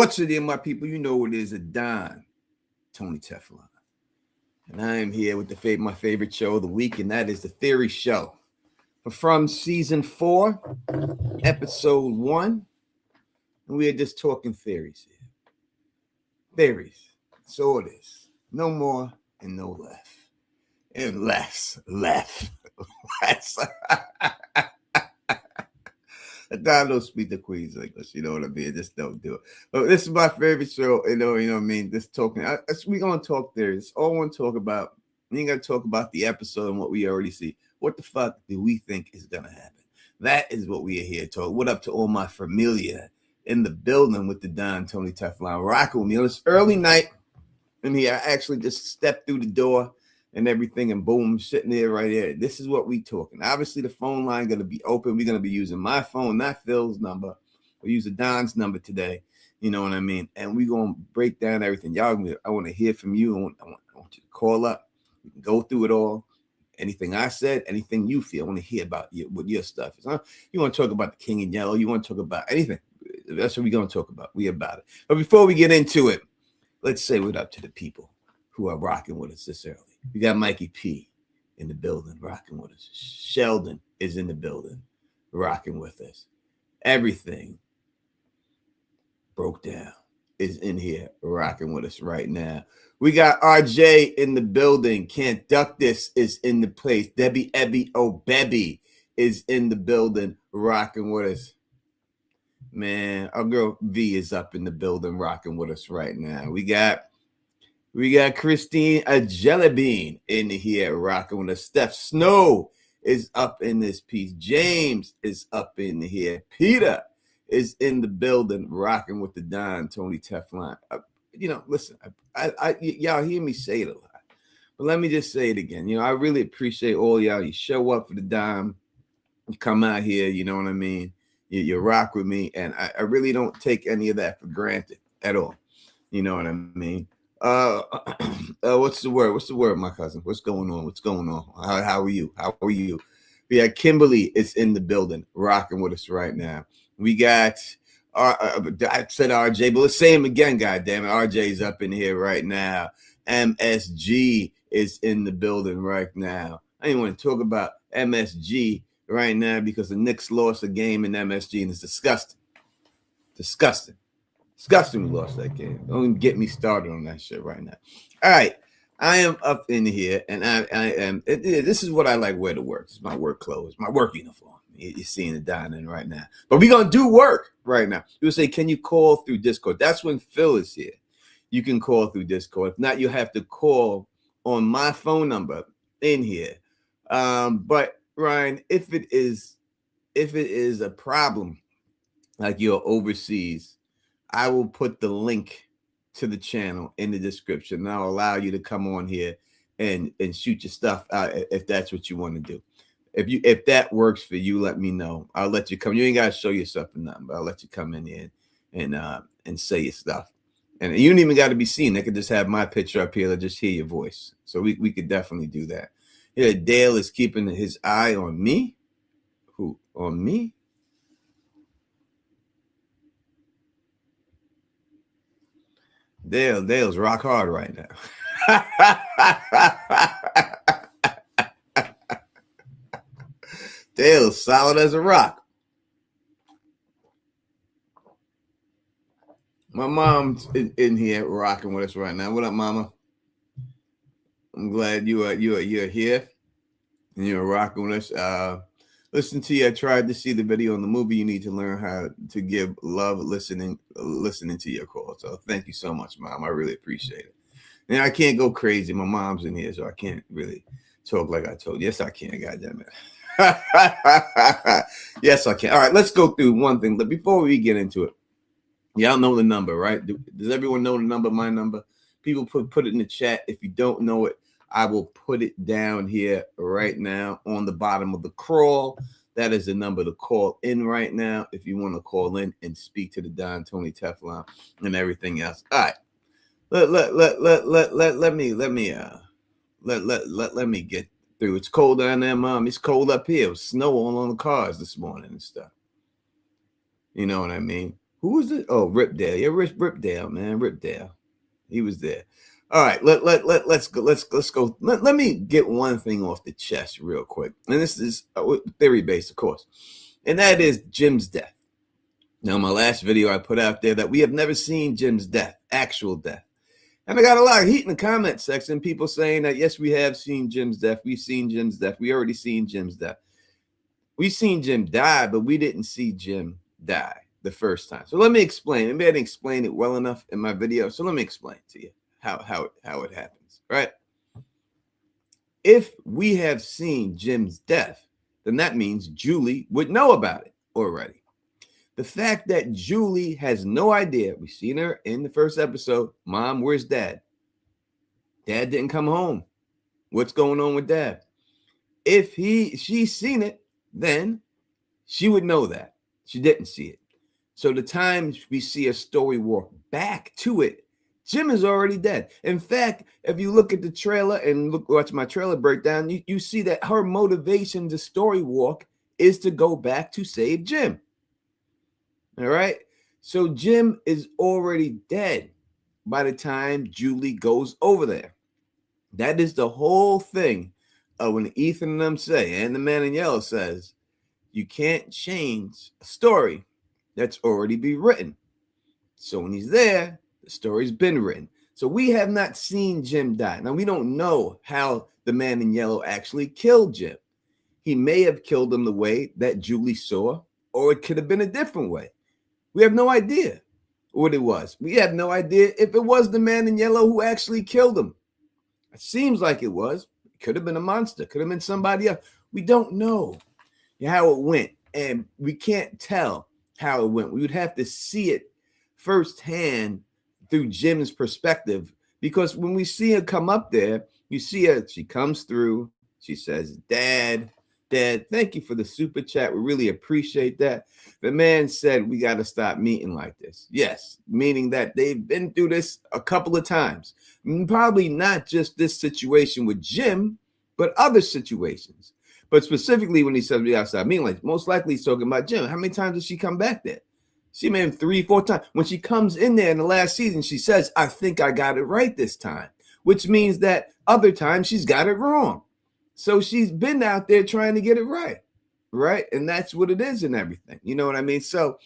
What's it in, my people? You know it is a Don, Tony Teflon. And I am here with my favorite show of the week, and that is The Theory Show. From season 4, episode 1, and we are just talking theories here. Theories. That's all it is. No more and no less. And less. Less. I don't speak the Queen's English, you know what I mean? Just don't do it. But this is my favorite show, you know what I mean? Just talking. We're going to talk theories. All I want to talk about, we ain't got to talk about the episode and what we already see. What the fuck do we think is going to happen? That is what we are here to talk. What up to all my familia in the building with the Don Tony Teflon rocking with me on this early night. And I actually just stepped through the door and everything, and boom, sitting there right here. This is what we talking. Obviously, the phone line going to be open. We're going to be using my phone, not Phil's number. We'll use Don's number today. You know what I mean? And we're going to break down everything. Y'all, I want to hear from you. I want you to call up. We can go through it all. Anything I said, anything you feel. I want to hear about what your stuff is. Huh? You want to talk about the King in Yellow. You want to talk about anything. That's what we're going to talk about. We about it. But before we get into it, let's say what up to the people who are rocking with us this early. We got Mikey P in the building rocking with us. Sheldon is in the building rocking with us. Everything broke down is in here rocking with us right now. We got RJ in the building. Can't duck this is in the place. Debbie Ebby O'Bebby is in the building rocking with us. Man, our girl V is up in the building rocking with us right now. We got Christine Jellybean in here rocking with us. Steph Snow is up in this piece. James is up in here. Peter is in the building rocking with the Don Tony Teflon. Listen, y'all hear me say it a lot, but let me just say it again. I really appreciate all y'all. You show up for the Don, you come out here, you know what I mean? You rock with me, and I really don't take any of that for granted at all. You know what I mean? What's the word? What's the word, my cousin? What's going on? What's going on? How are you? How are you? We got Kimberly is in the building rocking with us right now. We got I said RJ, but let's say him again, goddamn it. RJ's up in here right now. MSG is in the building right now. I didn't want to talk about MSG right now because the Knicks lost a game in MSG, and it's disgusting. Disgusting we lost that game. Don't even get me started on that shit right now. All right. I am up in here, and I am. This is what I like wear to work. It's my work clothes, my work uniform. You're seeing it down in right now. But we're going to do work right now. You say, can you call through Discord? That's when Phil is here. You can call through Discord. If not, you have to call on my phone number in here. But Ryan, if it is a problem, like you're overseas, I will put the link to the channel in the description, and I'll allow you to come on here and shoot your stuff out if that's what you want to do. If that works for you, let me know. I'll let you come. You ain't got to show yourself or nothing, but I'll let you come in here and say your stuff. And you don't even got to be seen. They could just have my picture up here. They'll just hear your voice. So we could definitely do that. Yeah, Dale is keeping his eye on me. Who? On me? Dale's rock hard right now. Dale's solid as a rock. My mom's in here rocking with us right now. What up, Mama? I'm glad you're here and you're rocking with us. Listen to you. I tried to see the video on the movie. You need to learn how to give love listening to your call. So thank you so much, Mom. I really appreciate it. And I can't go crazy. My mom's in here, so I can't really talk like I told you. Yes, I can. Goddamn it. Yes, I can. All right, let's go through one thing. But before we get into it, y'all know the number, right? Does everyone know the number? My number. People put it in the chat. If you don't know it, I will put it down here right now on the bottom of the crawl. That is the number to call in right now if you want to call in and speak to the Don Tony Teflon and everything else. All right. Let me get through. It's cold down there, Mom. It's cold up here. It was snow all on the cars this morning and stuff. You know what I mean? Who was it? Oh, Ripdale. Yeah, Ripdale, man. Ripdale. He was there. All right, let's go. Let's go. Let me get one thing off the chest real quick. And this is theory based, of course. And that is Jim's death. Now, my last video I put out there that we have never seen Jim's death, actual death. And I got a lot of heat in the comment section, people saying that, yes, we have seen Jim's death. We've seen Jim's death. We already seen Jim's death. We've seen Jim die, but we didn't see Jim die the first time. So let me explain. Maybe I didn't explain it well enough in my video. So let me explain to you how it happens, right? If we have seen Jim's death, then that means Julie would know about it already. The fact that Julie has no idea, we've seen her in the first episode, Mom, where's Dad? Dad didn't come home. What's going on with Dad? If she's seen it, then she would know that. She didn't see it. So the time we see a story walk back to it, Jim is already dead. In fact, if you look at the trailer and watch my trailer breakdown, you see that her motivation to story walk is to go back to save Jim. All right. So Jim is already dead by the time Julie goes over there. That is the whole thing of when Ethan and them say, and the man in yellow says, you can't change a story that's already been written. So when he's there, the story's been written. So we have not seen Jim die. Now, we don't know how the man in yellow actually killed Jim. He may have killed him the way that Julie saw, or it could have been a different way. We have no idea what it was. We have no idea if it was the man in yellow who actually killed him. It seems like it was. It could have been a monster. Could have been somebody else. We don't know how it went. And we can't tell how it went. We would have to see it firsthand through Jim's perspective. Because when we see her come up there, you see her, she comes through. She says, Dad, thank you for the super chat. We really appreciate that. The man said we got to stop meeting like this. Yes, meaning that they've been through this a couple of times. Probably not just this situation with Jim, but other situations. But specifically when he says we got to stop meeting like this, most likely he's talking about Jim. How many times did she come back there? She made him 3-4 times. When she comes in there in the last season, she says, I think I got it right this time, which means that other times she's got it wrong. So she's been out there trying to get it right. Right. And that's what it is and everything. You know what I mean? So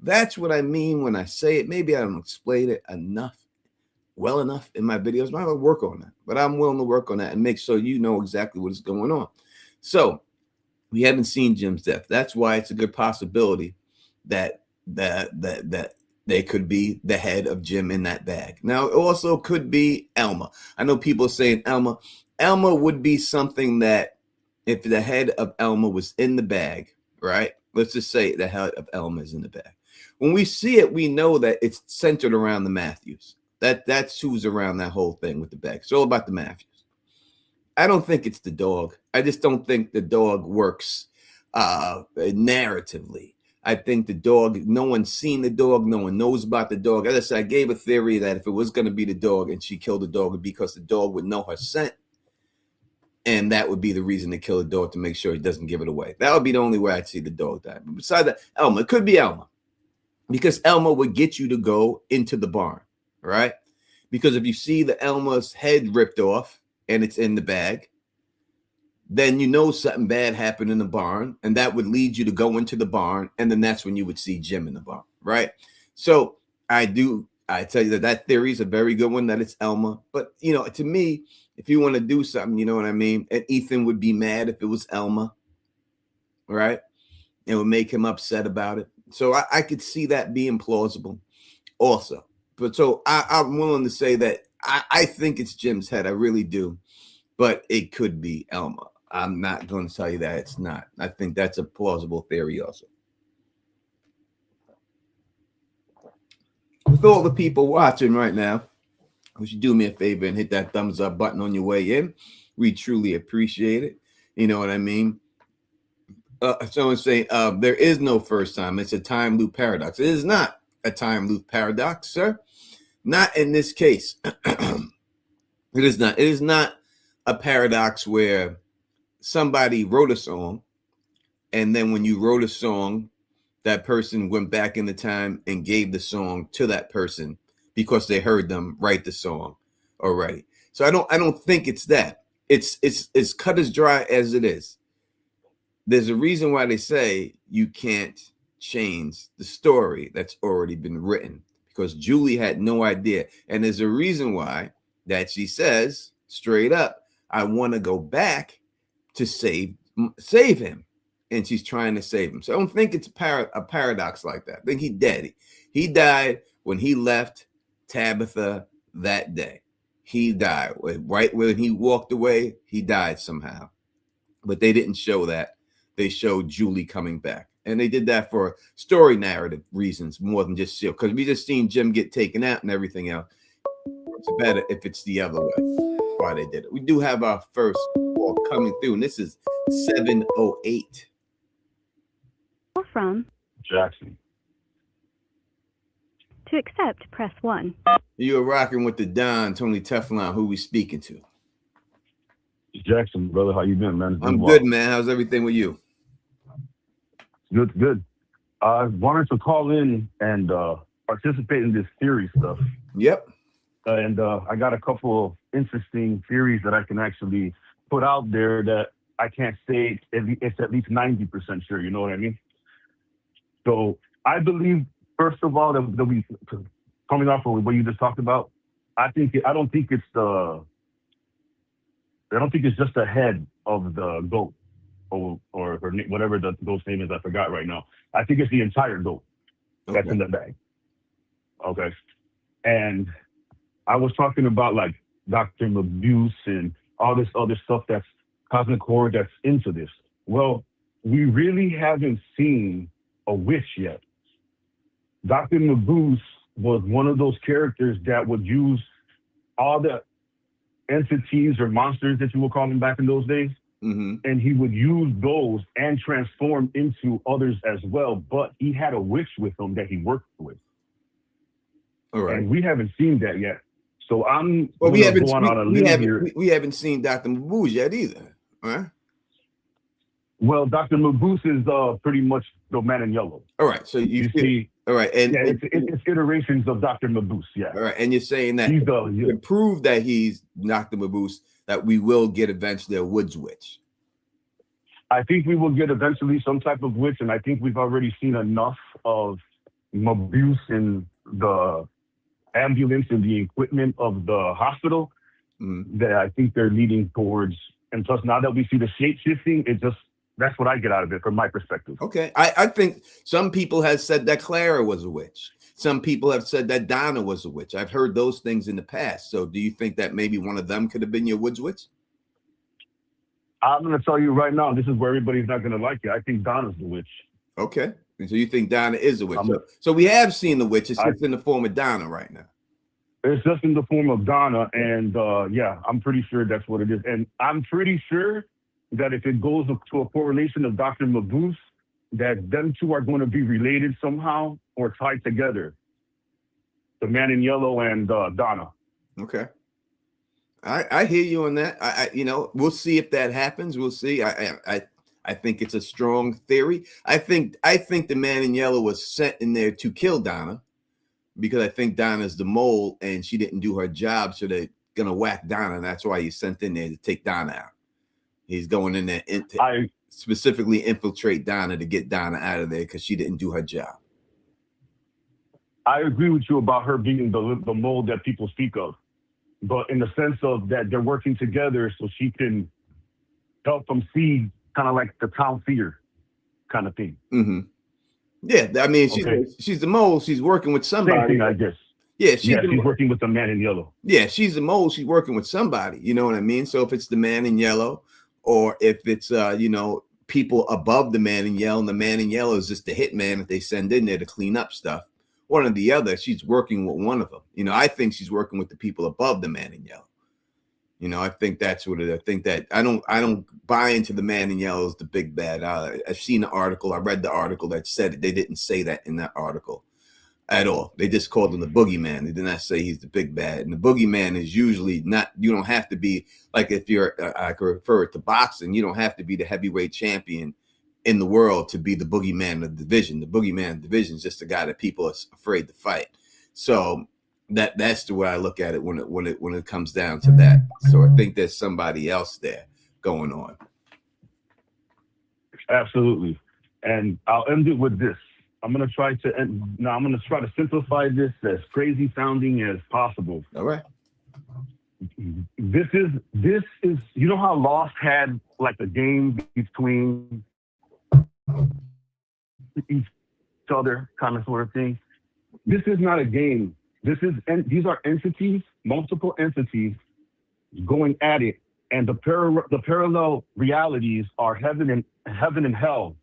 that's what I mean when I say it. Maybe I don't explain it well enough in my videos. I'm not going to work on that, but I'm willing to work on that and make sure you know exactly what is going on. So we haven't seen Jim's death. That's why it's a good possibility that they could be the head of Jim in that bag. Now, it also could be Elma. I know people are saying Elma. Elma would be something that if the head of Elma was in the bag, right? Let's just say the head of Elma is in the bag. When we see it, we know that it's centered around the Matthews. That's who's around that whole thing with the bag. It's all about the Matthews. I don't think it's the dog. I just don't think the dog works narratively. I think the dog, no one's seen the dog. No one knows about the dog. As I said, I gave a theory that if it was going to be the dog and she killed the dog, it would be because the dog would know her scent. And that would be the reason to kill the dog, to make sure he doesn't give it away. That would be the only way I'd see the dog die. But besides that, Elma, it could be Elma. Because Elma would get you to go into the barn, right? Because if you see the Elma's head ripped off and it's in the bag, then you know something bad happened in the barn. And that would lead you to go into the barn. And then that's when you would see Jim in the barn, right? So I tell you that theory is a very good one, that it's Elma. But, you know, to me, if you want to do something, you know what I mean? And Ethan would be mad if it was Elma, right? It would make him upset about it. So I could see that being plausible also. But so I'm willing to say that I think it's Jim's head. I really do. But it could be Elma. I'm not going to tell you that it's not. I think that's a plausible theory also. With all the people watching right now, would you do me a favor and hit that thumbs up button on your way in? We truly appreciate it. You know what I mean? Someone's saying there is no first time. It's a time loop paradox. It is not a time loop paradox, sir. Not in this case. It is not. It is not a paradox where somebody wrote a song, and then when you wrote a song, that person went back in the time and gave the song to that person because they heard them write the song already. So I don't think it's that. It's cut as dry as it is. There's a reason why they say you can't change the story that's already been written, because Julie had no idea. And there's a reason why that she says straight up, I want to go back to save him. And she's trying to save him. So I don't think it's a paradox like that. I think he dead. He died when he left Tabitha that day. He died. Right when he walked away, he died somehow. But they didn't show that. They showed Julie coming back. And they did that for story narrative reasons more than just because we just seen Jim get taken out and everything else. It's better if it's the other way. Why they did it. We do have our first call coming through, and this is 708. From Jackson. To accept, press 1. You're rocking with the Don, Tony Teflon. Who we speaking to? Jackson, brother. How you been, man? I'm good, man. How's everything with you? Good. I wanted to call in and participate in this theory stuff. Yep. And I got a couple of interesting theories that I can actually put out there that I can't say it's at least 90% sure. You know what I mean? So I believe, first of all, that we, coming off of what you just talked about, I don't think it's just the head of the goat or her, whatever the goat's name is. I forgot right now. I think it's the entire goat that's in the bag. Okay. And I was talking about like Dr. Mabuse and all this other stuff that's cosmic horror that's into this. Well, we really haven't seen a witch yet. Dr. Mabuse was one of those characters that would use all the entities or monsters that you were calling back in those days, and he would use those and transform into others as well. But he had a witch with him that he worked with. All right. And we haven't seen that yet. So we haven't seen Dr. Mabuse yet either, right? Well, Dr. Mabuse is pretty much the man in yellow. All right. So you see, all right, and yeah, it's iterations of Dr. Mabuse. Yeah. All right, and you're saying that to prove that he's Dr. Mabuse, that we will get eventually a woods witch. I think we will get eventually some type of witch, and I think we've already seen enough of Mabuse in the ambulance and the equipment of the hospital that I think they're leading towards. And plus, now that we see the shape shifting, that's what I get out of it from my perspective. Okay. I think some people have said that Clara was a witch. Some people have said that Donna was a witch. I've heard those things in the past. So do you think that maybe one of them could have been your woods witch? I'm going to tell you right now, this is where everybody's not going to like it. I think Donna's the witch. Okay. So you think Donna is a witch. So we have seen the witch. It's just in the form of Donna right now. It's just in the form of Donna. And yeah, I'm pretty sure that's what it is. And I'm pretty sure that if it goes to a correlation of Dr. Mabuse, that them two are going to be related somehow or tied together. The man in yellow and Donna. Okay. I hear you on that. We'll see if that happens. We'll see. I think it's a strong theory. I think the man in yellow was sent in there to kill Donna, because I think Donna's the mole and she didn't do her job. So they're going to whack Donna. And that's why he's sent in there to take Donna out. He's going in there to specifically infiltrate Donna to get Donna out of there because she didn't do her job. I agree with you about her being the mole that people speak of, but in the sense of that they're working together so she can help them see kind of like the town fear kind of thing. Mm-hmm. Yeah, I mean, she's the mole. She's working with somebody. Same thing, I guess. Yeah, she's working with the man in yellow. Yeah, she's the mole. She's working with somebody. You know what I mean? So if it's the man in yellow, or if it's people above the man in yellow, and the man in yellow is just the hitman that they send in there to clean up stuff, one or the other, she's working with one of them. I think she's working with the people above the man in yellow. I think that's what it is. I think that I don't buy into the man in yellow as the big bad. I've seen the article. I read the article that said it. They didn't say that in that article at all. They just called him the boogeyman. They did not say he's the big bad. And the boogeyman is usually not, you don't have to be, like if you're, I could refer it to boxing, you don't have to be the heavyweight champion in the world to be the boogeyman of the division. The boogeyman of the division is just a guy that people are afraid to fight. So that's the way I look at it when it comes down to that. So I think there's somebody else there going on. Absolutely. And I'll end it with this. I'm gonna try to simplify this as crazy sounding as possible. All right. This is you know how Lost had like a game between each other kind of sort of thing. This is not a game. These are entities, multiple entities going at it, and the parallel realities are heaven and hell.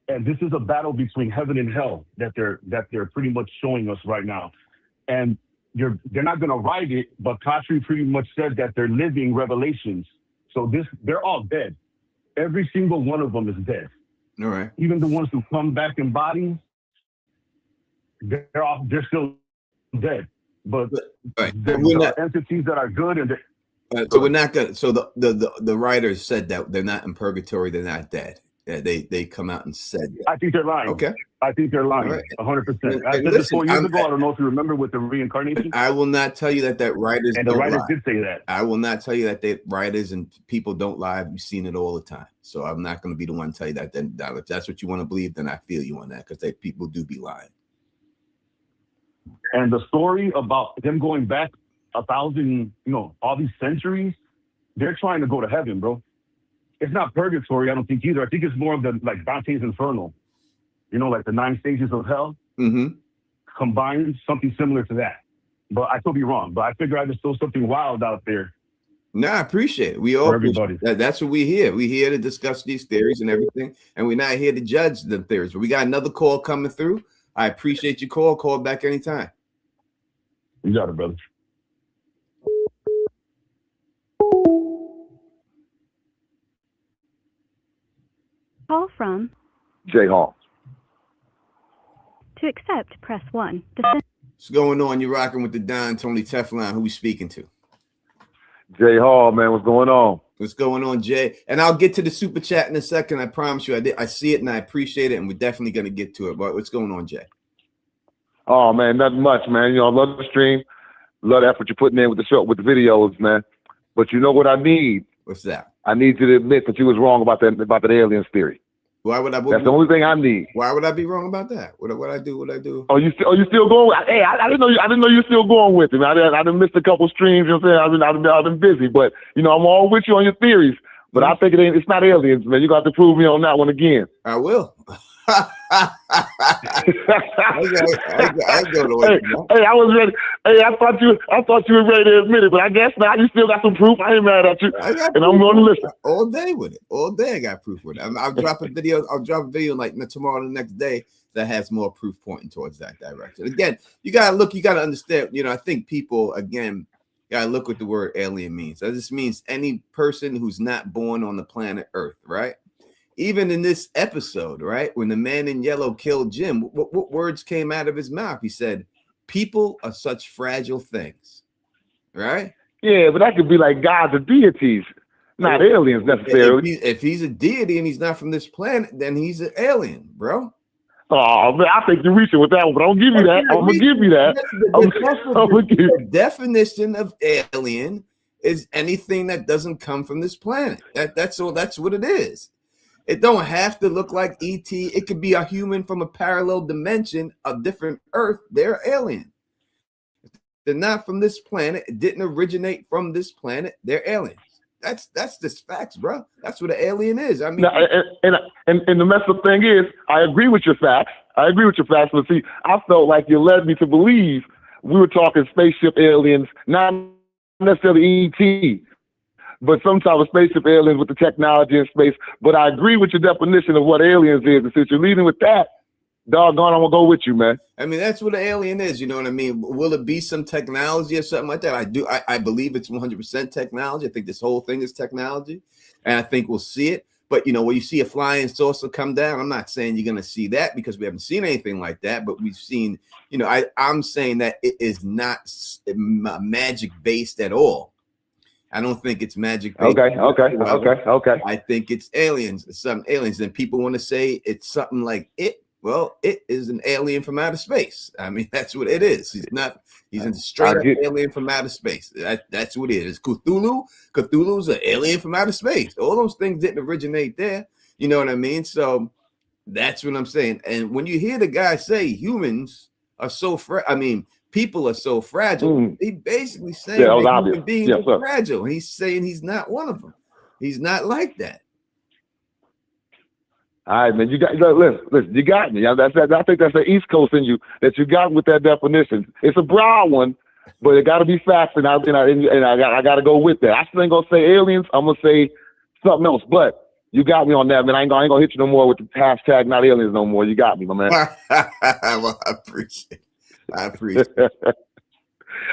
And this is a battle between heaven and hell that they're pretty much showing us right now. And they're not going to write it, but Katri pretty much said that they're living revelations. So they're all dead. Every single one of them is dead. All right. Even the ones who come back in bodies, they're still dead. But right. there are entities that are good, and so we're not gonna. So the writers said that they're not in purgatory. They're not dead. Yeah, they come out and said that. I think they're lying. Okay. I think they're lying. Right. 100%. I said this 4 years ago. I don't know if you remember with the reincarnation. I will not tell you that writers and the don't writers lie. did say that. I will not tell you that writers and people don't lie. We've seen it all the time. So I'm not going to be the one to tell you that. Then if that's what you want to believe, then I feel you on that, because people do be lying. And the story about them going back 1,000, all these centuries, they're trying to go to heaven, bro. It's not purgatory, I don't think either. I think it's more of the like Dante's Inferno, like the 9 stages of hell combined, something similar to that. But I could be wrong. But I figure I just throw something wild out there. No, I appreciate it. We all appreciate that. That's what we here. We're here to discuss these theories and everything, and we're not here to judge the theories. But we got another call coming through. I appreciate your call. Call back anytime. You got it, brother. Call from Jay Hall. To accept, press 1. What's going on? You're rocking with the Don Tony Teflon. Who we speaking to? Jay Hall, man. What's going on? What's going on, Jay? And I'll get to the super chat in a second. I promise you. I see it and I appreciate it, and we're definitely going to get to it. But what's going on, Jay? Oh, man, nothing much, man. I love the stream. Love the effort you're putting in with the show, with the videos, man. But you know what I need? What's that? I need you to admit that you was wrong about that aliens theory. Why would I? That's the only thing I need. Why would I be wrong about that? What I do? What I do? Oh, you still going? Hey, I didn't know you. I didn't know you're still going with him. I didn't missed a couple streams. You know what I'm saying? I've been busy, but I'm all with you on your theories. But I think it's not aliens, man. You got to prove me on that one again. I will. I go to work, hey, I was ready. Hey, I thought you were ready to admit it, but I guess now you still got some proof. I ain't mad at you, and I'm going to listen all day with it. All day I got proof with it. I'll drop a video. I'll drop a video like tomorrow, or the next day, that has more proof pointing towards that direction. Again, you gotta look. You gotta understand. I think people again gotta look what the word alien means. That just means any person who's not born on the planet Earth, right? Even in this episode, right, when the man in yellow killed Jim, what words came out of his mouth? He said, "People are such fragile things," right? Yeah, but that could be like gods or deities, not aliens necessarily. If he's a deity and he's not from this planet, then he's an alien, bro. Oh, man, I think you're reaching with that one, but I'll give you that. I'm gonna give you that. The definition of alien is anything that doesn't come from this planet. That's all. That's what it is. It don't have to look like E.T. It could be a human from a parallel dimension, a different Earth. They're alien. They're not from this planet. It didn't originate from this planet. They're aliens. That's just facts, bro. That's what an alien is. I mean, and the messed up thing is, I agree with your facts. But see, I felt like you led me to believe we were talking spaceship aliens, not necessarily ET. But some type of spaceship aliens with the technology in space. But I agree with your definition of what aliens is. And since you're leading with that, doggone, I'm gonna go with you, man. I mean, that's what an alien is. You know what I mean? Will it be some technology or something like that? I believe it's 100% technology. I think this whole thing is technology, and I think we'll see it. But when you see a flying saucer come down, I'm not saying you're gonna see that because we haven't seen anything like that. But we've seen, I'm saying that it is not magic based at all. I don't think it's magic. Based Okay. I think it's aliens. It's some aliens, and people want to say it's something like it. Well, it is an alien from outer space. I mean, that's what it is. He's not. He's a straight up alien from outer space. That's what it is. Cthulhu. Cthulhu's an alien from outer space. All those things didn't originate there. You know what I mean? So that's what I'm saying. And when you hear the guy say humans are so people are so fragile, he basically saying that human beings are fragile. He's saying he's not one of them. He's not like that. All right, man. You got listen. You got me. I think that's the East Coast in you that you got with that definition. It's a broad one, but it got to be facts, and I got to go with that. I still ain't gonna say aliens. I'm gonna say something else. But you got me on that, man. I ain't gonna hit you no more with the hashtag not aliens no more. You got me, my man. Well, I appreciate it.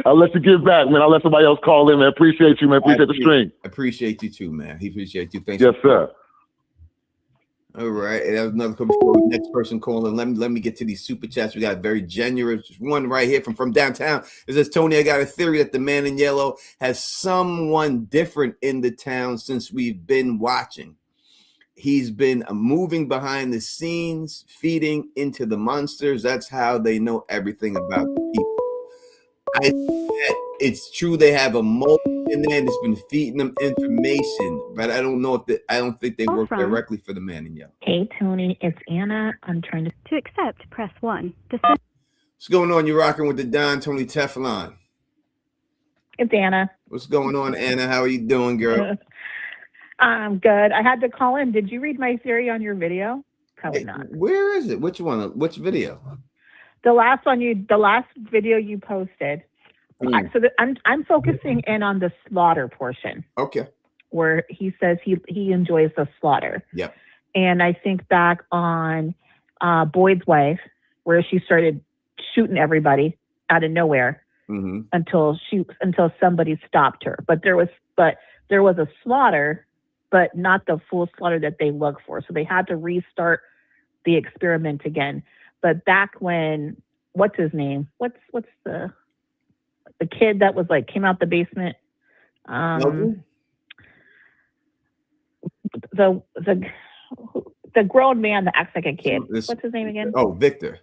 I'll let you get back, man. I'll let somebody else call in, man. Appreciate you, man. Appreciate the stream. Appreciate you too, man. He appreciate you. Thanks. Yes, sir. All right, and that was another next person calling. Let me get to these super chats. We got a very generous one right here from downtown. It says, Tony, I got a theory that the man in yellow has someone different in the town since we've been watching. He's been moving behind the scenes, feeding into the monsters. That's how they know everything about the people. I think that it's true they have a mold in there that's been feeding them information, but I don't know if I don't think they work directly for the man in yellow. Hey Tony, it's Anna. I'm trying to accept, press 1. What's going on? You're rocking with the Don Tony Teflon. It's Anna. What's going on, Anna? How are you doing, girl? I'm good. I had to call in. Did you read my theory on your video? Probably not. Where is it? Which one? Which video? The last video you posted. So I'm focusing in on the slaughter portion. Okay. Where he says he enjoys the slaughter. Yep. And I think back on Boyd's wife, where she started shooting everybody out of nowhere until somebody stopped her. But there was a slaughter, but not the full slaughter that they look for. So they had to restart the experiment again. But back when, what's his name? What's the kid that was like came out the basement? The grown man that acts like a kid. What's his name again? Oh, Victor.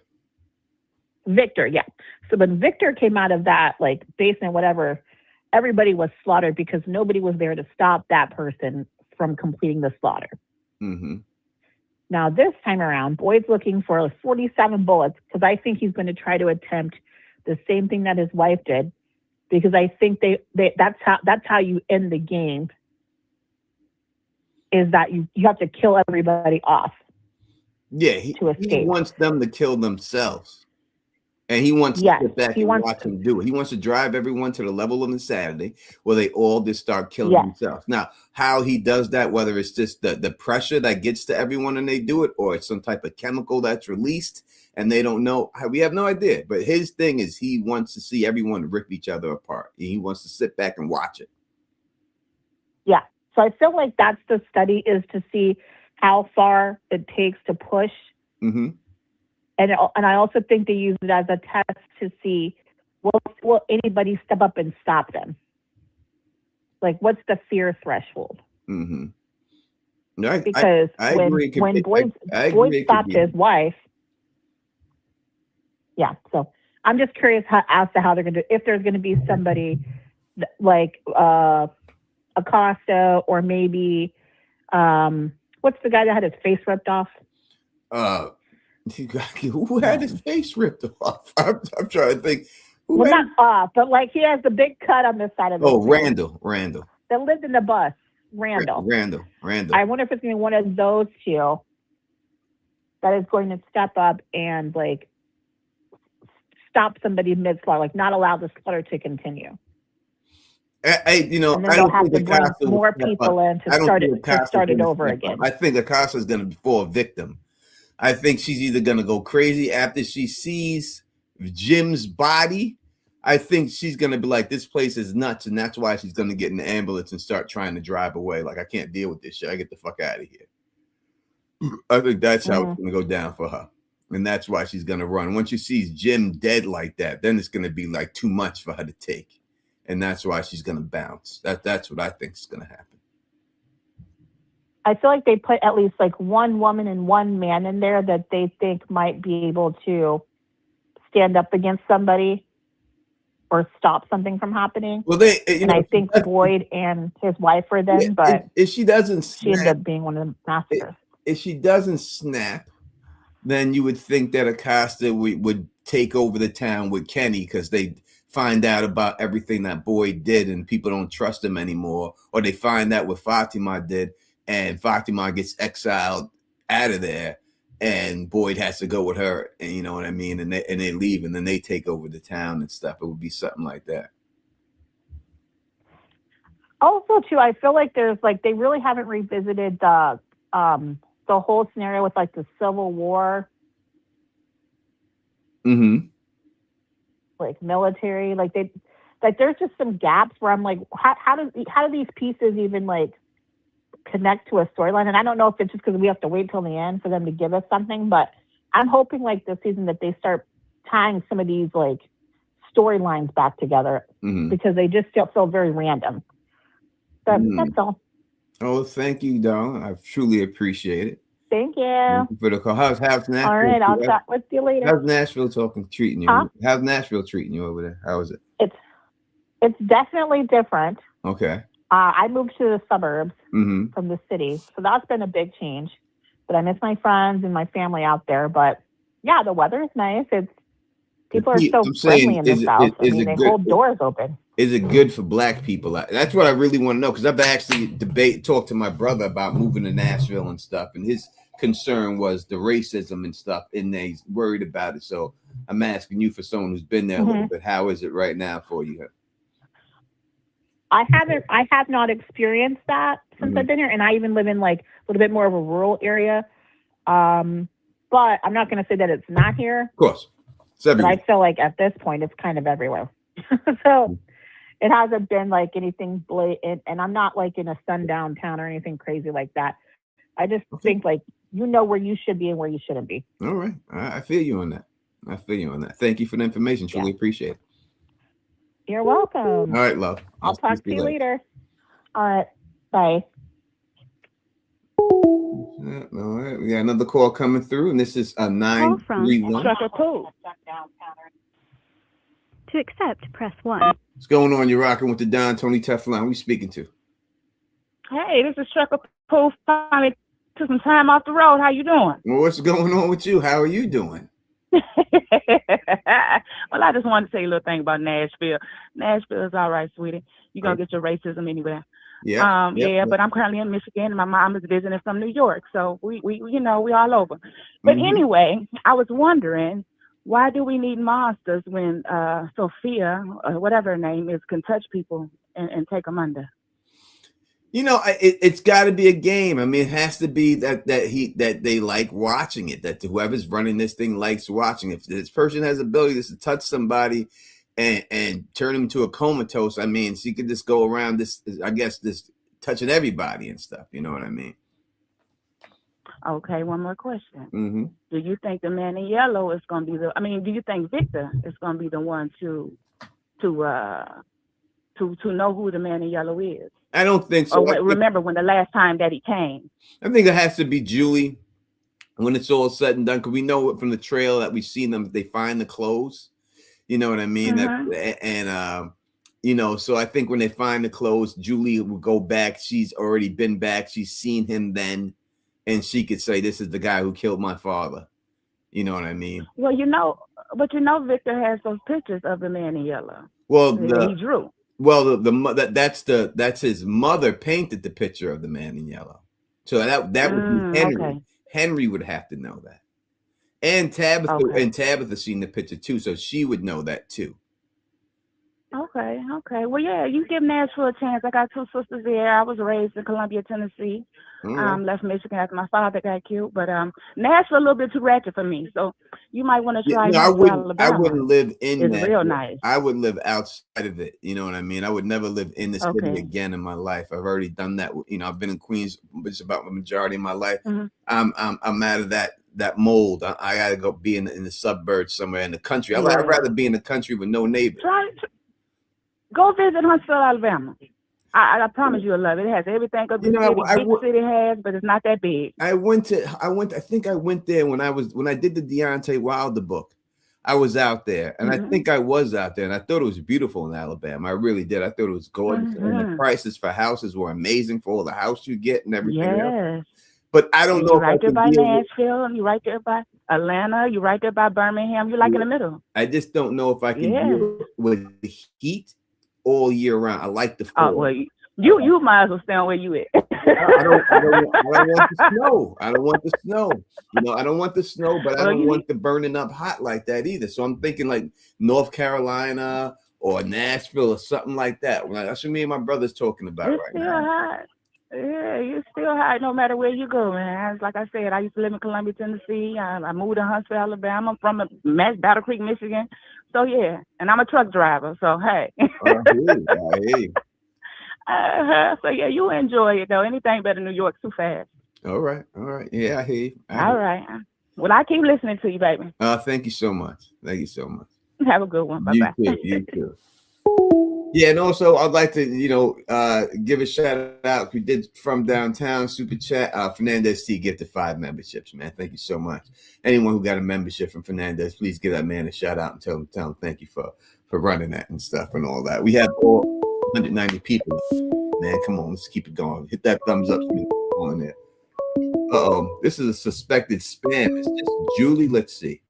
Victor, yeah. So when Victor came out of that like basement, whatever, everybody was slaughtered because nobody was there to stop that person from completing the slaughter. Mm-hmm. Now, this time around, Boyd's looking for 47 bullets because I think he's going to try to attempt the same thing that his wife did, because I think that's how you end the game, is that you have to kill everybody off. Yeah, he wants them to kill themselves. And he wants to sit back and watch them do it. He wants to drive everyone to the level of insanity where they all just start killing themselves. Now, how he does that, whether it's just the pressure that gets to everyone and they do it, or it's some type of chemical that's released and they don't know, we have no idea. But his thing is he wants to see everyone rip each other apart. He wants to sit back and watch it. Yeah. So I feel like that's the study, is to see how far it takes to push. Mm-hmm. And I also think they use it as a test to see, will anybody step up and stop them? Like, what's the fear threshold? Mm-hmm. No, because when Boyd stopped his wife, so I'm just curious as to how they're going to do, if there's going to be somebody like Acosta, or maybe, what's the guy that had his face ripped off? Who had his face ripped off? I'm trying to think. Not off, but like he has the big cut on this side of the face. Randall. That lived in the bus. Randall. I wonder if it's going to be one of those two that is going to step up and like stop somebody mid-slaughter, like not allow the slaughter to continue. And then they'll have to bring more people in to start it over again. I think Acosta is going to fall a victim. I think she's either going to go crazy after she sees Jim's body. I think she's going to be like, this place is nuts. And that's why she's going to get in the ambulance and start trying to drive away. Like, I can't deal with this shit. I get the fuck out of here. I think that's how it's going to go down for her. And that's why she's going to run. Once she sees Jim dead like that, then it's going to be like too much for her to take. and that's why she's going to bounce. That's what I think is going to happen. I feel like they put at least like one woman and one man in there that they think might be able to stand up against somebody or stop something from happening. Well, I think Boyd and his wife were then, but if she doesn't snap, she ended up being one of the massacres. If she doesn't snap, then you would think that Acosta would take over the town with Kenny, because they find out about everything that Boyd did and people don't trust him anymore, or they find out what Fatima did and Fatima gets exiled out of there and Boyd has to go with her, and you know what I mean, and they leave and then they take over the town and stuff. It would be something like that. Also, too, I feel like there's like they really haven't revisited the whole scenario with like the Civil War, like military, like there's just some gaps where I'm like, how do these pieces even like connect to a storyline? And I don't know if it's just because we have to wait till the end for them to give us something, but I'm hoping like this season that they start tying some of these like storylines back together, because they just feel very random. But that's all. Oh, thank you, darling. I truly appreciate it. Thank you. Thank you for the call. How's Nashville? All right, I'll chat with you later. How's Nashville treating you? Huh? How's Nashville treating you over there? How is it? It's definitely different. Okay. I moved to the suburbs Mm-hmm. from the city, so that's been a big change. But I miss my friends and my family out there. But yeah, the weather is nice. People are so friendly in the South. I mean, they hold doors open. Is it good for Black people? That's what I really want to know, because I've actually talked to my brother about moving to Nashville and stuff, and his concern was the racism and stuff, and he's worried about it. So I'm asking you, for someone who's been there a little bit, how is it right now for you? I have not experienced that since I've been here, and I even live in like a little bit more of a rural area. But I'm not going to say that it's not here. Of course. But I feel like at this point it's kind of everywhere. So it hasn't been like anything blatant, and I'm not like in a sundown town or anything crazy like that. I just think like you know where you should be and where you shouldn't be. All right. I feel you on that. Thank you for the information. Truly appreciate it. You're welcome. All right, love. I'll talk to you later. All right. Bye. All right. We got another call coming through, and this is a 931. To accept, press 1. What's going on? You're rocking with the Don Tony Teflon. Who you speaking to? Hey, this is Trucker Pooh. Finally took some time off the road. How you doing? Well, what's going on with you? How are you doing? Well, I just wanted to say a little thing about Nashville. Nashville is all right, sweetie. You're going to get your racism anywhere. Yeah. But I'm currently in Michigan, and my mom is visiting from New York. So we we all over. But anyway, I was wondering, why do we need monsters when Sophia, or whatever her name is, can touch people and take them under? You know, it's got to be a game. I mean, it has to be that they like watching it. That whoever's running this thing likes watching it. If this person has ability to touch somebody and turn them to a comatose, I mean, she could just go around this touching everybody and stuff. You know what I mean? Okay, one more question. Do you think the man in yellow is going to be do you think Victor is going to be the one to know who the man in yellow is? I don't think so. Remember when the last time that he came? I think it has to be Julie when it's all said and done, because we know from the trail that we've seen them, they find the clothes. You know what I mean? So I think when they find the clothes, Julie will go back. She's already been back. She's seen him then, and she could say, "This is the guy who killed my father." You know what I mean? Well, Victor has those pictures of the man in yellow. Well, he drew. Well, that's his mother painted the picture of the man in yellow. So that would be Henry. Okay. Henry would have to know that. And Tabitha seen the picture too, so she would know that too. Okay. Well, yeah, you give Nashville a chance. I got two sisters there. I was raised in Columbia, Tennessee. Left Michigan after my father got killed. But Nashville a little bit too ratchet for me. So you might want to try Alabama. I wouldn't live in It's Nashville. Real nice. I would live outside of it. You know what I mean? I would never live in the city again in my life. I've already done that. You know, I've been in Queens just about the majority of my life. I'm out of that mold. I gotta go be in the suburbs somewhere in the country. I'd rather be in the country with no neighbors. Go visit Huntsville, Alabama. I promise you'll love it. It has everything a big city has, but it's not that big. I think I went there when I did the Deontay Wilder book. I was out there, and I think I was out there, and I thought it was beautiful in Alabama. I really did. I thought it was gorgeous, and the prices for houses were amazing for all the house you get and everything else. But I don't know if right there by Nashville, you right there by Atlanta, you right there by Birmingham. You're like in the middle. I just don't know if I can deal with the heat all year round. I like the fall. Oh, well, you might as well stay on where you at. I don't want the snow. I don't want the snow. I don't want the snow, but I don't want the burning up hot like that either. So I'm thinking like North Carolina or Nashville or something like that. That's what me and my brother's talking about right now. Hot. Yeah, you're still hot no matter where you go, man. Like I said, I used to live in Columbia, Tennessee. I moved to Huntsville, Alabama, from Battle Creek, Michigan. So yeah, and I'm a truck driver. So hey. I hear you. So yeah, you enjoy it though. Anything better than New York too fast. All right. Yeah, I hear you. All right. Well, I keep listening to you, baby. Thank you so much. Have a good one. Bye-bye. You too. Yeah, and also I'd like to, give a shout out. We did from downtown super chat. Fernandez T gifted 5 memberships, man. Thank you so much. Anyone who got a membership from Fernandez, please give that man a shout out and tell him thank you for running that and stuff and all that. We have all 190 people. Man, come on, let's keep it going. Hit that thumbs up on there. This is a suspected spam. It's just Julie. Let's see.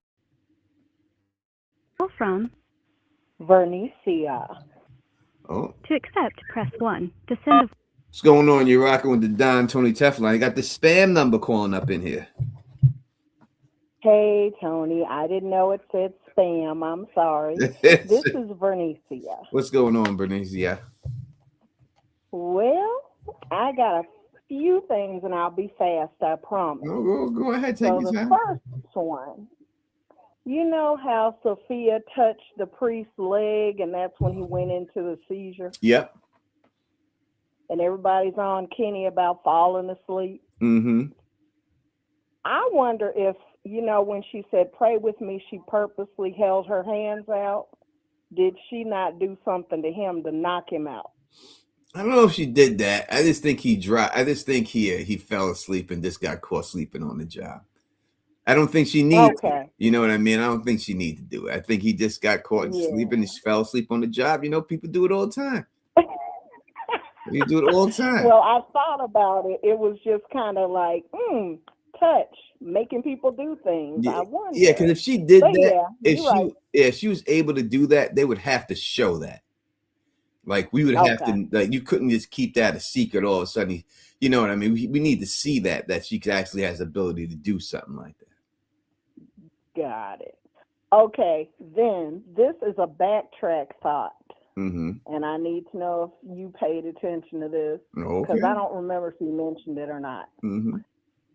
From Vernicia. To accept, press 1. To send What's going on? You're rocking with the Don Tony Teflon. You got the spam number calling up in here. Hey, Tony. I didn't know it said spam. I'm sorry. This is Vernicia. What's going on, Vernicia? Well, I got a few things, and I'll be fast, I promise. Go ahead. Take your time. The first one, you know how Sophia touched the priest's leg, and that's when he went into the seizure? Yep. And everybody's on Kenny about falling asleep. Mm-hmm. I wonder if, when she said, pray with me, she purposely held her hands out. Did she not do something to him to knock him out? I don't know if she did that. I just think he he fell asleep and just got caught sleeping on the job. I don't think she needed to. You know what I mean? I don't think she needed to do it. I think he just got caught sleeping and fell asleep on the job. People do it all the time. You do it all the time. Well, I thought about it. It was just kind of like, touch, making people do things. Yeah. I wonder. Yeah, because if she did if she was able to do that, they would have to show that. Like we would have to, like you couldn't just keep that a secret all of a sudden. You know what I mean? We need to see that she actually has the ability to do something like that. Got it. Okay, then this is a backtrack thought. Mm-hmm. And I need to know if you paid attention to this. Because I don't remember if you mentioned it or not. Mm-hmm.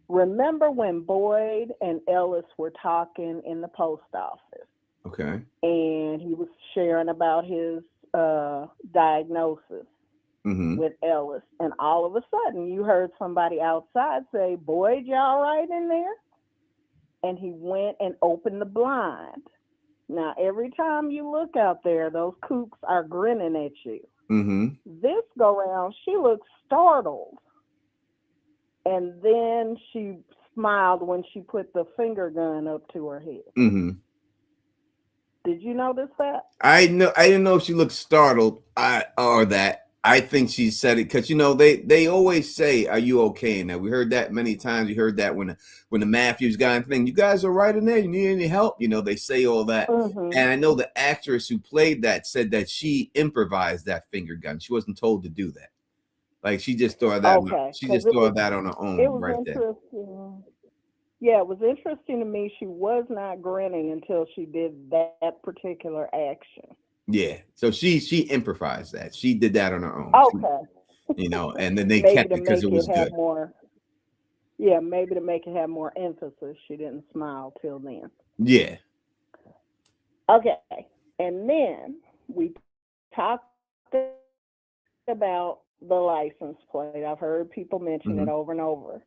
Remember when Boyd and Ellis were talking in the post office? Okay. And he was sharing about his diagnosis with Ellis. And all of a sudden, you heard somebody outside say, Boyd, you all right in there? And he went and opened the blind. Now, every time you look out there, those kooks are grinning at you. Mm-hmm. This go round, she looked startled. And then she smiled when she put the finger gun up to her head. Mm-hmm. Did you notice that? I didn't know if she looked startled or that. I think she said it because they always say, "Are you okay?" And we heard that many times. You heard that when the Matthews guy thing, "You guys are right in there. You need any help?" They say all that. Mm-hmm. And I know the actress who played that said that she improvised that finger gun. She wasn't told to do that. Like she just thought that. Okay. She just thought that on her own. It was right interesting. there. Yeah, it was interesting to me. She was not grinning until she did that particular action. Yeah, so she improvised that. She did that on her own. Okay. And then they kept it because it was good. Maybe to make it have more emphasis, she didn't smile till then. Yeah. Okay, and then we talked about the license plate. I've heard people mention it over and over.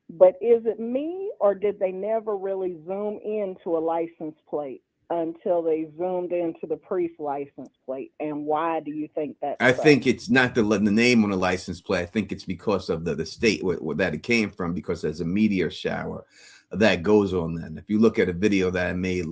But is it me, or did they never really zoom into a license plate until they zoomed into the priest license plate. And why do you think that's I so? think it's not the name on the license plate. I think it's because of the state where that it came from, because there's a meteor shower that goes on that. And if you look at a video that I made,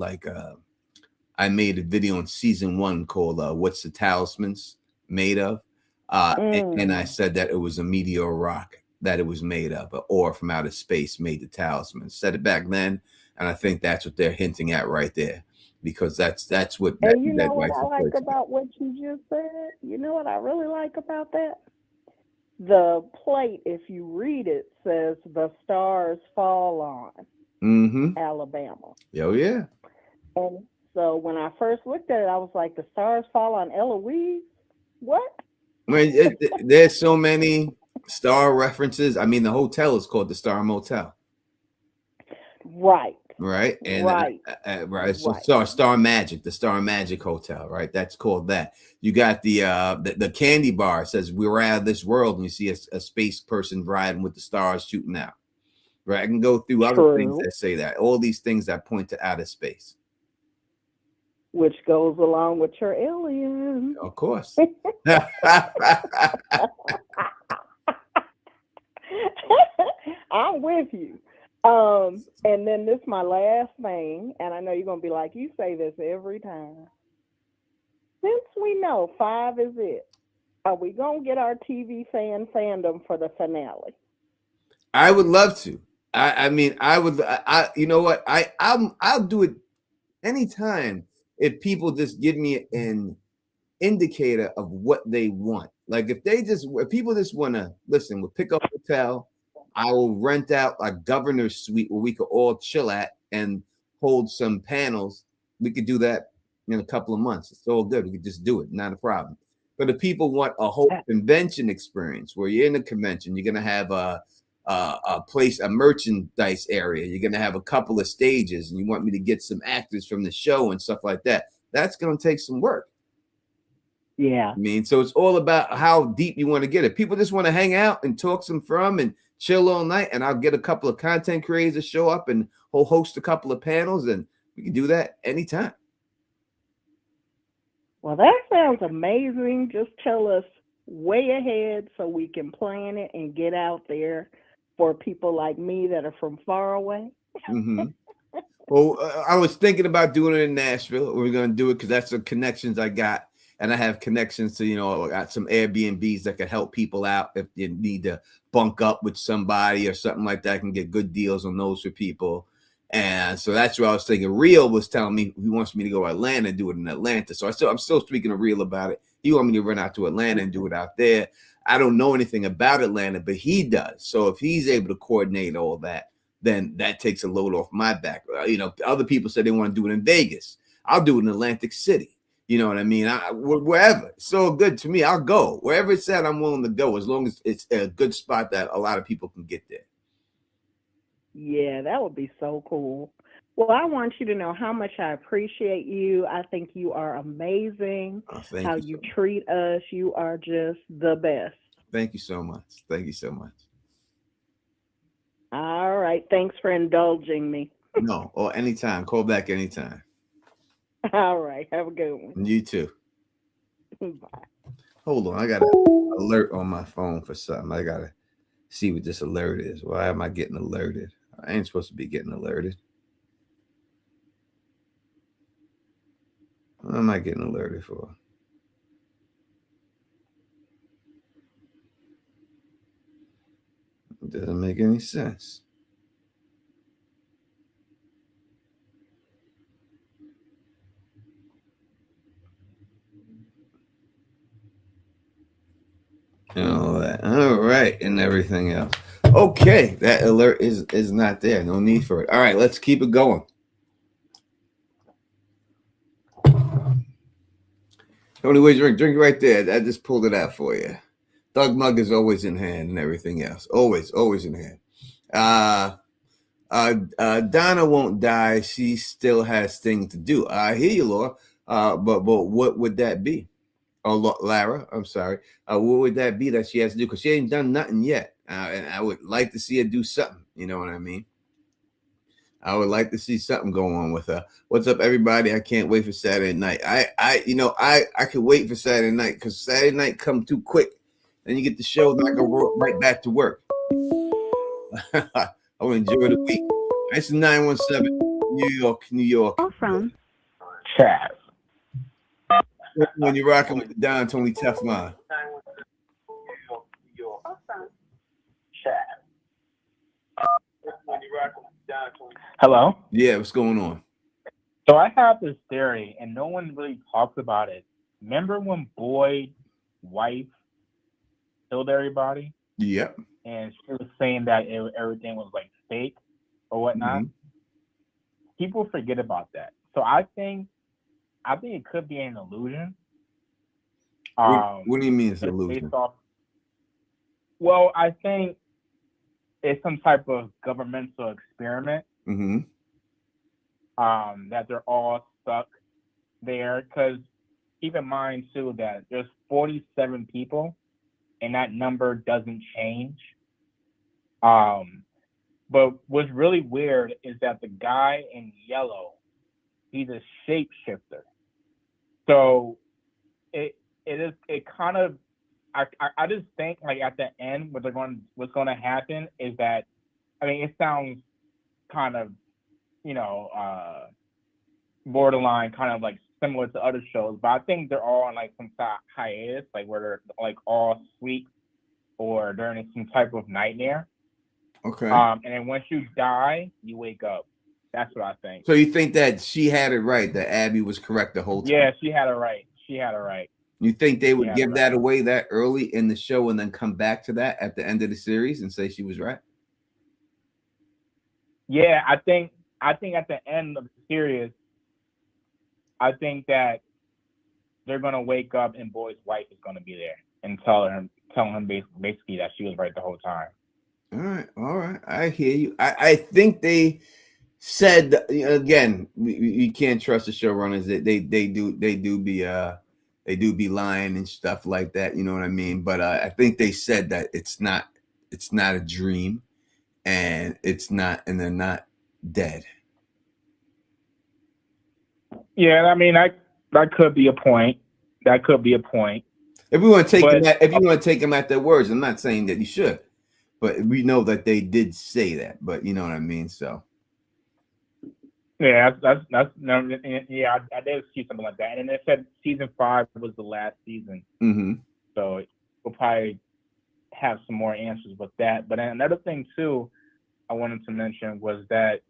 I made a video in season 1 called "What's the Talismans Made of?" And I said that it was a meteor rock that it was made of, an ore from outer space made the talisman. Said it back then, and I think that's what they're hinting at right there, because that's what. And you know what I like about what you just said? You know what I really like about that? The plate, if you read it, says "The stars fall on Alabama." Oh yeah. And so when I first looked at it, I was like, "The stars fall on Eloise? What?" There's so many star references. I mean, the hotel is called the Star Motel. Right. Right. And right. Right. So Star Magic, the Star Magic Hotel, right? That's called that. You got the candy bar says we're out of this world, and you see a space person riding with the stars shooting out. Right. I can go through other things that say that. All these things that point to outer space. Which goes along with your alien. Of course. I'm with you. And then this is my last thing, and I know you're going to be like, you say this every time. Since we know 5 is it, are we going to get our TV fandom for the finale? I would love to. I mean, I would. You know what? I'll do it anytime if people just give me an indicator of what they want. Like if people just want to listen, we'll pick up a hotel. I will rent out a governor's suite where we could all chill at and hold some panels. We could do that in a couple of months. It's all good. We could just do it. Not a problem. But if people want a whole convention experience where you're in a convention, you're going to have a place, a merchandise area. You're going to have a couple of stages, and you want me to get some actors from the show and stuff like that. That's going to take some work. Yeah. I mean, so it's all about how deep you want to get it. People just want to hang out and talk some from and chill all night, and I'll get a couple of content creators to show up and host a couple of panels, and we can do that anytime. Well, that sounds amazing. Just tell us way ahead so we can plan it and get out there for people like me that are from far away. Well, I was thinking about doing it in Nashville. We're going to do it because that's the connections I got. And I have connections to, I got some Airbnbs that could help people out if you need to bunk up with somebody or something like that. I can get good deals on those for people. And so that's what I was thinking. Real was telling me he wants me to go to Atlanta and do it in Atlanta. So I'm still speaking to Real about it. He want me to run out to Atlanta and do it out there. I don't know anything about Atlanta, but he does. So if he's able to coordinate all that, then that takes a load off my back. Other people said they want to do it in Vegas. I'll do it in Atlantic City. You know what I mean? Wherever. It's so good to me. I'll go. Wherever it's at, I'm willing to go as long as it's a good spot that a lot of people can get there. Yeah, that would be so cool. Well, I want you to know how much I appreciate you. I think you are amazing. How you treat us. You are just the best. Thank you so much. Thank you so much. All right. Thanks for indulging me. No, or anytime. Call back anytime. All right. Have a good one. You too. Bye. Hold on. I got an alert on my phone for something. I got to see what this alert is. Why am I getting alerted? I ain't supposed to be getting alerted. What am I getting alerted for? It doesn't make any sense. And all that. All right. And everything else. Okay. That alert is not there. No need for it. All right. Let's keep it going. Only way drink right there. I just pulled it out for you. Doug Mug is always in hand and everything else. Always in hand. Donna won't die. She still has things to do. I hear you, Laura. But what would that be? Oh, Lara, I'm sorry. What would that be that she has to do? Because she ain't done nothing yet. And I would like to see her do something. You know what I mean? I would like to see something go on with her. What's up, everybody? I can't wait for Saturday night. I could wait for Saturday night because Saturday night come too quick. Then you get the show, then I go right back to work. I will enjoy the week. It's 917, New York, New York. Call from Chaz. When you're rocking with the Don Tony Teflon. Hello? Yeah, what's going on? So I have this theory, and no one really talks about it. Remember when Boyd's wife killed everybody? Yep. And she was saying that everything was like fake or whatnot? Mm-hmm. People forget about that. So I think it could be an illusion. What do you mean it's an illusion? Well, I think it's some type of governmental experiment. Mm-hmm. That they're all stuck there. Because keep in mind, too, that there's 47 people, and that number doesn't change. But what's really weird is that the guy in yellow, he's a shapeshifter. So it kind of, I just think like at the end what's going to happen is that, I mean, it sounds kind of, borderline kind of like similar to other shows, but I think they're all on like some hiatus, like where they're like all asleep or they're in some type of nightmare. Okay. And then once you die, you wake up. That's what I think. So you think that she had it right, that Abby was correct the whole time? Yeah, she had it right. She had it right. You think they would give that away that early in the show and then come back to that at the end of the series and say she was right? Yeah, I think at the end of the series, I think that they're gonna wake up and Boyd's wife is gonna be there and tell him basically that she was right the whole time. All right. I hear you. I think they said again, you can't trust the showrunners. They do be lying and stuff like that. You know what I mean? But I think they said that it's not a dream, and they're not dead. Yeah, I mean that could be a point. That could be a point. If you want to take them at their words, I'm not saying that you should, but we know that they did say that. But you know what I mean. So yeah, that's yeah. I did see something like that, and they said season 5 was the last season. Mm-hmm. So we'll probably have some more answers with that. But another thing too, I wanted to mention was that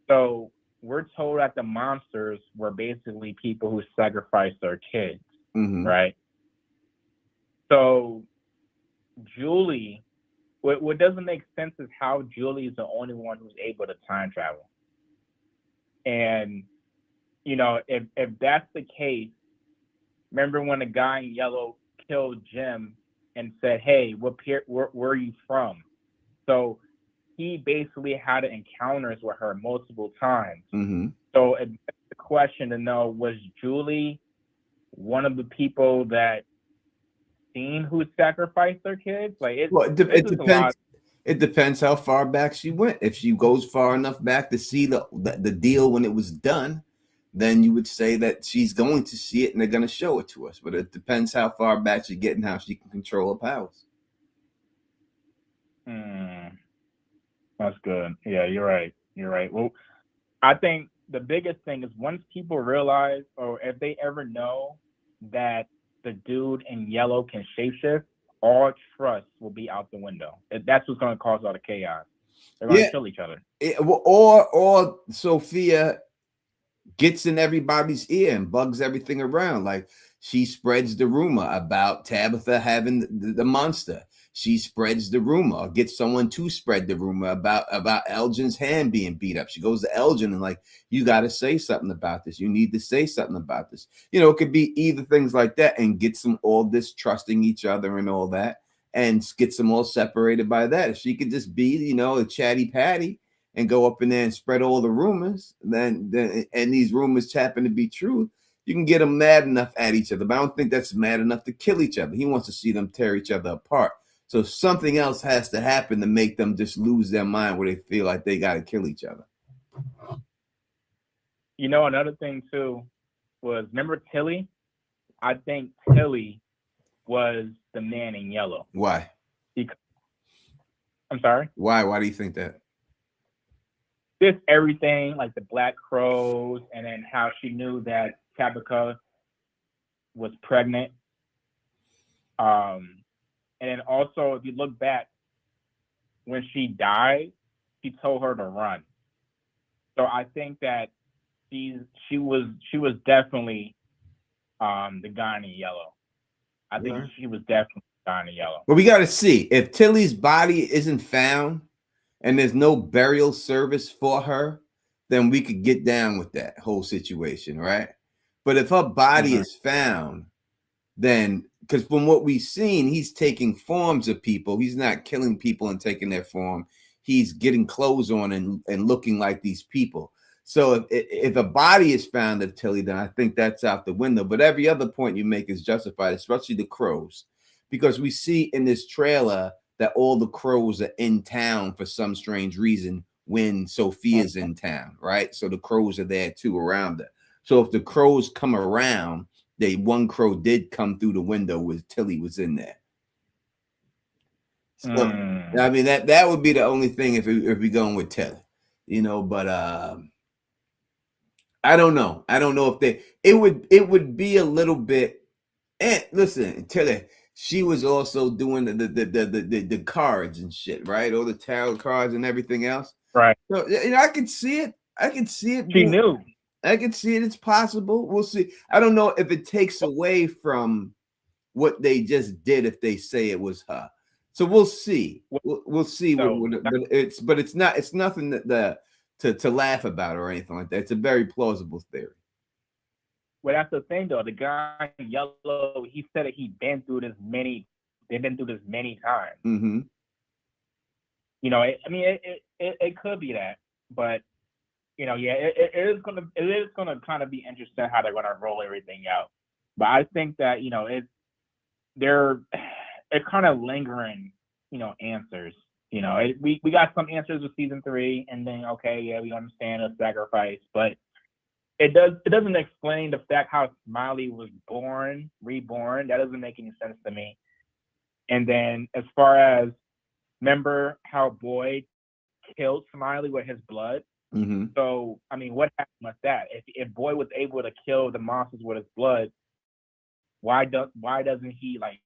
so we're told that the monsters were basically people who sacrificed their kids, mm-hmm. right? So Julie, what doesn't make sense is how Julie is the only one who's able to time travel. And, if that's the case, remember when the guy in yellow killed Jim and said, hey, where are you from? So he basically had encounters with her multiple times. Mm-hmm. So it's the question to know, was Julie one of the people that seen who sacrificed their kids? Like it depends. It depends how far back she went. If she goes far enough back to see the deal when it was done, then you would say that she's going to see it and they're going to show it to us. But it depends how far back she get and how she can control her powers. That's good. Yeah, you're right. Well, I think the biggest thing is once people realize, or if they ever know that the dude in yellow can shapeshift, all trust will be out the window. That's what's going to cause all the chaos. They're going to kill each other. Or Sophia gets in everybody's ear and bugs everything around. Like she spreads the rumor about Tabitha having the monster. She spreads the rumor, or gets someone to spread the rumor about Elgin's hand being beat up. She goes to Elgin and like, you got to say something about this. You need to say something about this. It could be either things like that and gets them all distrusting each other and all that, and gets them all separated by that. If she could just be, a chatty patty and go up in there and spread all the rumors, then and these rumors happen to be true, you can get them mad enough at each other. But I don't think that's mad enough to kill each other. He wants to see them tear each other apart. So something else has to happen to make them just lose their mind where they feel like they got to kill each other. You know, another thing too was, remember Tilly? I think Tilly was the man in yellow. Why? I'm sorry? Why? Why do you think that? Just everything, like the Black Crows, and then how she knew that Tabitha was pregnant. And then also, if you look back, when she died, she told her to run. So I think that she was definitely the guy in yellow. I think she was definitely the guy in yellow. But we got to see if Tilly's body isn't found and there's no burial service for her, then we could get down with that whole situation, right? But if her body is found, then, because from what we've seen, he's taking forms of people. He's not killing people and taking their form. He's getting clothes on and looking like these people. So if a body is found of Tilly, then I think that's out the window. But every other point you make is justified, especially the crows, because we see in this trailer that all the crows are in town for some strange reason when Sophia's in town, right? So the crows are there too around her. So if the crows come around, one crow did come through the window with Tilly was in there. So I mean that would be the only thing if we going with Tilly, you know. But I don't know. I don't know if it would be a little bit. And listen, Tilly, she was also doing the cards and shit, right? All the tarot cards and everything else. Right. So you know, I can see it. I can see it. She knew. I can see it. It's possible. We'll see. I don't know if it takes away from what they just did if they say it was her. So we'll see. We'll see. So, but it's not. It's nothing to laugh about or anything like that. It's a very plausible theory. Well, that's the thing, though. The guy in yellow, he said that they've been through this many times. Mm-hmm. You know, it could be that, but you know, yeah, it is gonna kind of be interesting how they're gonna roll everything out. But I think that, you know, they're kind of lingering, you know, answers. You know, we got some answers with season 3, and then okay, yeah, we understand the sacrifice, but it doesn't explain the fact how Smiley was reborn. That doesn't make any sense to me. And then as far as, remember how Boyd killed Smiley with his blood? Mm-hmm. So I mean, what happened with that? If Boyd was able to kill the monsters with his blood, why doesn't he like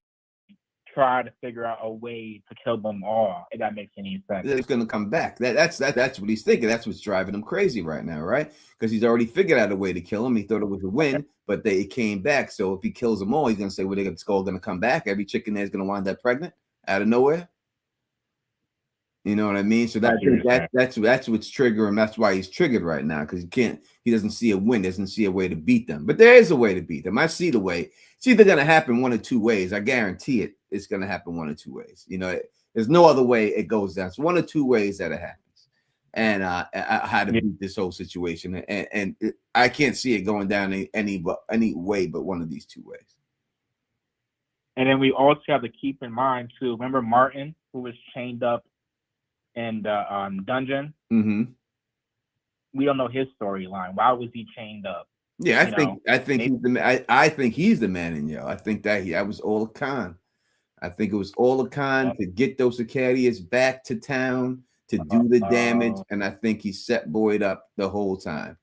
try to figure out a way to kill them all? If that makes any sense. It's going to come back. That's what he's thinking. That's what's driving him crazy right now, right? Because he's already figured out a way to kill him. He thought it was a win, but it came back. So if he kills them all, he's going to say, well, it's all going to come back. Every chicken there is going to wind up pregnant out of nowhere. You know what I mean? So that's what's triggering. That's why he's triggered right now, because he doesn't see a win, doesn't see a way to beat them. But there is a way to beat them. I see the way. It's either going to happen one or two ways. I guarantee it. It's going to happen one or two ways. You know, there's no other way it goes down. It's one or two ways that it happens, and how to beat this whole situation. And I can't see it going down any way but one of these two ways. And then we also have to keep in mind too. Remember Martin, who was chained up in the dungeon? Mm-hmm. We don't know his storyline. Why was he chained up? Yeah, I think he's the man in yellow. I think that was all a con. I think it was all a con to get those Acadians back to town to do the damage, and I think he set Boyd up the whole time.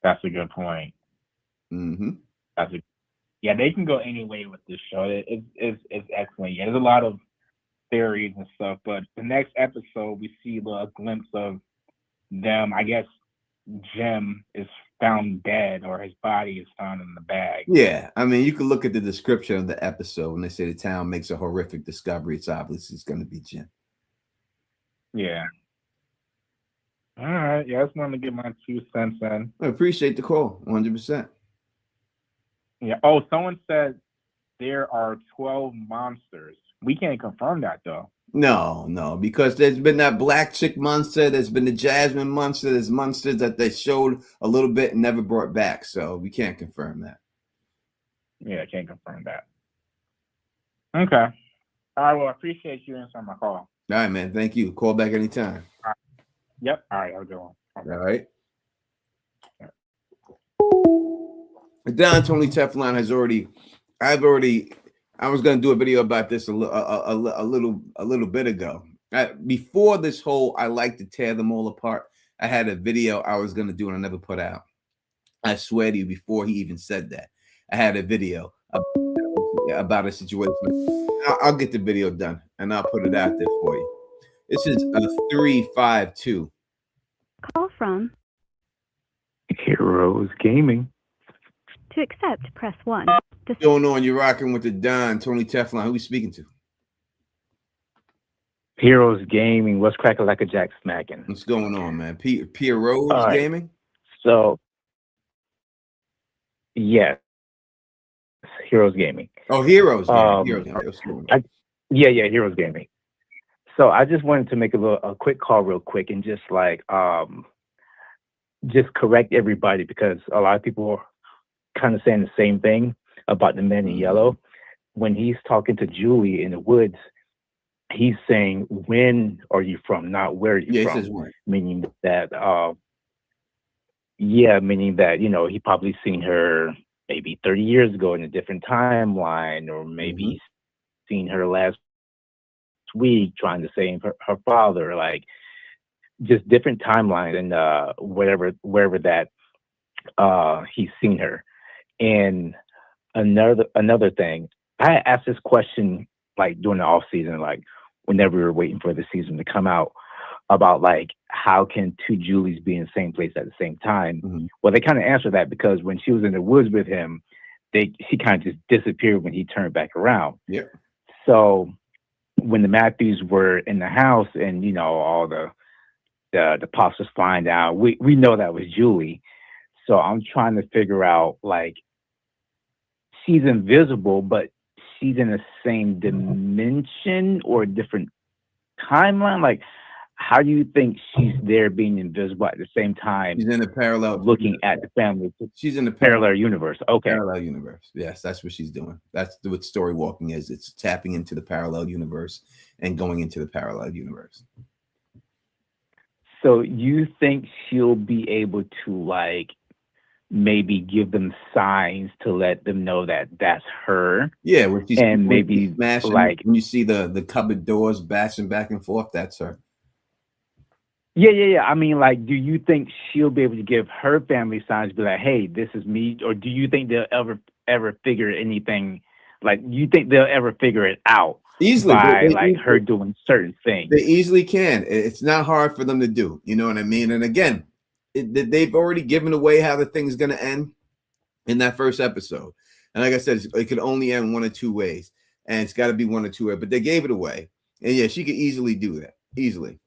That's a good point. Mm-hmm. Yeah, they can go any way with this show. It's excellent. Yeah, there's a lot of theories and stuff, but the next episode we see a glimpse of them. I guess Jim is found dead, or his body is found in the bag. Yeah, I mean, you can look at the description of the episode when they say the town makes a horrific discovery. It's obviously going to be Jim. Yeah. All right. Yeah, I just wanted to get my 2 cents in. I appreciate the call, 100%. Yeah. Oh, someone said there are 12 monsters. We can't confirm that though. No, because there's been that black chick monster, there's been the Jasmine monster, there's monsters that they showed a little bit and never brought back, so we can't confirm that. Yeah, I can't confirm that. Okay. All right, well, I appreciate you answering my call. All right, man. Thank you. Call back anytime. Yep. All right. I'll go on. All right. Don Tony Teflon has already. I was going to do a video about this a little bit ago. Before this whole, I like to tear them all apart. I had a video I was going to do and I never put out. I swear to you, before he even said that, I had a video about a situation. I'll get the video done and I'll put it out there for you. This is a 352. Call from Heroes Gaming. to accept, press 1. What's going on? You're rocking with the Don Tony Teflon. Who are we speaking to? Heroes Gaming. What's cracking like a jack smacking? What's going on, man? Pierre Rose right. Gaming? So, yes. Heroes Gaming. Oh, Heroes Gaming. Heroes Gaming. Yeah, Heroes Gaming. So I just wanted to make a quick call real quick and just like just correct everybody, because a lot of people are kind of saying the same thing about the man in yellow. When he's talking to Julie in the woods, he's saying, "When are you from?" Not "Where are you from?" Says when. Meaning that, meaning that, you know, he probably seen her maybe 30 years ago in a different timeline, or maybe seen her last week trying to save her father, like just different timelines and wherever that he's seen her. And another thing, I asked this question like during the off season, like whenever we were waiting for the season to come out, about like how can two Julies be in the same place at the same time? Well, they kind of answered that because when she was in the woods with him, she kind of just disappeared when he turned back around. Yeah. So when the Matthews were in the house and, you know, all the pops was flying down, we know that was Julie. So I'm trying to figure out, like, she's invisible, but she's in the same dimension or a different timeline. Like, how do you think she's there being invisible at the same time? She's in the parallel looking at the family. She's in the parallel universe. Okay. Parallel universe. Yes, that's what she's doing. That's what story walking is. It's tapping into the parallel universe and going into the parallel universe. So you think she'll be able to, like, maybe give them signs to let them know that that's her? Yeah, when she's, and maybe smashing, like when you see the cupboard doors bashing back and forth, that's her. Yeah. I mean, like, do you think she'll be able to give her family signs, be like, "Hey, this is me," or do you think they'll ever figure anything? Like, you think they'll ever figure it out easily by like her doing certain things? They easily can. It's not hard for them to do. You know what I mean? And again, they've already given away how the thing's going to end in that first episode. And like I said, it could only end one or two ways, and it's got to be one or two ways. But they gave it away, and yeah, she could easily do that. Easily.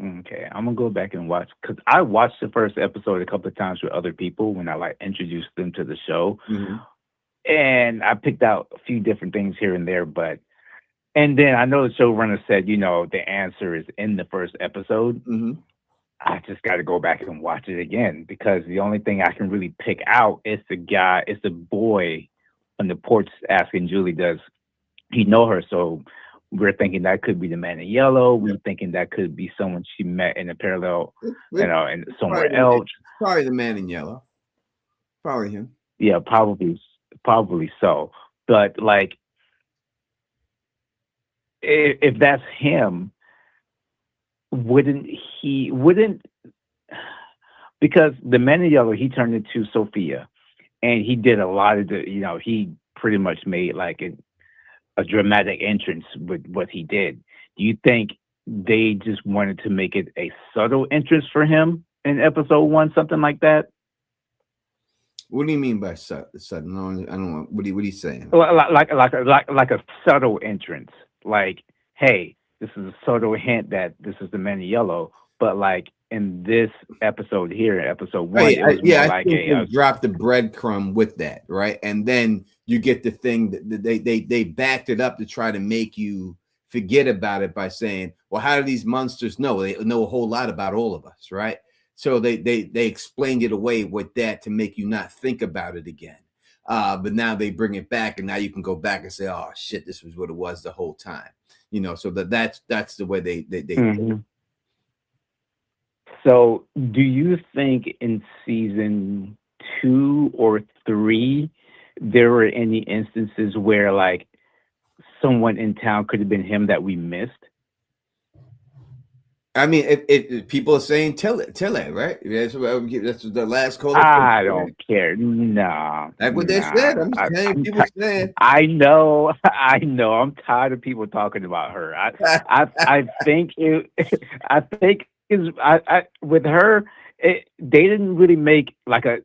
Okay, I'm gonna go back and watch, because I watched the first episode a couple of times with other people when I like introduced them to the show, and I picked out a few different things here and there. And then I know the showrunner said, you know, the answer is in the first episode. I just got to go back and watch it again, because the only thing I can really pick out is the boy on the porch asking Julie, does he know her? So we're thinking that could be the man in yellow. We're thinking that could be someone she met in a parallel, you know, and somewhere else. Probably the man in yellow. Probably him. Yeah, probably so. But like, if that's him, wouldn't because the man in yellow, he turned into Sophia, and he did a lot of the, you know, he pretty much made like a dramatic entrance with what he did. Do you think they just wanted to make it a subtle entrance for him in episode 1, something like that? What do you mean by sudden? I don't know. What are you saying? Like a subtle entrance. Like, hey, this is a subtle hint that this is the man in yellow. But like in this episode here, episode 1, it was more like they dropped the breadcrumb with that, right? And then you get the thing that they backed it up to try to make you forget about it by saying, well, how do these monsters know? They know a whole lot about all of us, right? So they explained it away with that to make you not think about it again. But now they bring it back, and now you can go back and say, "Oh shit, this was what it was the whole time." So that's the way they Mm-hmm. So, do you think in season 2 or 3 there were any instances where like someone in town could have been him that we missed? I mean, if people are saying tell it, right? That's the last call. I don't care. No, That's what they said. I'm just saying. People saying. I know. I'm tired of people talking about her. I think it. I think is. With her, they didn't really make like a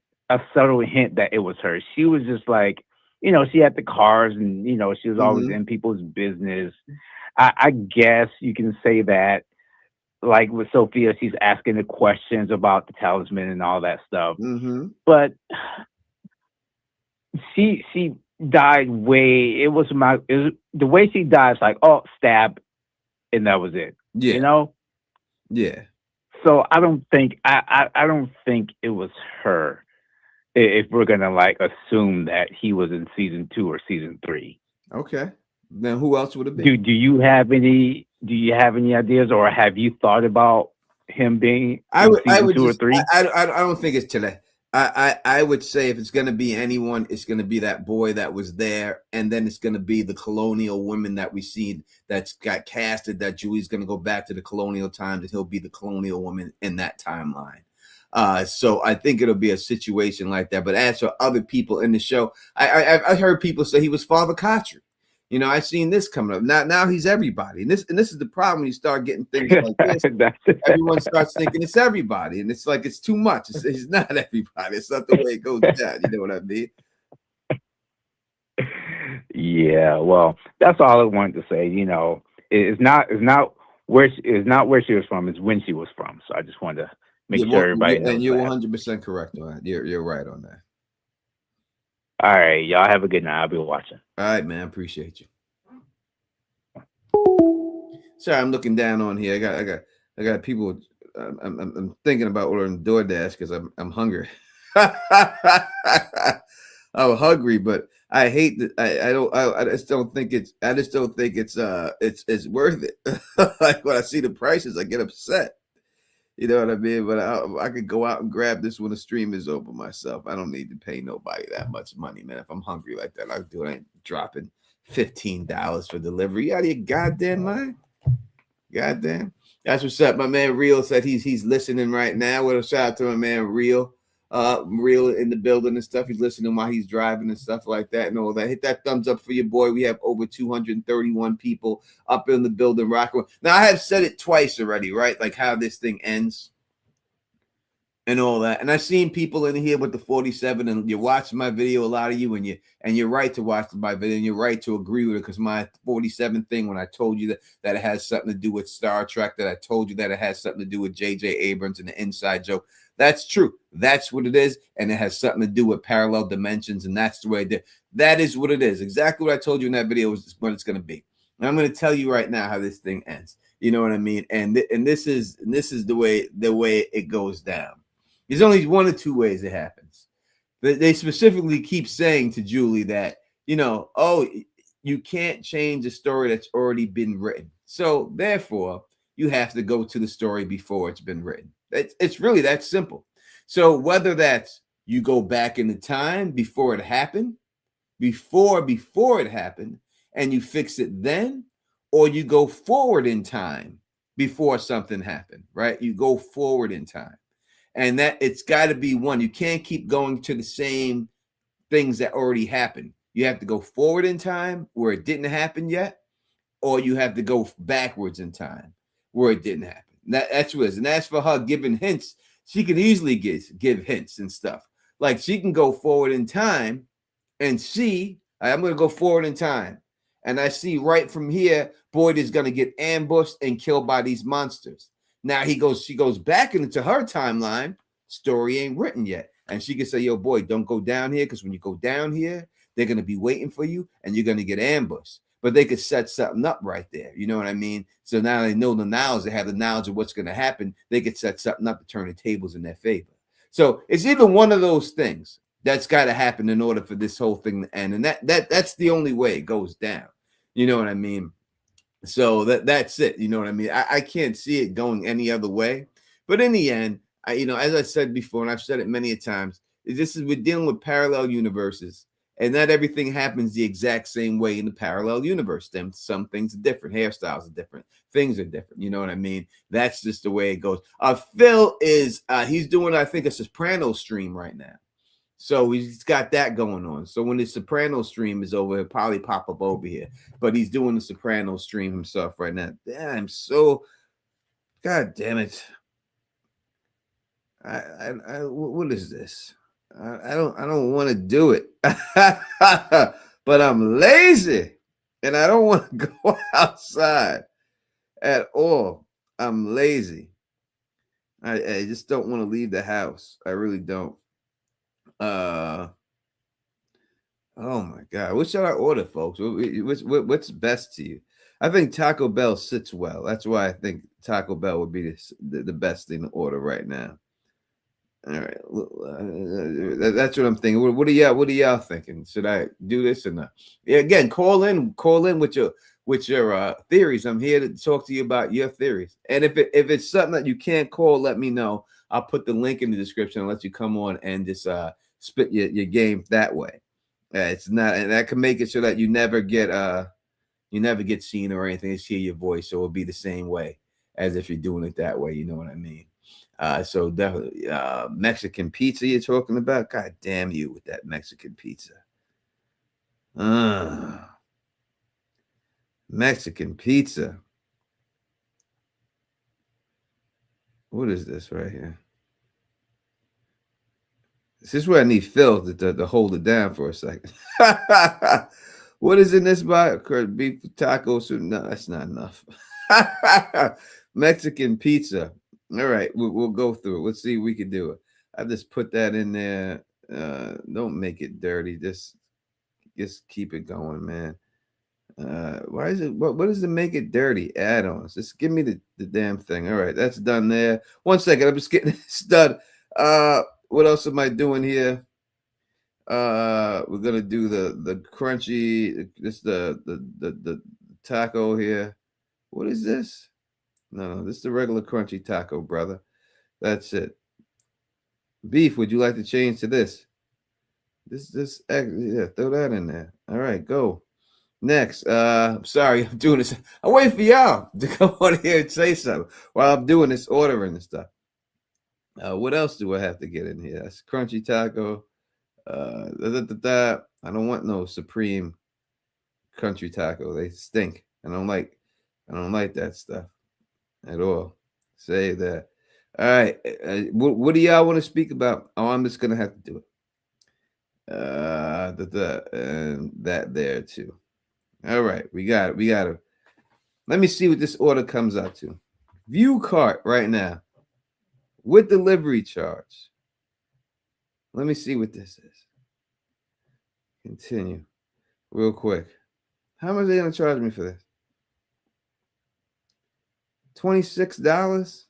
subtle hint that it was her. She was just like, she had the cars, and she was always in people's business. I guess you can say that. Like with Sophia, she's asking the questions about the talisman and all that stuff. But she died way. The way she died. It's like, oh, stab, and that was it. Yeah. Yeah. So I don't think I don't think it was her. If we're gonna like assume that he was in season 2 or season 3. Okay. Then who else would it be? Do you have any? Do you have any ideas, or have you thought about him being season 2 or 3? I don't think it's today. I would say if it's going to be anyone, it's going to be that boy that was there, and then it's going to be the colonial women that we see that's got casted. That Julie's going to go back to the colonial times, and he'll be the colonial woman in that timeline. So I think it'll be a situation like that. But as for other people in the show, I heard people say he was Father Kotchery. I've seen this coming up. Now he's everybody. And this is the problem when you start getting things like this. Everyone starts thinking it's everybody. And it's like it's too much. It's not everybody. It's not the way it goes down. You know what I mean? Yeah, well, that's all I wanted to say. It's not where she was from, it's when she was from. So I just wanted to make sure everybody knows. And you're 100% correct on that. You're right on that. All right, y'all have a good night. I'll be watching. All right, man. Appreciate you. Sorry, I'm looking down on here. I got people. I'm thinking about ordering DoorDash because I'm hungry. I'm hungry, but I hate that. I just don't think it's worth it. Like when I see the prices, I get upset. You know what I mean? But I could go out and grab this when the stream is over myself. I don't need to pay nobody that much money, man. If I'm hungry like that, I'll do it. I ain't dropping $15 for delivery. You out of your goddamn mind? Goddamn. That's what's up. My man Real said he's listening right now. What a shout out to my man Real. Real in the building and stuff. He's listening while he's driving and stuff like that and all that. Hit that thumbs up for your boy. We have over 231 people up in the building rocking. Now I have said it twice already, right? Like how this thing ends and all that. And I've seen people in here with the 47, and you're watching my video, a lot of you, and you're right to watch my video, and you're right to agree with it, because my 47 thing, when I told you that it has something to do with Star Trek, that I told you that it has something to do with J.J. Abrams and the inside joke. That's true. That's what it is. And it has something to do with parallel dimensions. And that's the way that is what it is. Exactly what I told you in that video is what it's going to be. And I'm going to tell you right now how this thing ends. You know what I mean? And this is the way it goes down. There's only one or two ways it happens. But they specifically keep saying to Julie that, oh, you can't change a story that's already been written. So therefore, you have to go to the story before it's been written. It's really that simple. So whether that's you go back in the time before it happened, before it happened, and you fix it then, or you go forward in time before something happened, right? You go forward in time. And that it's got to be one. You can't keep going to the same things that already happened. You have to go forward in time where it didn't happen yet, or you have to go backwards in time where it didn't happen. That's what it is. And as for her giving hints, she can easily give hints and stuff. Like she can go forward in time and see, I'm going to go forward in time. And I see right from here, Boyd is going to get ambushed and killed by these monsters. Now she goes back into her timeline. Story ain't written yet. And she can say, yo, Boyd, don't go down here, because when you go down here, they're going to be waiting for you and you're going to get ambushed. But they could set something up right there. You know what I mean? So now they know the knowledge. They have the knowledge of what's going to happen. They could set something up to turn the tables in their favor. So it's either one of those things. That's got to happen in order for this whole thing to end, and that's the only way it goes down. You know what I mean? So that's it. You know what I mean? I can't see it going any other way. But in the end, as I said before, and I've said it many a times, we're dealing with parallel universes, and not everything happens the exact same way in the parallel universe. Then some things are different, hairstyles are different, things are different. You know what I mean? That's just the way it goes. Phil is he's doing, I think, a Soprano stream right now. So he's got that going on. So when the Soprano stream is over, he'll probably pop up over here. But he's doing the Soprano stream himself right now. Damn, God damn it. What is this? I don't want to do it. But I'm lazy and I don't want to go outside at all. I'm lazy. I just don't want to leave the house. I really don't. Oh my God, what should I order, folks? What's best to you? I think Taco Bell sits well. That's why I think Taco Bell would be the best thing to order right now. All right, that's what I'm thinking. What are y'all thinking? Should I do this or not? Yeah, again, call in with your theories. I'm here to talk to you about your theories. And if it's something that you can't call, let me know. I'll put the link in the description and let you come on and just spit your game that way. It's not, and that can make it so that you never get seen or anything. Just hear your voice, so it'll be the same way as if you're doing it that way. You know what I mean? So definitely Mexican pizza you're talking about. God damn you with that Mexican pizza. Mexican pizza. What is this right here? This is where I need Phil to hold it down for a second. What is in this box? Beef tacos? No, that's not enough. Mexican pizza. All right, we'll go through it. Let's see if we can do it. I just put that in there. Don't make it dirty. Just keep it going, man. Why is it? What does it make it dirty? Add-ons. Just give me the damn thing. All right, that's done there. 1 second. I'm just getting this done. What else am I doing here? We're gonna do the crunchy. This the taco here. What is this? No, this is the regular crunchy taco, brother. That's it. Beef. Would you like to change to this? Yeah, throw that in there. All right, go. Next. Sorry, I'm doing this. I'm waiting for y'all to come on here and say something while I'm doing this ordering and stuff. What else do I have to get in here? That's crunchy taco. I don't want no supreme country taco. They stink. I don't like that stuff at all. Say that. All right. What do y'all want to speak about? Oh, I'm just gonna have to do it. And that there too. All right, we got it. Let me see what this order comes out to. View cart right now with delivery charge. Let me see what this is. Continue real quick. How much are they gonna charge me for this? $26?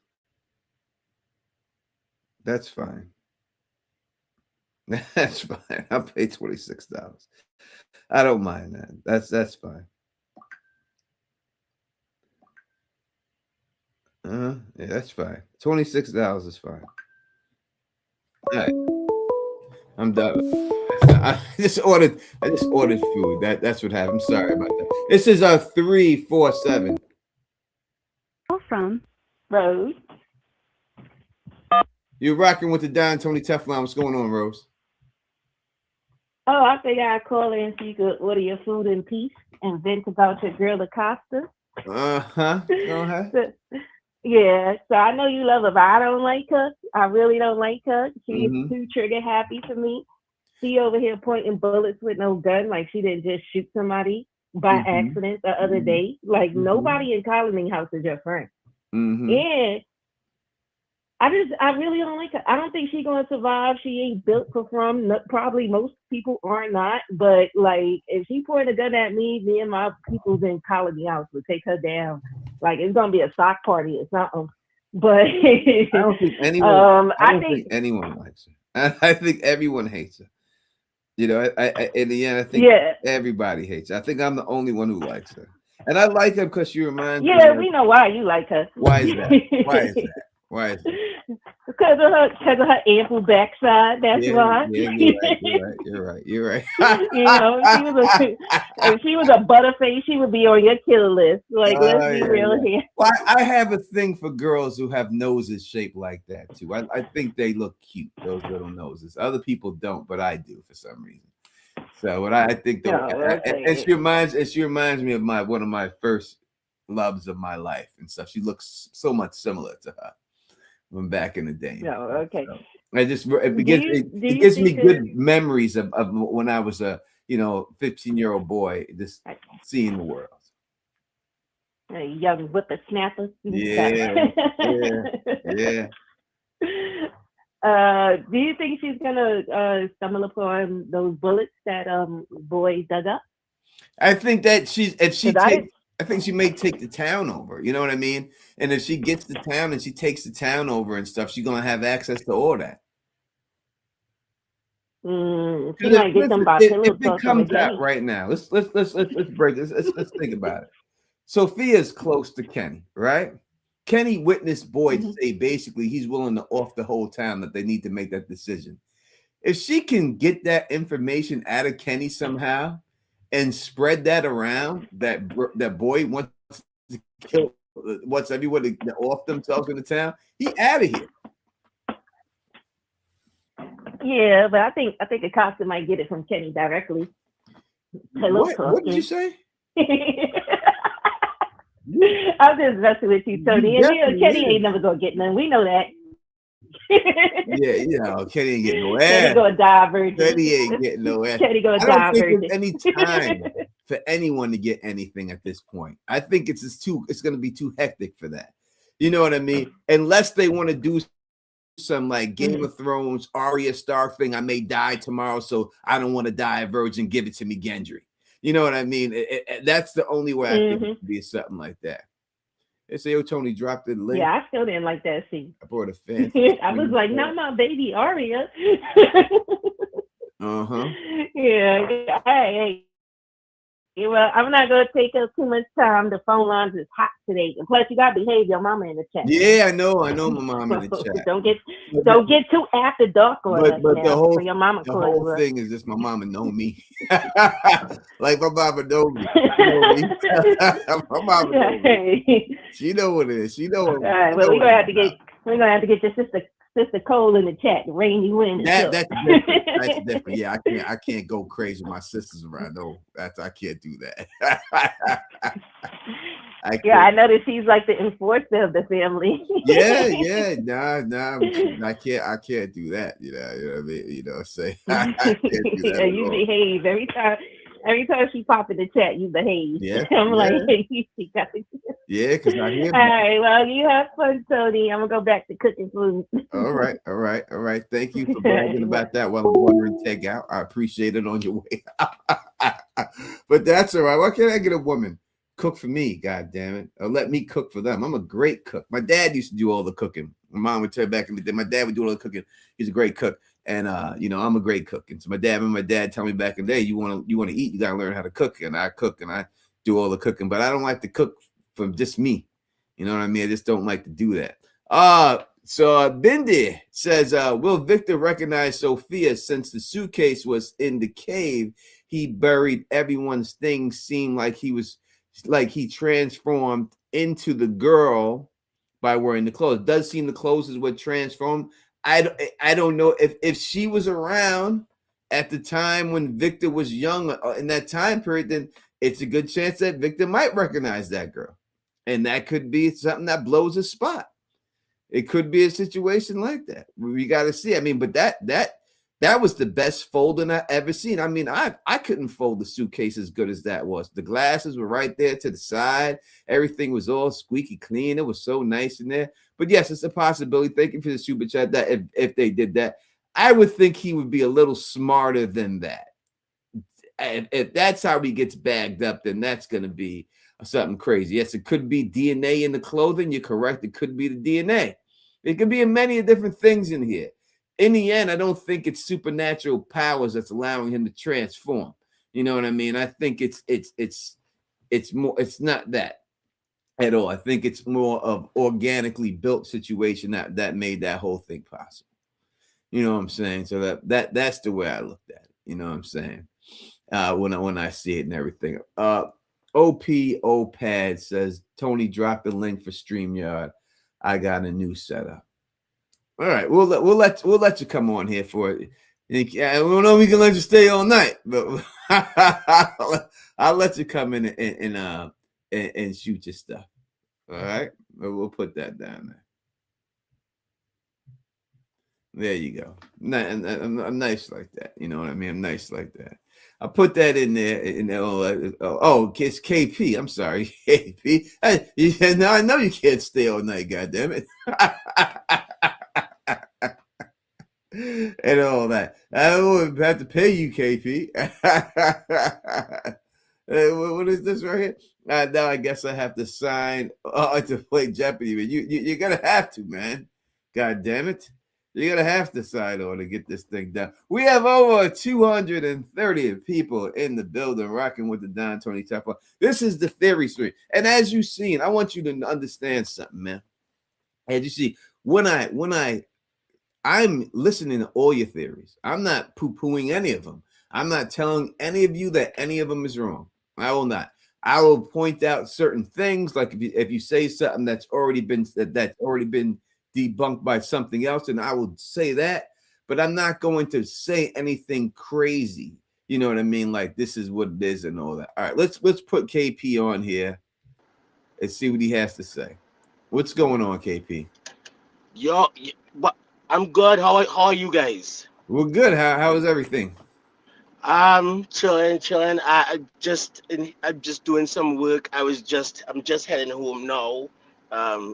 That's fine. That's fine. I'll pay $26. I don't mind that. That's fine. Yeah, that's fine. $26 is fine. All right. I'm done. I just ordered food. That's what happened. I'm sorry about that. This is 347. Call from Rose. You're rocking with the Don Tony Teflon. What's going on, Rose? Oh, I figured I'd call in so you could order your food in peace and vent about your girl Acosta. Uh-huh. Go ahead. Yeah, so I know you love her, but I don't like her. I really don't like her. She is too trigger happy for me. She over here pointing bullets with no gun, like she didn't just shoot somebody by accident the other day. Like nobody in Colony House is your friend. And I really don't like her. I don't think she's gonna survive. She ain't built for from. Probably most people are not. But like, if she pointed a gun at me, me and my peoples in Colony House would take her down. Like it's gonna be a sock party or something. But I don't think anyone. I think anyone likes her. I think everyone hates her. You know, I in the end, I think Yeah. everybody hates her. I think I'm the only one who likes her, and I like her because she reminds me. Yeah, we know why you like her. Why is that? Why is that? Why is that? Because of her ample backside. That's why. Yeah, you're right. You know, if she was a butterface, she would be on your kill list. Like, let's be real here. Well, I have a thing for girls who have noses shaped like that too. I think they look cute, those little noses. Other people don't, but I do for some reason. So what I think, and she reminds me of one of my first loves of my life and stuff. She looks so much similar to her from back in the day. No, okay. So it gives me good memories of when I was a 15-year-old boy, just seeing the world. A young whippersnapper. Yeah. Do you think she's gonna stumble upon those bullets that boy dug up? I think that I think she may take the town over. You know what I mean? And if she gets the town and she takes the town over and stuff, she's gonna have access to all that. She might get them by pillow If it comes out right now, let's break this. Let's think about it. Sophia's close to Kenny, right? Kenny witnessed Boyd say basically he's willing to off the whole town, that they need to make that decision. If she can get that information out of Kenny somehow and spread that around, that Boyd wants to kill, wants everyone to off themselves in the town, he out of here. Yeah, but I think Acosta might get it from Kenny directly. What did you say? I'm just messing with you, Tony. And Kenny ain't never gonna get none. We know that. Yeah, Kenny ain't getting no ass. Kenny gonna die virgin. Kenny ain't getting no ass. Kenny gonna die virgin. There's any time for anyone to get anything at this point. I think it's gonna be too hectic for that. You know what I mean? Unless they want to do some like Game of Thrones, Arya Stark thing. I may die tomorrow, so I don't want to die a virgin. Give it to me, Gendry. You know what I mean? That's the only way I think it could be something like that. They say, "Oh, Tony dropped the link." Yeah, I still didn't like that scene. I brought a fan. I was like, "Not my baby Arya." Yeah. Hey. Well, I'm not gonna take up too much time. The phone lines is hot today, and plus you gotta behave your mama in the chat. Yeah, I know my mom in the chat. Don't get too after dark on us now. The whole, your mama the whole thing is just my mama know me. Like my mama know me. My mama know me. She know what it is. She know what. All right. Well, we're gonna have to get your sister Cole in the chat to rein you in. That's different. That's different. Yeah, I can't go crazy with my sisters around. No, I can't do that. I know that she's like the enforcer of the family. Nah, I can't do that. You know what I mean? Say I can't do that. You behave every time she pop in the chat, you behave. Yeah. I'm like, yeah, because I hear. All right, well, you have fun, Tony. I'm gonna go back to cooking food. All right. Thank you for bragging about that while I'm wondering takeout. I appreciate it on your way out. But that's all right. Why can't I get a woman cook for me? God damn it! Or let me cook for them. I'm a great cook. My dad used to do all the cooking. My mom would tell you back in the day. My dad would do all the cooking. He's a great cook. And I'm a great cook. And so my dad tell me back in the day, you want to eat, you gotta learn how to cook. And I cook and I do all the cooking, but I don't like to cook for just me. You know what I mean? I just don't like to do that. So Bindi says, will Victor recognize Sophia since the suitcase was in the cave? He buried everyone's things, seemed like he transformed into the girl by wearing the clothes. Does seem the clothes is what transformed. I don't know if she was around at the time when Victor was young in that time period, then it's a good chance that Victor might recognize that girl. And that could be something that blows his spot. It could be a situation like that. We got to see. I mean, but that was the best folding I ever seen. I mean, I couldn't fold the suitcase as good as that was. The glasses were right there to the side. Everything was all squeaky clean. It was so nice in there. But yes, it's a possibility. Thank you for the super chat. That if they did that, I would think he would be a little smarter than that. If that's how he gets bagged up, then that's going to be something crazy. Yes, it could be DNA in the clothing. You're correct. It could be the DNA. It could be many different things in here. in the end, I don't think it's supernatural powers that's allowing him to transform. You know what I mean? I think it's more. It's not that at all. I think it's more of organically built situation that made that whole thing possible. You know what I'm saying? So that's the way I looked at it. You know what I'm saying? When I see it and everything. OP Pad says Tony dropped the link for StreamYard. I got a new setup. All right, we'll let you come on here for it. We don't know if we can let you stay all night, but I'll let you come in and shoot your stuff. All right, we'll put that down there. There you go. I'm nice like that. You know what I mean? I'm nice like that. I put that in there. It's KP. I'm sorry, KP. Now I know you can't stay all night. God damn it. And all that. I won't have to pay you, KP. What is this right here? Now I guess I have to sign to play Jeopardy. But you're gonna have to, man. God damn it. You're gonna have to sign on to get this thing done. We have over 230 people in the building rocking with the Don Tony Teflon. This is the theory stream. And as you've seen, I want you to understand something, man. As you see, when I'm listening to all your theories. I'm not poo-pooing any of them. I'm not telling any of you that any of them is wrong. I will not. I will point out certain things, like if you say something that's already been debunked by something else, and I will say that, but I'm not going to say anything crazy. You know what I mean? Like this is what it is and all that. All right, let's put KP on here and see what he has to say. What's going on, KP? What? I'm good. How are you guys? We're good. How is everything? I'm chilling. I'm just doing some work. I'm just heading home now.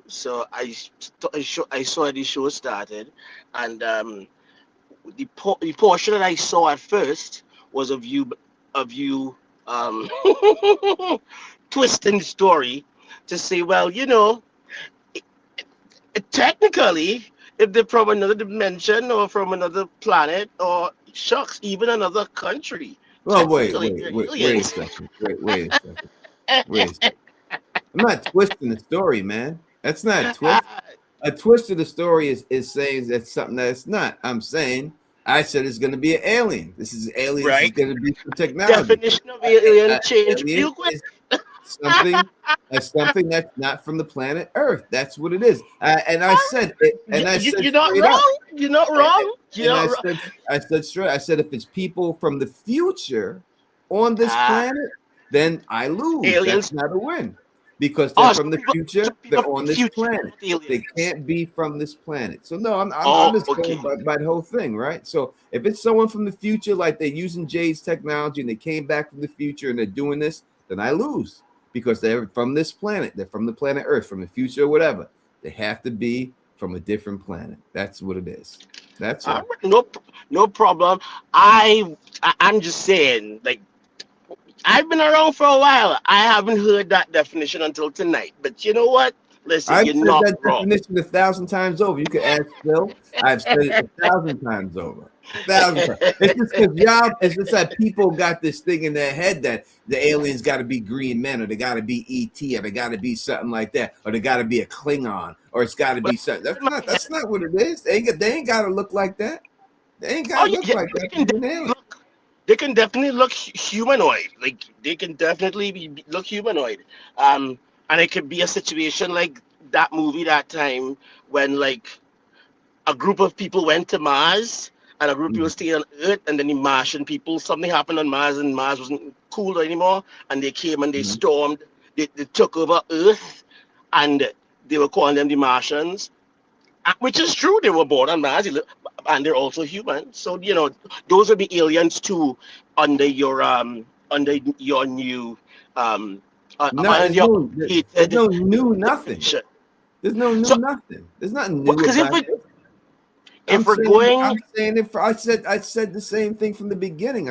So I saw the show started, and the portion that I saw at first was of you twisting the story to say, well, technically, if they're from another dimension or from another planet or shucks, even another country. Well, wait a second. Wait a second. I'm not twisting the story, man. That's not a twist. A twist of the story is saying that's something that it's not. I said it's going to be an alien. This is alien. Right. This is going to be some technology. Definition of alien change real quick. Something that's not from the planet Earth. That's what it is. And I said it. And I said you're not wrong. You're not wrong. I said straight. I said if it's people from the future on this planet, then I lose. Aliens. That's not a win. Because they're from the future, they're on this planet. They can't be from this planet. So no, I'm just going by the whole thing, right? So if it's someone from the future, like they're using Jay's technology and they came back from the future and they're doing this, then I lose. Because they're from this planet. They're from the planet Earth, from the future or whatever. They have to be from a different planet. That's what it is. That's all. No problem. I'm just saying, like, I've been around for a while. I haven't heard that definition until tonight. But you know what? Listen, I've you're said not that wrong. definition 1,000 times over. You can ask Phil. I've said it 1,000 times over. 1,000 times. It's just because it's just that people got this thing in their head that the aliens got to be green men, or they got to be ET, or they got to be something like that, or they got to be a Klingon, or it's got to be something. That's not what it is. They ain't got to look like that. They ain't got to look like that. They can definitely look humanoid. Like they can definitely look humanoid. And it could be a situation like that movie that time when like a group of people went to Mars and a group of people stayed on Earth, and then the Martian people, something happened on Mars and Mars wasn't cool anymore, and they came and they stormed, they took over Earth, and they were calling them the Martians, which is true. They were born on Mars and they're also human. So those are the aliens too under your new there's no new nothing. There's no new nothing. There's nothing new about it. I said the same thing from the beginning.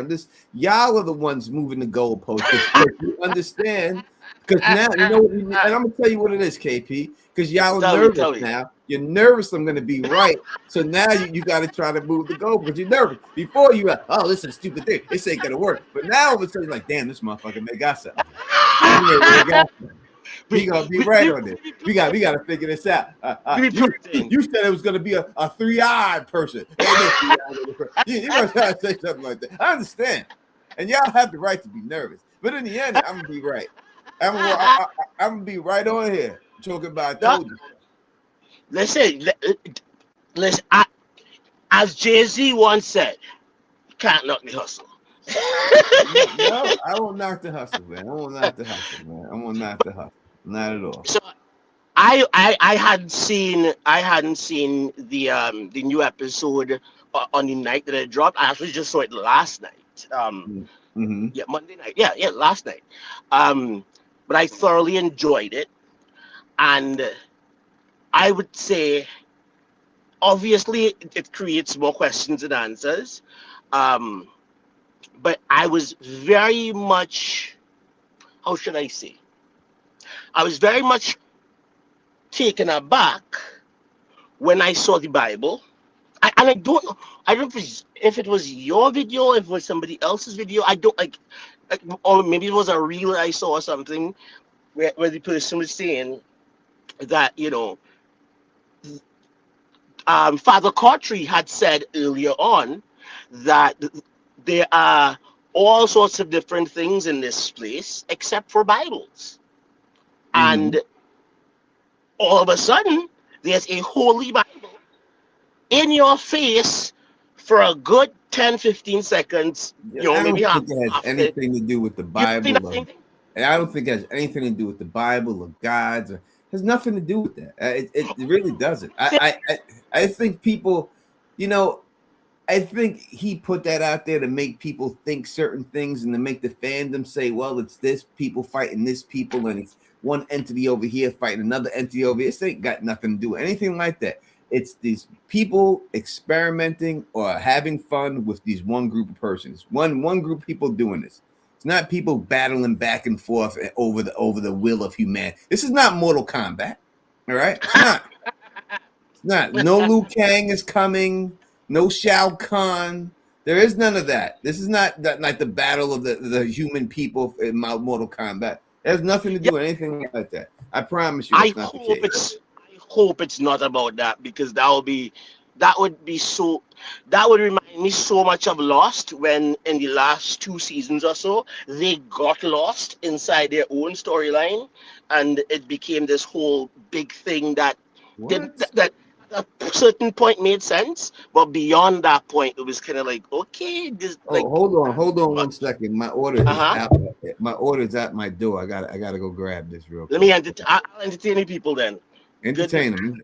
Y'all are the ones moving the goalposts. You understand? Because now and I'm gonna tell you what it is, KP. because y'all are Tell me, nervous tell me. now. You're nervous I'm going to be right. So now you got to try to move the goal because you're nervous. Before you like, oh, this is a stupid thing. This ain't going to work. But now all of a sudden you're like, damn, this motherfucker may got something. He got something. We gonna be right on this. We got to figure this out. You said it was gonna be a three-eyed person. You're gonna try to say something like that. I understand, and y'all have the right to be nervous. But in the end, I'm gonna be right. I'm gonna be right on here talking about. I told you. Listen. As Jay-Z once said, you can't knock the hustle. No, I won't knock the hustle, man. I won't knock the hustle, man. I won't knock the hustle. Not at all. So I hadn't seen the new episode on the night that it dropped. I actually just saw it last night. Yeah, Monday night. Yeah, last night. But I thoroughly enjoyed it, and I would say, obviously, it creates more questions and answers. But I was very much, how should I say? I was very much taken aback when I saw the Bible. I don't know if it was your video, if it was somebody else's video. I don't like or maybe it was a reel I saw or something where the person was saying that, Father Cautry had said earlier on that there are all sorts of different things in this place except for Bibles. And all of a sudden, there's a holy Bible in your face for a good 10, 15 seconds. I don't think it has anything to do with the Bible. And I don't think it has anything to do with the Bible or gods. It has nothing to do with that. It really doesn't. I think people, I think he put that out there to make people think certain things and to make the fandom say, well, it's this people fighting this people and it's one entity over here fighting another entity over here. This ain't got nothing to do with anything like that. It's these people experimenting or having fun with these one group of persons, one group of people doing this. It's not people battling back and forth over the will of humanity. This is not Mortal Kombat, all right? It's not. It's not. No Liu Kang is coming. No Shao Kahn. There is none of that. This is not like the battle of the human people in Mortal Kombat. It has nothing to do with anything like that. I promise you, it's not the case. I hope it's not about that, because that would remind me so much of Lost, when in the last 2 seasons or so they got lost inside their own storyline, and it became this whole big thing that at a certain point made sense, but beyond that point it was kind of like, okay, this. Hold on 1 second. My order is out. My order is at my door. I gotta go grab this real quick. I'll entertain the people then. Entertain them.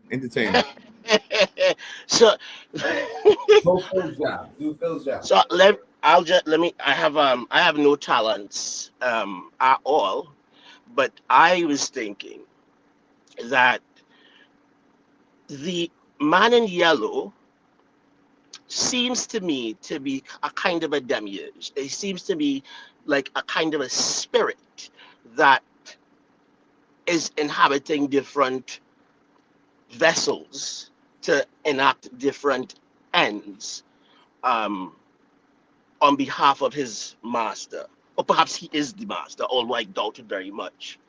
So do Phil's job. So I have no talents at all, but I was thinking that the man in yellow seems to me to be a kind of a demiurge. It seems to be like a kind of a spirit that is inhabiting different vessels to enact different ends on behalf of his master. Or perhaps he is the master, although I doubt it very much.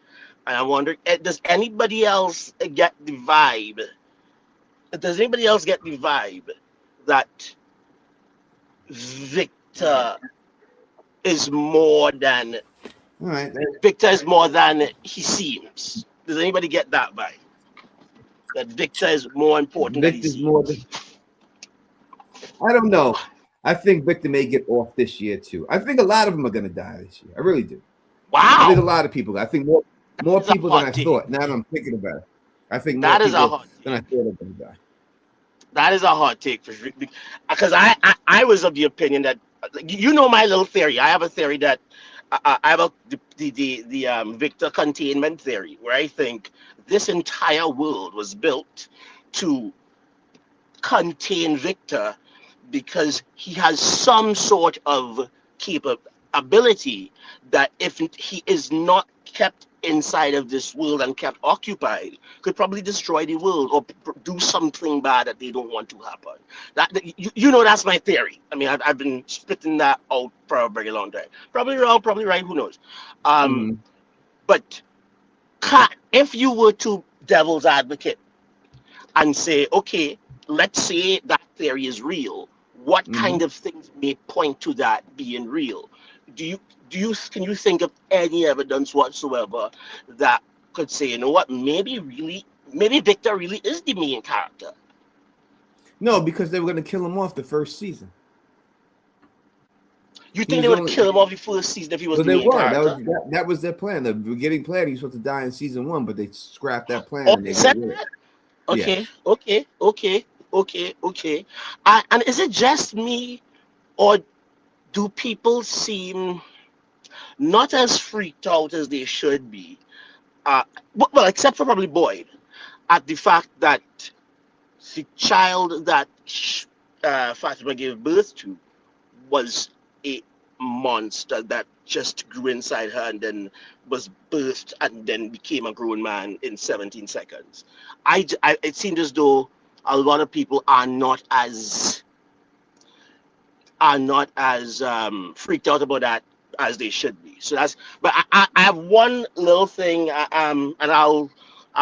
And I wonder, does anybody else get the vibe? Does anybody else get the vibe that Victor is more than he seems? Does anybody get that vibe? That Victor is more important than he seems? I don't know. I think Victor may get off this year too. I think a lot of them are going to die this year. I really do. Wow. I think a lot of people. I think more people than I thought. Now that I'm thinking about it, I think more people than I thought are going to die. That is a hot take, because I was of the opinion that, my little theory. I have a theory that I have the Victor containment theory, where I think this entire world was built to contain Victor, because he has some sort of ability that if he is not kept inside of this world and kept occupied could probably destroy the world or do something bad that they don't want to happen. You know, that's my theory. I mean, I've been spitting that out for a very long time. Probably wrong, probably right, who knows. But if you were to devil's advocate and say, okay, let's say that theory is real, what kind of things may point to that being real? Can you think of any evidence whatsoever that could say, you know what, maybe Victor really is the main character? No, because they were going to kill him off the first season. You think they would kill him off the first season if he was the main character? That was their plan. The beginning plan, he was supposed to die in season 1, but they scrapped that plan. Oh, they said that? Okay, yeah. Okay. And is it just me, or do people seem not as freaked out as they should be? Well, except for probably Boyd, at the fact that the child that Fatima gave birth to was a monster that just grew inside her and then was birthed and then became a grown man in 17 seconds. It seemed as though a lot of people are not as freaked out about that as they should be. So that's. But I have one little thing, and I'll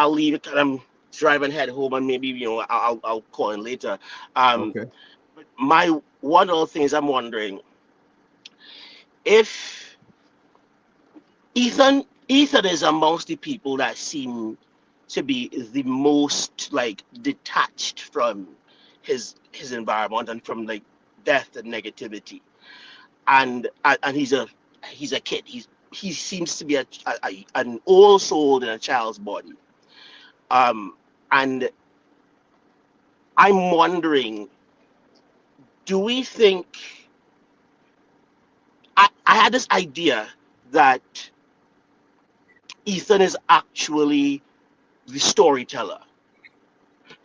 leave it. I'm driving head home, and maybe I'll call in later. Okay. But my one little thing is I'm wondering if Ethan is amongst the people that seem to be the most like detached from his environment and from like death and negativity, and he's a kid. He seems to be an old soul in a child's body, and I'm wondering, do we think? I had this idea that Ethan is actually the storyteller.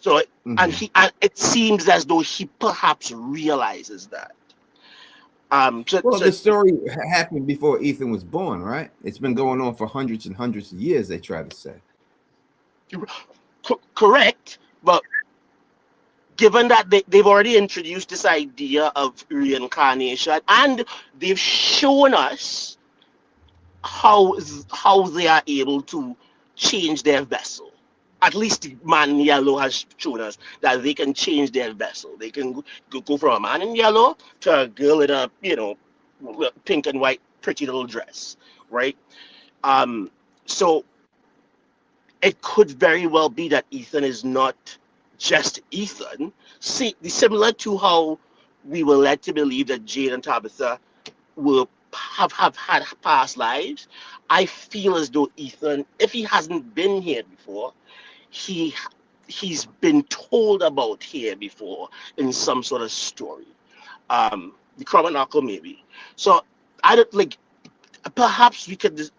So, and it seems as though he perhaps realizes that. The story happened before Ethan was born, right? It's been going on for hundreds and hundreds of years, they try to say. Correct, but given that they've already introduced this idea of reincarnation, and they've shown us how they are able to change their vessel. At least the man in yellow has shown us that they can change their vessel. They can go from a man in yellow to a girl in a pink and white pretty little dress, right? So it could very well be that Ethan is not just Ethan. See, similar to how we were led to believe that Jade and Tabitha have had past lives. I feel as though Ethan, if he hasn't been here before, he's been told about here before in some sort of story. The Chromanacle maybe. So I don't like. Perhaps we could.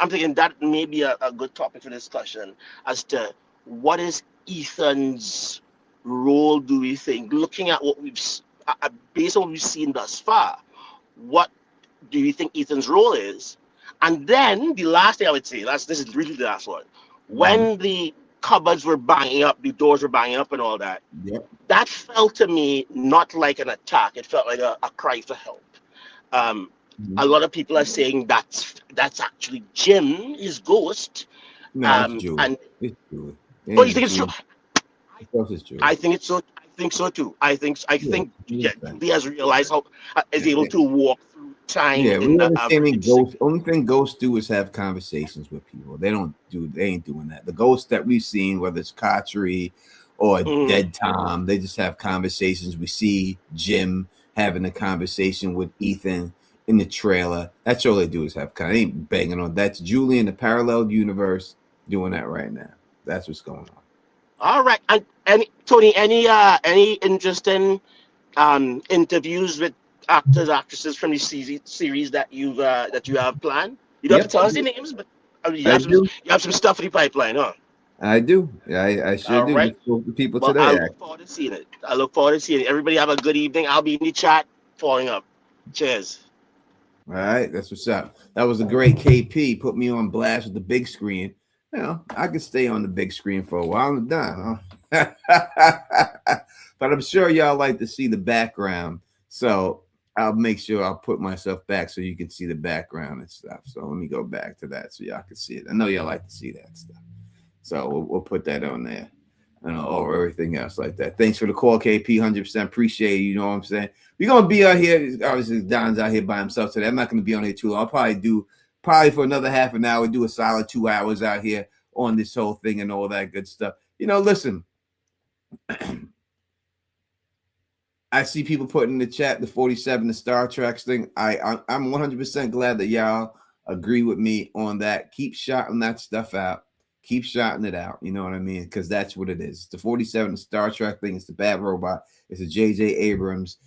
I'm thinking that may be a good topic for discussion as to what is Ethan's role. Do we think, looking at what we've based on what we've seen thus far, what do you think Ethan's role is? And then the last thing I would say, this is really the last one. When the cupboards were banging up, the doors were banging up and all that, that felt to me not like an attack. It felt like a cry for help. A lot of people are saying that's actually Jim, his ghost. No, it's Julie. It's Julie. Oh, you think it's true? I think it's so. I think so too. I think Julie has realized how is able to walk through time. Yeah, we understanding ghosts. Only thing ghosts do is have conversations with people. They ain't doing that. The ghosts that we've seen, whether it's Khatri or Dead Tom, they just have conversations. We see Jim having a conversation with Ethan in the trailer. That's all they do is have they ain't banging on. That's Julie in the parallel universe doing that right now. That's what's going on. All right. And Tony, any interesting interviews with actors, actresses from the series that you have planned? You don't have to tell us the names, but you have some stuff in the pipeline, huh? I do. I sure do. Right. The people today. I look forward to seeing it. I look forward to seeing it. Everybody have a good evening. I'll be in the chat following up. Cheers. All right, that's what's up. That was a great KP. Put me on blast with the big screen. You know, I could stay on the big screen for a while. I'm done. Huh? But I'm sure y'all like to see the background. So I'll make sure I'll put myself back so you can see the background and stuff. So let me go back to that so y'all can see it. I know y'all like to see that stuff. So we'll put that on there. Or everything else like that. Thanks for the call, KP. 100% appreciate it. You know what I'm saying? We're gonna be out here. Obviously, Don's out here by himself today. I'm not gonna be on here too long. I'll probably for another half an hour, do a solid 2 hours out here on this whole thing and all that good stuff. You know, listen. I see people putting in the chat the 47, the Star Trek thing. I'm 100% glad that y'all agree with me on that. Keep shouting that stuff out. Keep shouting it out. You know what I mean? Because that's what it is. The 47, the Star Trek thing. It's the bad robot. It's a J.J. Abrams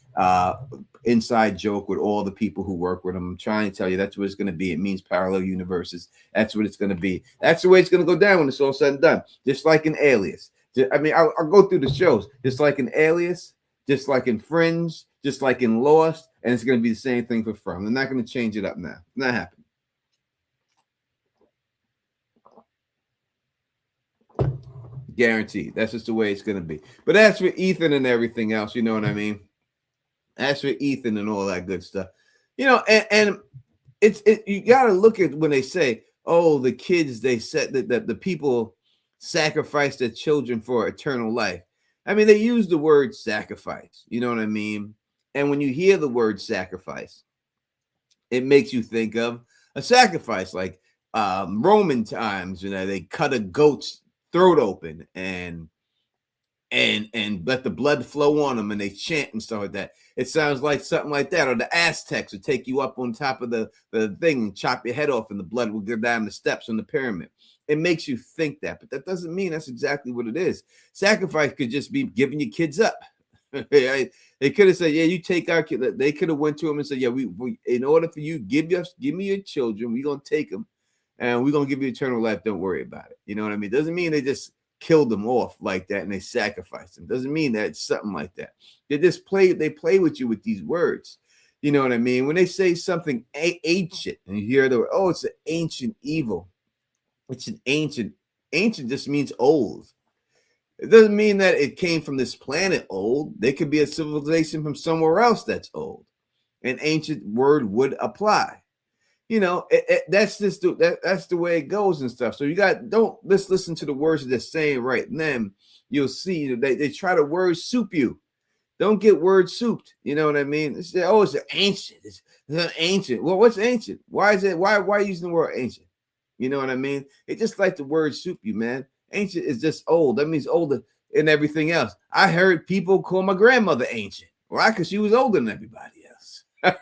inside joke with all the people who work with him. I'm trying to tell you that's what it's going to be. It means parallel universes. That's what it's going to be. That's the way it's going to go down when it's all said and done. Just like an Alias. I mean, I'll go through the shows. Just like an Alias. Just like in Fringe, just like in Lost, and it's going to be the same thing for From. They're not going to change it up now. It's not happening. Guaranteed. That's just the way it's going to be. But as for Ethan and everything else, you know what I mean? As for Ethan and all that good stuff, you know, and you got to look at when they say, oh, the kids, they said that the people sacrifice their children for eternal life. I mean, they use the word sacrifice, you know what I mean? And when you hear the word sacrifice, it makes you think of a sacrifice like Roman times, you know, they cut a goat's throat open and let the blood flow on them and they chant and stuff like that. It sounds like something like that. Or the Aztecs would take you up on top of the thing and chop your head off and the blood will go down the steps on the pyramid. It makes you think that, but that doesn't mean that's exactly what it is. Sacrifice could just be giving your kids up. They could have said, yeah, you take our kid. They could have went to him and said, yeah, we in order for you, give me your children. We're going to take them and we're going to give you eternal life. Don't worry about it. You know what I mean? Doesn't mean they just killed them off like that and they sacrificed them. Doesn't mean that it's something like that. They play with you with these words. You know what I mean? When they say something ancient and you hear it's an ancient evil. It's an ancient just means old. It doesn't mean that it came from this planet old. There could be a civilization from somewhere else that's old. An ancient word would apply. You know, that's just that's the way it goes and stuff. So let's listen to the words that they're saying right then. You'll see they try to word soup you. Don't get word souped. You know what I mean? It's an ancient. It's an ancient. Well, what's ancient? Why is it? Why using the word ancient? You know what I mean? It's just like the word soup you, man. Ancient is just old. That means older and everything else. I heard people call my grandmother ancient. Why? Because she was older than everybody else. All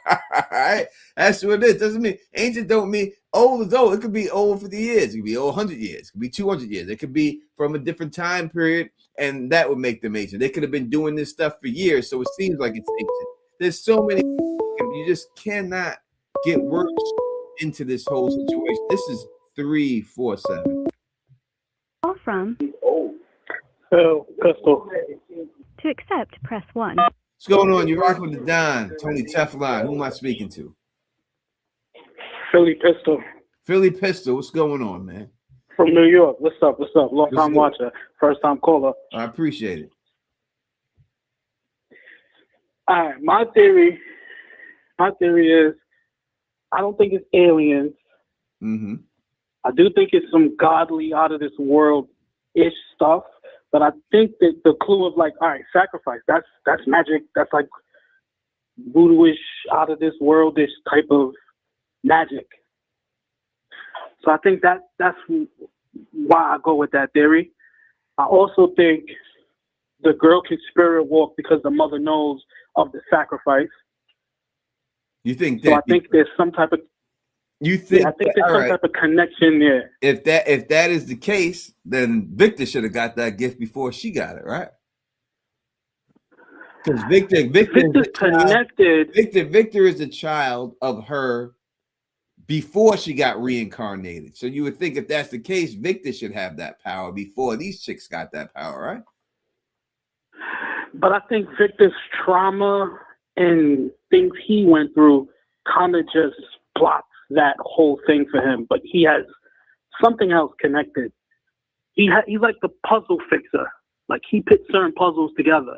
right? That's what it is. Doesn't mean ancient don't mean old is old. It could be old 50 years. It could be old 100 years. It could be 200 years. It could be from a different time period, and that would make them ancient. They could have been doing this stuff for years, so it seems like it's ancient. There's so many. You just cannot get words into this whole situation. This is 347. Call from. Pistol. To accept, press 1. What's going on? You're rocking with the Don, Tony Teflon. Who am I speaking to? Philly Pistol. Philly Pistol. What's going on, man? From New York. What's up? Long time watcher. First time caller. I appreciate it. All right. My theory is I don't think it's aliens. Mm-hmm. I do think it's some godly out of this world-ish stuff, but I think that the clue of like, all right, sacrifice, that's magic. That's like voodoo-ish, out of this world-ish type of magic. So I think that's why I go with that theory. I also think the girl can spirit walk because the mother knows of the sacrifice. You think that? So I think there's some type of. You think? I think there's some type of connection there. If that is the case, then Victor should have got that gift before she got it, right? Because Victor's connected. Victor is a child of her before she got reincarnated. So you would think if that's the case, Victor should have that power before these chicks got that power, right? But I think Victor's trauma and things he went through kind of just blocks that whole thing for him. But he has something else connected. He's like the puzzle fixer. Like he puts certain puzzles together.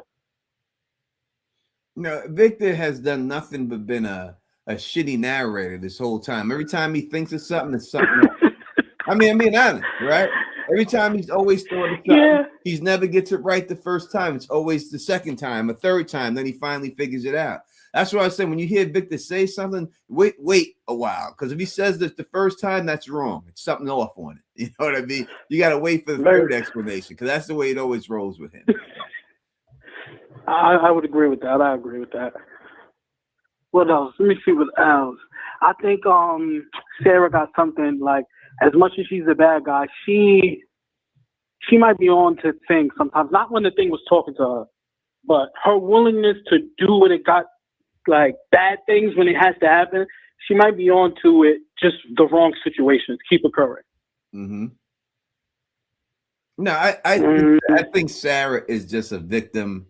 No, Victor has done nothing but been a shitty narrator this whole time. Every time he thinks of something, it's something else. I mean, honest, right? Every time he's always thought of something. Yeah. He's never gets it right the first time. It's always the second time, a third time. Then he finally figures it out. That's why I said when you hear Victor say something, wait a while. Because if he says this the first time, that's wrong. It's something off on it. You know what I mean? You got to wait for the third explanation because that's the way it always rolls with him. I would agree with that. I agree with that. What else? Let me see what else. I think Sarah got something like, as much as she's a bad guy, she might be on to things sometimes. Not when the thing was talking to her, but her willingness to do when it got like bad things when it has to happen. She might be on to it, just the wrong situations keep occurring. Mm-hmm. No, I think Sarah is just a victim.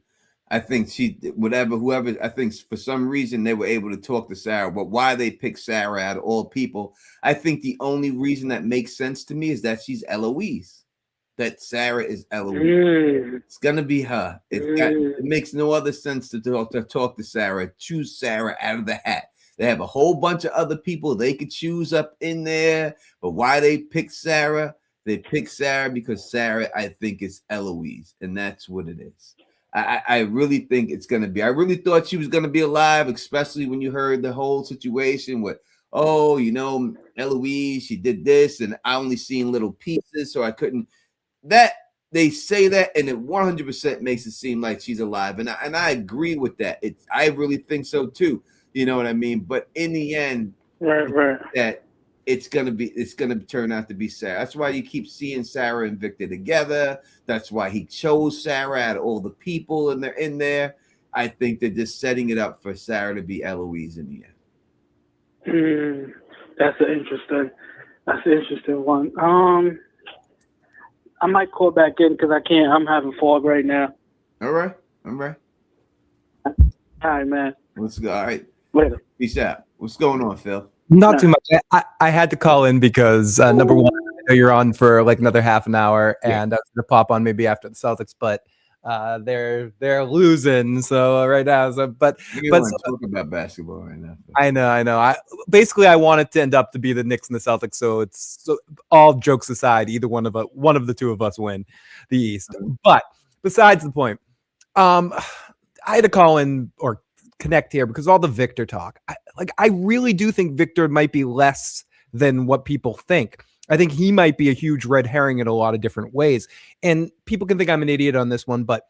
I think whoever, I think for some reason they were able to talk to Sarah, but why they picked Sarah out of all people, I think the only reason that makes sense to me is that she's Eloise, that Sarah is Eloise. It's going to be her. It makes no other sense to talk to Sarah, choose Sarah out of the hat. They have a whole bunch of other people they could choose up in there, but why they pick Sarah? They pick Sarah because Sarah, I think, is Eloise, and that's what it is. I really think it's going to be. I really thought she was going to be alive, especially when you heard the whole situation with, Eloise, she did this, and I only seen little pieces, so I couldn't. That they say that, and it 100% makes it seem like she's alive, and I agree with that. I really think so too. You know what I mean? But in the end, right, that it's gonna turn out to be Sarah. That's why you keep seeing Sarah and Victor together. That's why he chose Sarah out of all the people, and they're in there. I think they're just setting it up for Sarah to be Eloise in the end. That's an interesting one. I might call back in because I can't. I'm having fog right now. All right. All right, man. Let's go. All right. Later. Peace out. What's going on, Phil? Not too much. I had to call in because number one, I know you're on for like another half an hour, and I was gonna pop on maybe after the Celtics, but they're losing. So right now, but talk about basketball right now. I know. I want it to end up to be the Knicks and the Celtics. So all jokes aside, either one of the two of us win the East. But besides the point, I had to call in or connect here because all the Victor talk. I really do think Victor might be less than what people think. I think he might be a huge red herring in a lot of different ways. And people can think I'm an idiot on this one, but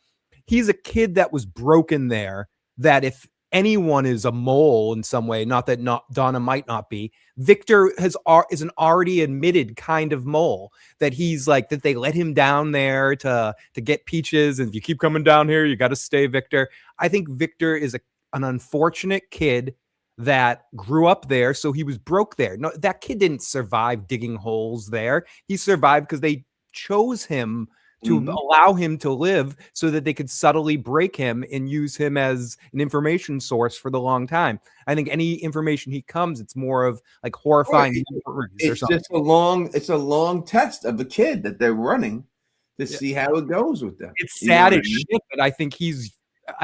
he's a kid that was broken there, that if anyone is a mole in some way, not that Donna might not be, Victor is an already admitted kind of mole, that he's like, that they let him down there to get peaches. And if you keep coming down here, you got to stay, Victor. I think Victor is an unfortunate kid that grew up there, so he was broke there. No, that kid didn't survive digging holes there. He survived because they chose him to allow him to live so that they could subtly break him and use him as an information source for the long time. I think any information he comes, it's more of like horrifying. It's just a long test of a kid that they're running to see how it goes with them. It's sad as shit, but I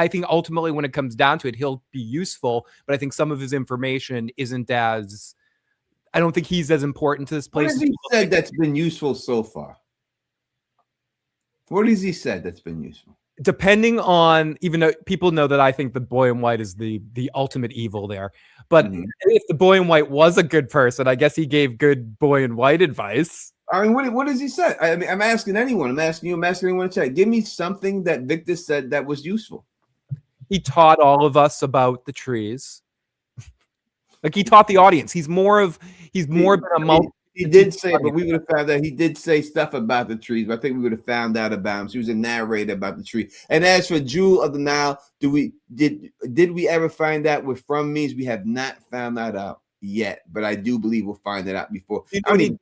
think ultimately when it comes down to it, he'll be useful, but I think some of his information isn't as, I don't think he's as important to this place. What has he said that's been useful so far? What has he said that's been useful? Depending on, even though people know that I think the boy in white is the ultimate evil there, but if the boy in white was a good person, I guess he gave good boy in white advice. I mean, what does he say? I mean, I'm asking anyone. I'm asking you. I'm asking anyone to check. Give me something that Victor said that was useful. He taught all of us about the trees. Like he taught the audience. He's more been a multi. He did say, but we would have found out he did say stuff about the trees. But I think we would have found out about him. She was a narrator about the tree. And as for Jewel of the Nile, did we ever find out what from means? We have not found that out yet, but I do believe we'll find it out before. I mean,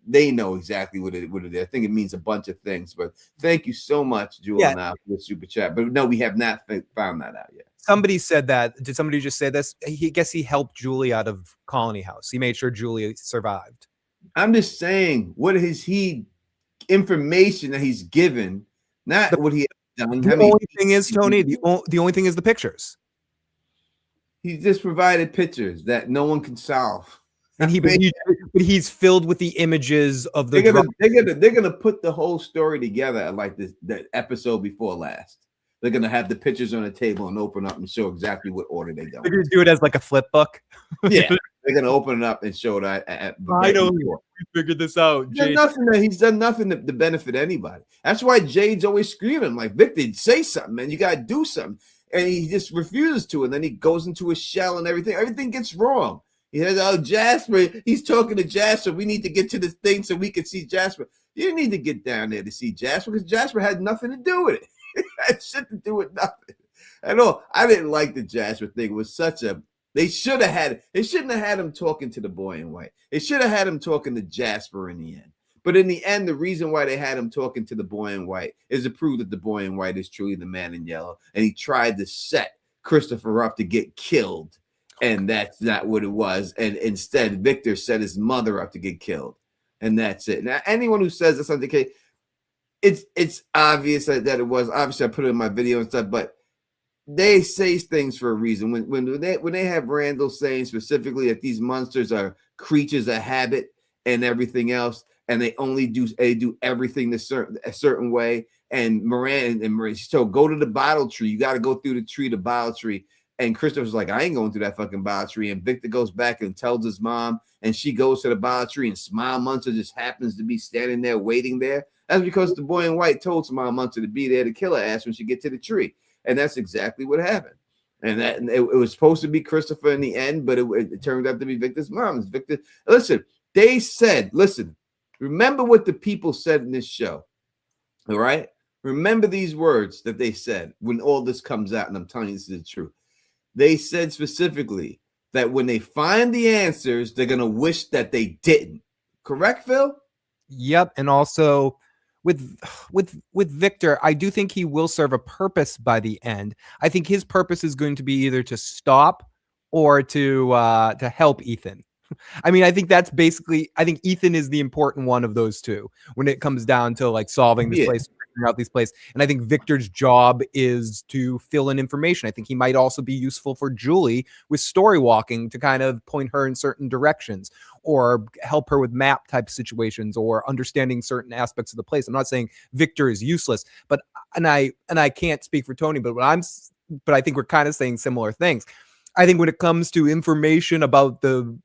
they know exactly what it is. I think it means a bunch of things. But thank you so much, Jewel, now for the super chat. But no, we have not found that out yet. somebody said that. Did somebody just say this? He guess he helped Julie out of Colony House. He made sure Julie survived. I'm just saying, what is he information that he's given, not what he has done. The only thing is, Tony, the only thing is the pictures. He just provided pictures that no one can solve. And but he's filled with the images of the. They're gonna put the whole story together like that episode before last. They're gonna have the pictures on the table and open up and show exactly what order they go. They're gonna do it as like a flip book. Yeah, they're gonna open it up and show it. I know we figured this out. He's done nothing to benefit anybody. That's why Jade's always screaming like, Victor, say something, man. You gotta do something. And he just refuses to, and then he goes into a shell and everything. Everything gets wrong. He says, "Oh, Jasper, he's talking to Jasper. We need to get to this thing so we can see Jasper." You need to get down there to see Jasper because Jasper had nothing to do with it. It had shit to do with nothing at all. I didn't like the Jasper thing. It was such a. They shouldn't have had him talking to the boy in white. They should have had him talking to Jasper in the end. But in the end, the reason why they had him talking to the boy in white is to prove that the boy in white is truly the man in yellow. And he tried to set Christopher up to get killed. And that's not what it was. And instead, Victor set his mother up to get killed. And that's it. Now, anyone who says that's not the case, it's obvious that it was. Obviously, I put it in my video and stuff, but they say things for a reason. When they have Randall saying specifically that these monsters are creatures of habit and everything else, and they do everything a certain way. And Miranda, so go to the bottle tree. You got to go through the bottle tree. And Christopher's like, I ain't going through that fucking bottle tree. And Victor goes back and tells his mom, and she goes to the bottle tree, and Smile Munster just happens to be standing there waiting there. That's because the boy in white told Smile Munster to be there to kill her ass when she get to the tree. And that's exactly what happened. And it was supposed to be Christopher in the end, but it turned out to be Victor's mom. It's Victor. Listen, they said, remember what the people said in this show. All right? Remember these words that they said when all this comes out, and I'm telling you this is the truth. They said specifically that when they find the answers, they're going to wish that they didn't. Correct, Phil? Yep. And also with Victor, I do think he will serve a purpose by the end. I think his purpose is going to be either to stop or to help Ethan. I mean, I think that's basically, I think Ethan is the important one of those two when it comes down to like solving this place, figuring out these places. And I think Victor's job is to fill in information. I think he might also be useful for Julie with story walking to kind of point her in certain directions or help her with map type situations or understanding certain aspects of the place. I'm not saying Victor is useless, but and I can't speak for Tony, but I think we're kind of saying similar things. I think when it comes to information about the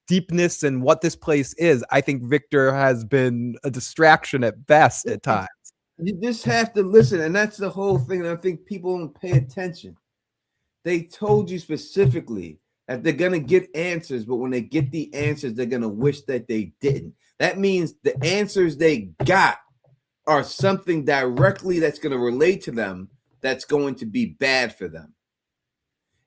deepness and what this place is, I think Victor has been a distraction at best at times. You just have to listen, and that's the whole thing. And I think people don't pay attention. They told you specifically that they're going to get answers, but when they get the answers, they're going to wish that they didn't. That means the answers they got are something directly that's going to relate to them that's going to be bad for them.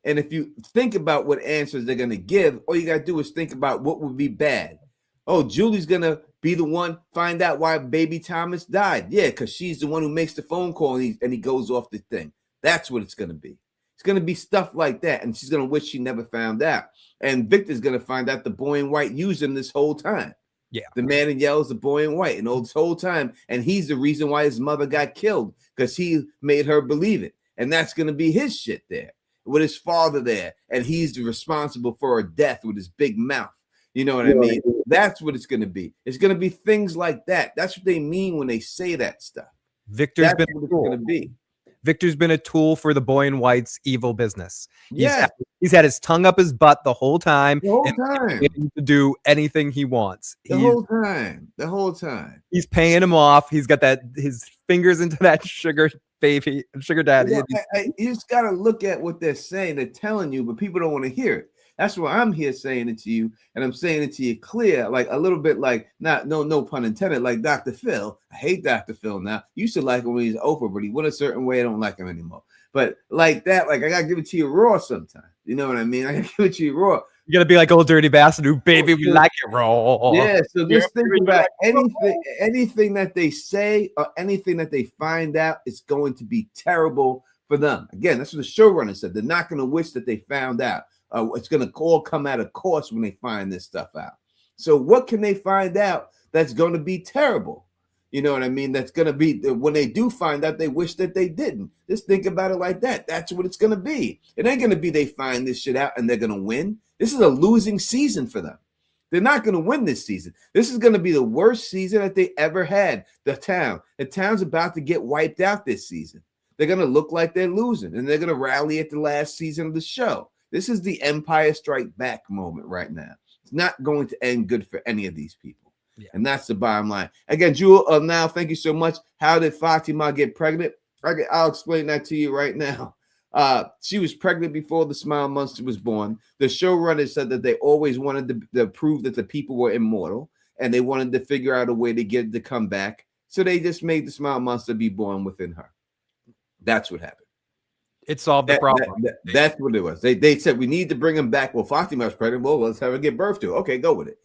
And if you think about what answers they're going to give, all you got to do is think about what would be bad. Oh, Julie's going to be the one find out why baby Thomas died. Yeah, because she's the one who makes the phone call and he goes off the thing. That's what it's going to be. It's going to be stuff like that. And she's going to wish she never found out. And Victor's going to find out the boy in white used him this whole time. Yeah. The man in yellow is the boy in white. And all this whole time. And he's the reason why his mother got killed because he made her believe it. And that's going to be his shit there. With his father there, and he's responsible for her death with his big mouth. You know what I mean? That's what it's going to be. It's going to be things like that. That's what they mean when they say that stuff. Victor's been a tool for the boy in white's evil business. He's had his tongue up his butt the whole time. To do anything he wants. The whole time. He's paying him off. He's got his fingers into that sugar daddy. You just got to look at what they're saying. They're telling you, but people don't want to hear it. That's why I'm here saying it to you, and I'm saying it to you clear, like a little bit like, no pun intended, like Dr. Phil. I hate Dr. Phil now. Used to like him when he's Oprah, but he went a certain way. I don't like him anymore. But like that, like I got to give it to you raw sometimes. You know what I mean? I got to give it to you raw. You got to be like old dirty bastard who, baby, we like it raw. Yeah, so just think about anything that they say or anything that they find out is going to be terrible for them. Again, that's what the showrunner said. They're not going to wish that they found out. It's going to all come out of course when they find this stuff out. So what can they find out that's going to be terrible? You know what I mean? That's going to be, when they do find out, they wish that they didn't. Just think about it like that. That's what it's going to be. It ain't going to be they find this shit out and they're going to win. This is a losing season for them. They're not going to win this season. This is going to be the worst season that they ever had. The town's about to get wiped out this season. They're going to look like they're losing, and they're going to rally at the last season of the show. This is the Empire Strike Back moment right now. It's not going to end good for any of these people. Yeah. And that's the bottom line. Again, Jewel, now, thank you so much. How did Fatima get pregnant? I'll explain that to you right now. She was pregnant before the Smile Monster was born. The showrunner said that they always wanted to prove that the people were immortal, and they wanted to figure out a way to get it to come back. So they just made the Smile Monster be born within her. That's what happened. It solved the problem. That's what it was. They said we need to bring him back. Well, Fatima's pregnant. Well, let's have her give birth to. Okay, go with it.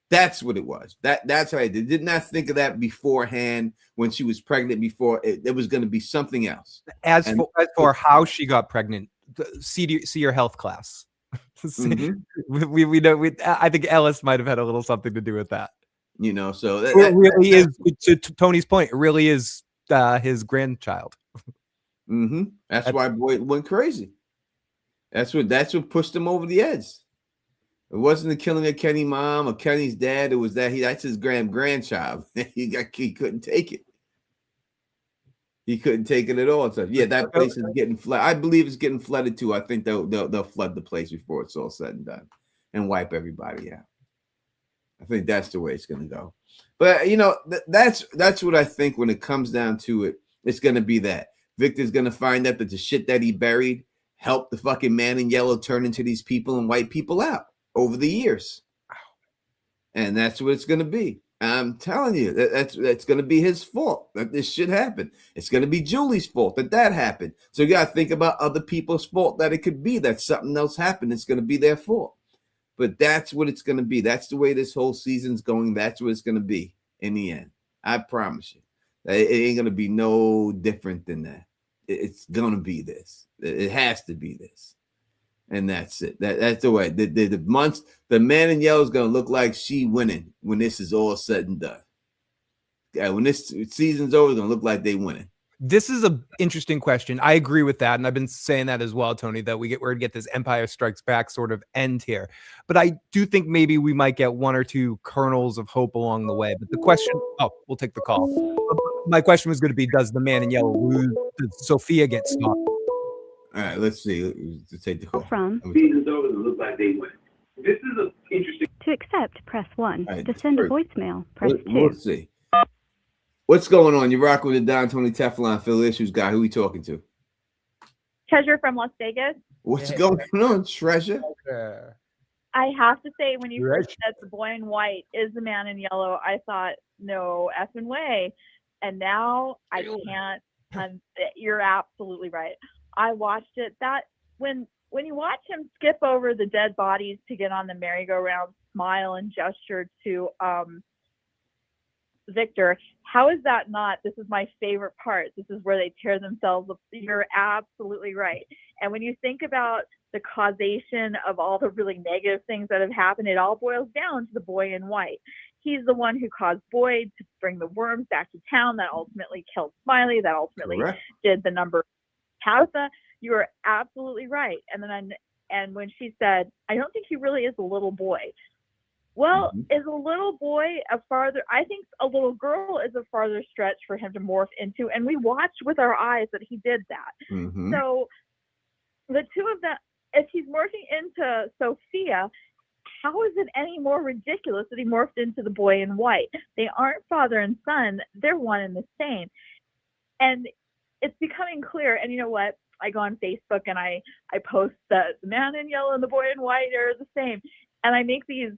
That's what it was. That's right. They did not think of that beforehand when she was pregnant. Before it was going to be something else. As for how she got pregnant, see your health class. Mm-hmm. we know. I think Ellis might have had a little something to do with that. You know, so it really is. To Tony's point, it really is his grandchild. Mm-hmm. That's why boy went crazy. That's what pushed him over the edge. It wasn't the killing of Kenny's mom or Kenny's dad. It was that's his grandchild. he couldn't take it. He couldn't take it at all. So yeah, that place is getting flooded. I believe it's getting flooded too. I think they'll flood the place before it's all said and done and wipe everybody out. I think that's the way it's going to go. But you know, that's what I think when it comes down to it. It's going to be that Victor's going to find out that the shit that he buried helped the fucking man in yellow turn into these people and wipe people out over the years. And that's what it's going to be. I'm telling you, that's going to be his fault that this shit happened. It's going to be Julie's fault that happened. So you got to think about other people's fault that it could be that something else happened. It's going to be their fault. But that's what it's going to be. That's the way this whole season's going. That's what it's going to be in the end. I promise you. It ain't going to be no different than that. It's going to be this. It has to be this. And that's it. That's the way. The man in yellow is going to look like she winning when this is all said and done. When this season's over, it's going to look like they winning. This is an interesting question. I agree with that. And I've been saying that as well, Tony, that we're going to get this Empire Strikes Back sort of end here. But I do think maybe we might get one or two kernels of hope along the way. But the question, we'll take the call. My question was going to be, does the man in yellow lose? Does Sophia get stopped? All right, let's see. Let's take the call. From. Season's over, it looks like they win. This is an interesting. To accept, press 1. Right, To send a voicemail, press 2. Let's see. What's going on? You're rocking with the Don Tony Teflon Phil Issues guy. Who are we talking to? Treasure from Las Vegas. What's going on, Treasure? I have to say, when you first said the boy in white is the man in yellow, I thought, no effing way. And now I can't. You're absolutely right. I watched it. That when you watch him skip over the dead bodies to get on the merry-go-round, smile and gesture to Victor, how is that not? This is my favorite part. This is where they tear themselves up. You're absolutely right. And when you think about the causation of all the really negative things that have happened, it all boils down to the boy in white. He's the one who caused Boyd to bring the worms back to town that ultimately killed Smiley, that ultimately did the number Tabitha. You are absolutely right. And when she said, I don't think he really is a little boy. Well, is a little boy I think a little girl is a farther stretch for him to morph into. And we watched with our eyes that he did that. Mm-hmm. So the two of them, if he's morphing into Sophia, how is it any more ridiculous that he morphed into the boy in white? They aren't father and son. They're one and the same. And it's becoming clear. And you know what? I go on Facebook and I post that the man in yellow and the boy in white are the same. And I make these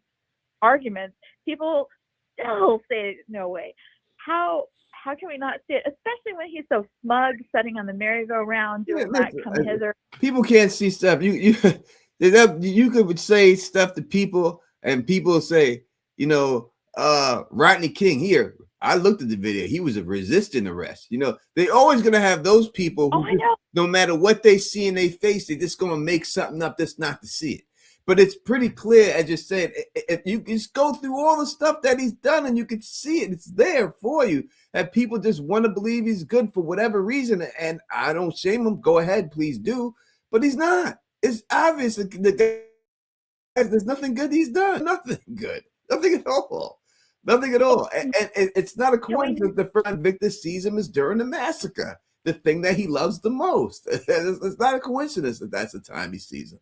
arguments. People still say, no way. How can we not see it? Especially when he's so smug, sitting on the merry-go-round, doing that come hither. People can't see stuff. You could say stuff to people, and people say, Rodney King here. I looked at the video. He was resisting arrest. You know, they always gonna have those people who, no matter what they see in their face, they're just gonna make something up just not to see it. But it's pretty clear, as you said, if you just go through all the stuff that he's done and you can see it, it's there for you. That people just want to believe he's good for whatever reason. And I don't shame him. Go ahead, please do. But he's not. It's obvious that the guy, there's nothing good he's done. Nothing good. Nothing at all. Nothing at all. And it's not a coincidence the first time Victor sees him is during the massacre, the thing that he loves the most. It's not a coincidence that that's the time he sees him.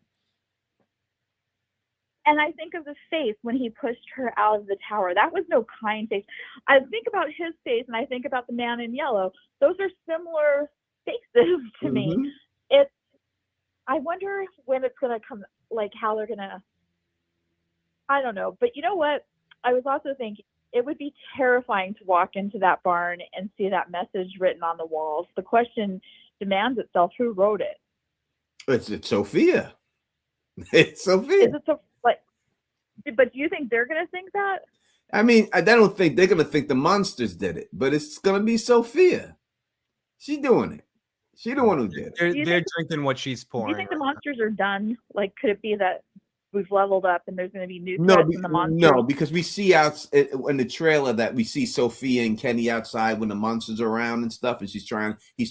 And I think of the face when he pushed her out of the tower. That was no kind face. I think about his face and I think about the man in yellow. Those are similar faces to me. I wonder when it's going to come, like how they're going to, I don't know. But you know what? I was also thinking it would be terrifying to walk into that barn and see that message written on the walls. The question demands itself, who wrote it? It's Sophia. It's Sophia. Is it so? But do you think they're going to think that? I mean, I don't think they're going to think the monsters did it, but it's going to be Sophia. She's doing it. She's the one who did it. They're drinking what she's pouring. Do you think the monsters are done? Like, could it be that we've leveled up and there's going to be new threats in the monsters? No, because we see out in the trailer that we see Sophia and Kenny outside when the monsters are around and stuff, and he's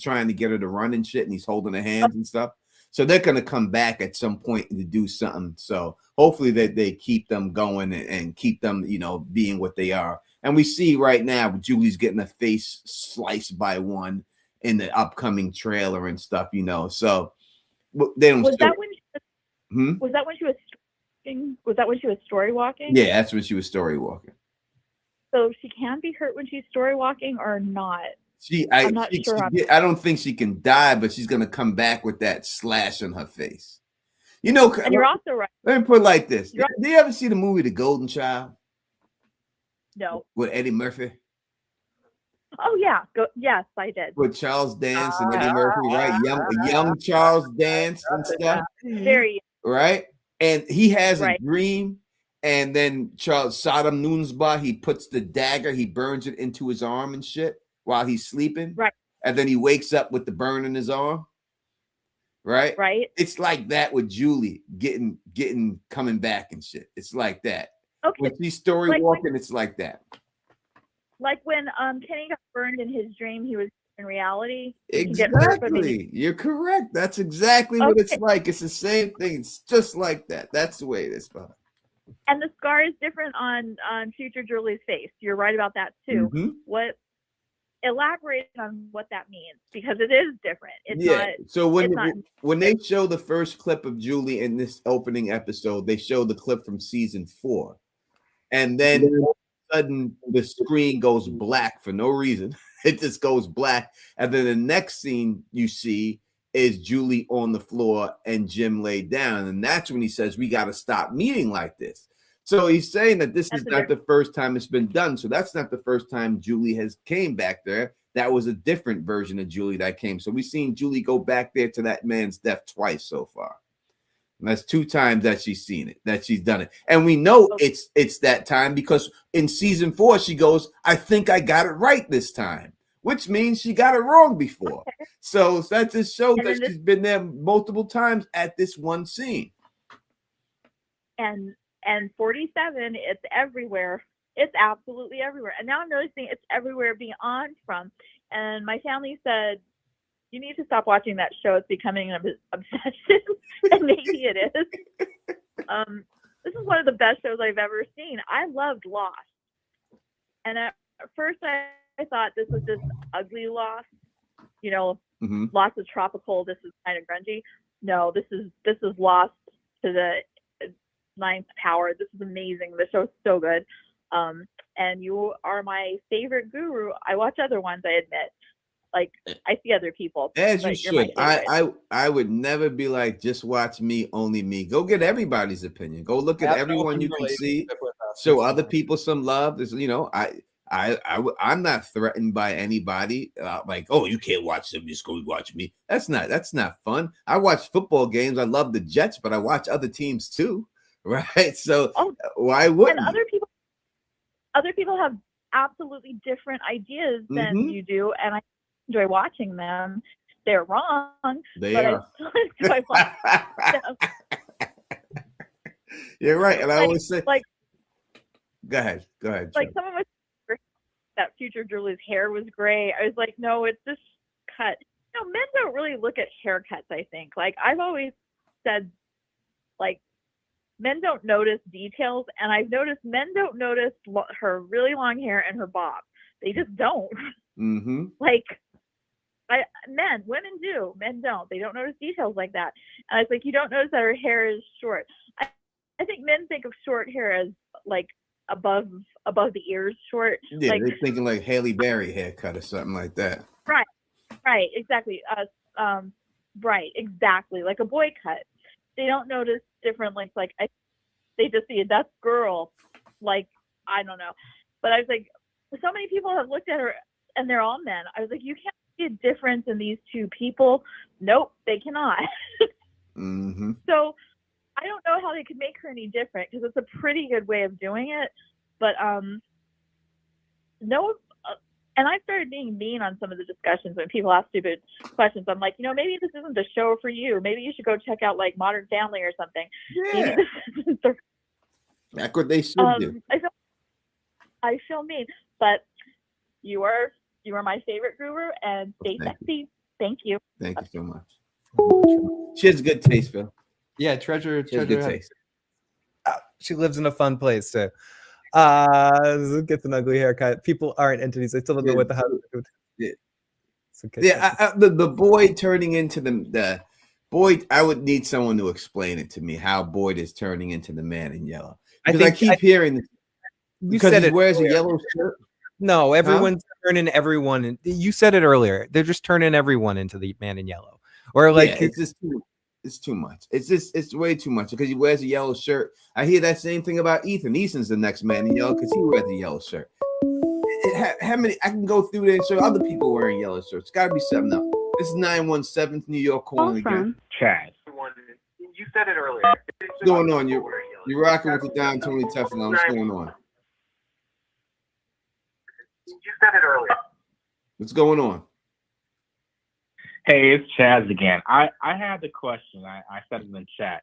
trying to get her to run and shit, and he's holding her hands and stuff. So they're going to come back at some point to do something. So hopefully they keep them going and keep them, you know, being what they are. And we see right now Julie's getting her face sliced by one in the upcoming trailer and stuff, you know. So they don't. Was that when she was story walking? Yeah, that's when she was story walking. So she can be hurt when she's story walking or not? I'm not sure. I don't think she can die, but she's gonna come back with that slash on her face. You know, and you're also right. Let me put it like this: do you ever see the movie The Golden Child? No. With Eddie Murphy? Oh yeah, yes, I did. With Charles Dance and Eddie Murphy, right? Young Charles Dance and stuff. Very right. And he has a dream, and then Sodom Noonsba, he puts the dagger, he burns it into his arm and shit while he's sleeping. Right. And then he wakes up with the burn in his arm. Right. Right. It's like that with Julie coming back and shit. It's like that. Okay. When she's story walking, it's like that. Like when Kenny got burned in his dream, he was in reality. Exactly. You're correct. That's exactly what it's like. It's the same thing. It's just like that. That's the way it is, Bob. And the scar is different on future Julie's face. You're right about that too. Mm-hmm. Elaborate on what that means, because it is different. It's not. So when they show the first clip of Julie in this opening episode, they show the clip from season 4, and then all of a sudden the screen goes black for no reason. It just goes black, and then the next scene you see is Julie on the floor and Jim laid down, and that's when he says, "We got to stop meeting like this." So he's saying that this is not the first time it's been done. So that's not the first time Julie has came back there. That was a different version of Julie that came. So we've seen Julie go back there to that man's death twice so far. And that's 2 times that she's seen it, that she's done it. And we know it's that time because in season 4, she goes, "I think I got it right this time," which means she got it wrong before. So that just shows that she's been there multiple times at this one scene. And 47, it's everywhere. It's absolutely everywhere. And now I'm noticing it's everywhere beyond from. And my family said, "You need to stop watching that show. It's becoming an obsession." And maybe it is. This is one of the best shows I've ever seen. I loved Lost. And at first I thought this was just ugly Lost. You know, Lost is tropical. This is kind of grungy. No, this is Lost to the 9th power. This is amazing. The show's so good. And you are my favorite guru. I watch other ones, I admit. Like, I see other people. As you should. I would never be like, just watch me, only me. Go get everybody's opinion. Go look at everyone you can see. Show other people some love. There's, you know, I'm not threatened by anybody. Like, oh, you can't watch them, just go watch me. That's not fun. I watch football games. I love the Jets, but I watch other teams too. Right, so why wouldn't? And other people have absolutely different ideas than Mhm. you do, and I enjoy watching them. They're wrong, They but are. I still enjoy watching them. You're right, and I Like, always say, like, go ahead, like Trevor. some of us that future Julie's hair was gray. I was like, no, it's this cut. You know, men don't really look at haircuts. I think, like I've always said, like men don't notice details, and I've noticed men don't notice her really long hair and her bob. They just don't. Mm-hmm. Like, women do, men don't. They don't notice details like that. And I was like, you don't notice that her hair is short. I think men think of short hair as like above the ears short. Yeah, Like, they're thinking like Halle Berry haircut or something like that. right, exactly. Right, exactly. Like a boy cut. They don't notice different lengths. Like they just see that's girl. Like, I don't know. But I was like, so many people have looked at her and they're all men. I was like, you can't see a difference in these two people. Nope, they cannot. Mm-hmm. So I don't know how they could make her any different, because it's a pretty good way of doing it. But no, and I started being mean on some of the discussions when people ask stupid questions. I'm like, maybe this isn't the show for you. Maybe you should go check out like Modern Family or something. Yeah. Maybe this isn't the. That's what they should do. I feel mean, but you are my favorite guru, and stay sexy. Thank you. Thank you so much. She has good taste, Phil. Yeah, Treasure. She has good taste. She lives in a fun place too. Gets an ugly haircut. People aren't entities. I still don't know what the hell. Yeah. It's okay. Yeah, the boy turning into the boy. I would need someone to explain it to me how Boyd is turning into the man in yellow. Because I keep hearing because he wears a yellow shirt. No, everyone's turning everyone. You said it earlier. They're just turning everyone into the man in yellow, or like it's just it's too much. It's way too much because he wears a yellow shirt. I hear that same thing about Ethan. Ethan's the next man in yellow because he wears a yellow shirt. How many? I can go through there and show other people wearing yellow shirts. It's got to be something else. This is 917 New York calling again. Chad. You said it earlier. What's going on? You're rocking with the Don Tony Teflon. What's going on? You said it earlier. What's going on? Hey, it's Chaz again. I had the question. I said it in the chat.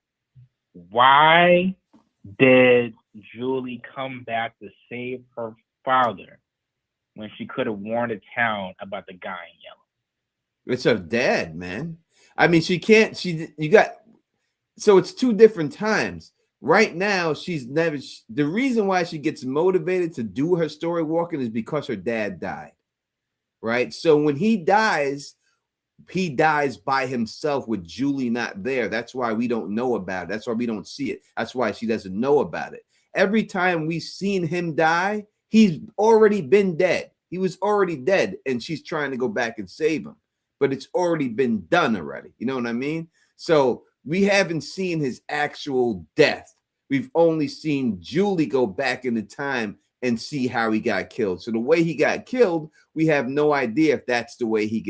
Why did Julie come back to save her father when she could have warned the town about the guy in yellow? It's her dad, man. I mean, she can't. So it's two different times. Right now, she's never. The reason why she gets motivated to do her story walking is because her dad died. Right. So when he dies by himself with Julie not there. That's why we don't know about it. That's why we don't see it. That's why she doesn't know about it. Every time we've seen him die, he's already been dead. He was already dead, and she's trying to go back and save him. But it's already been done already. You know what I mean? So we haven't seen his actual death. We've only seen Julie go back into time and see how he got killed. So the way he got killed, we have no idea if that's the way he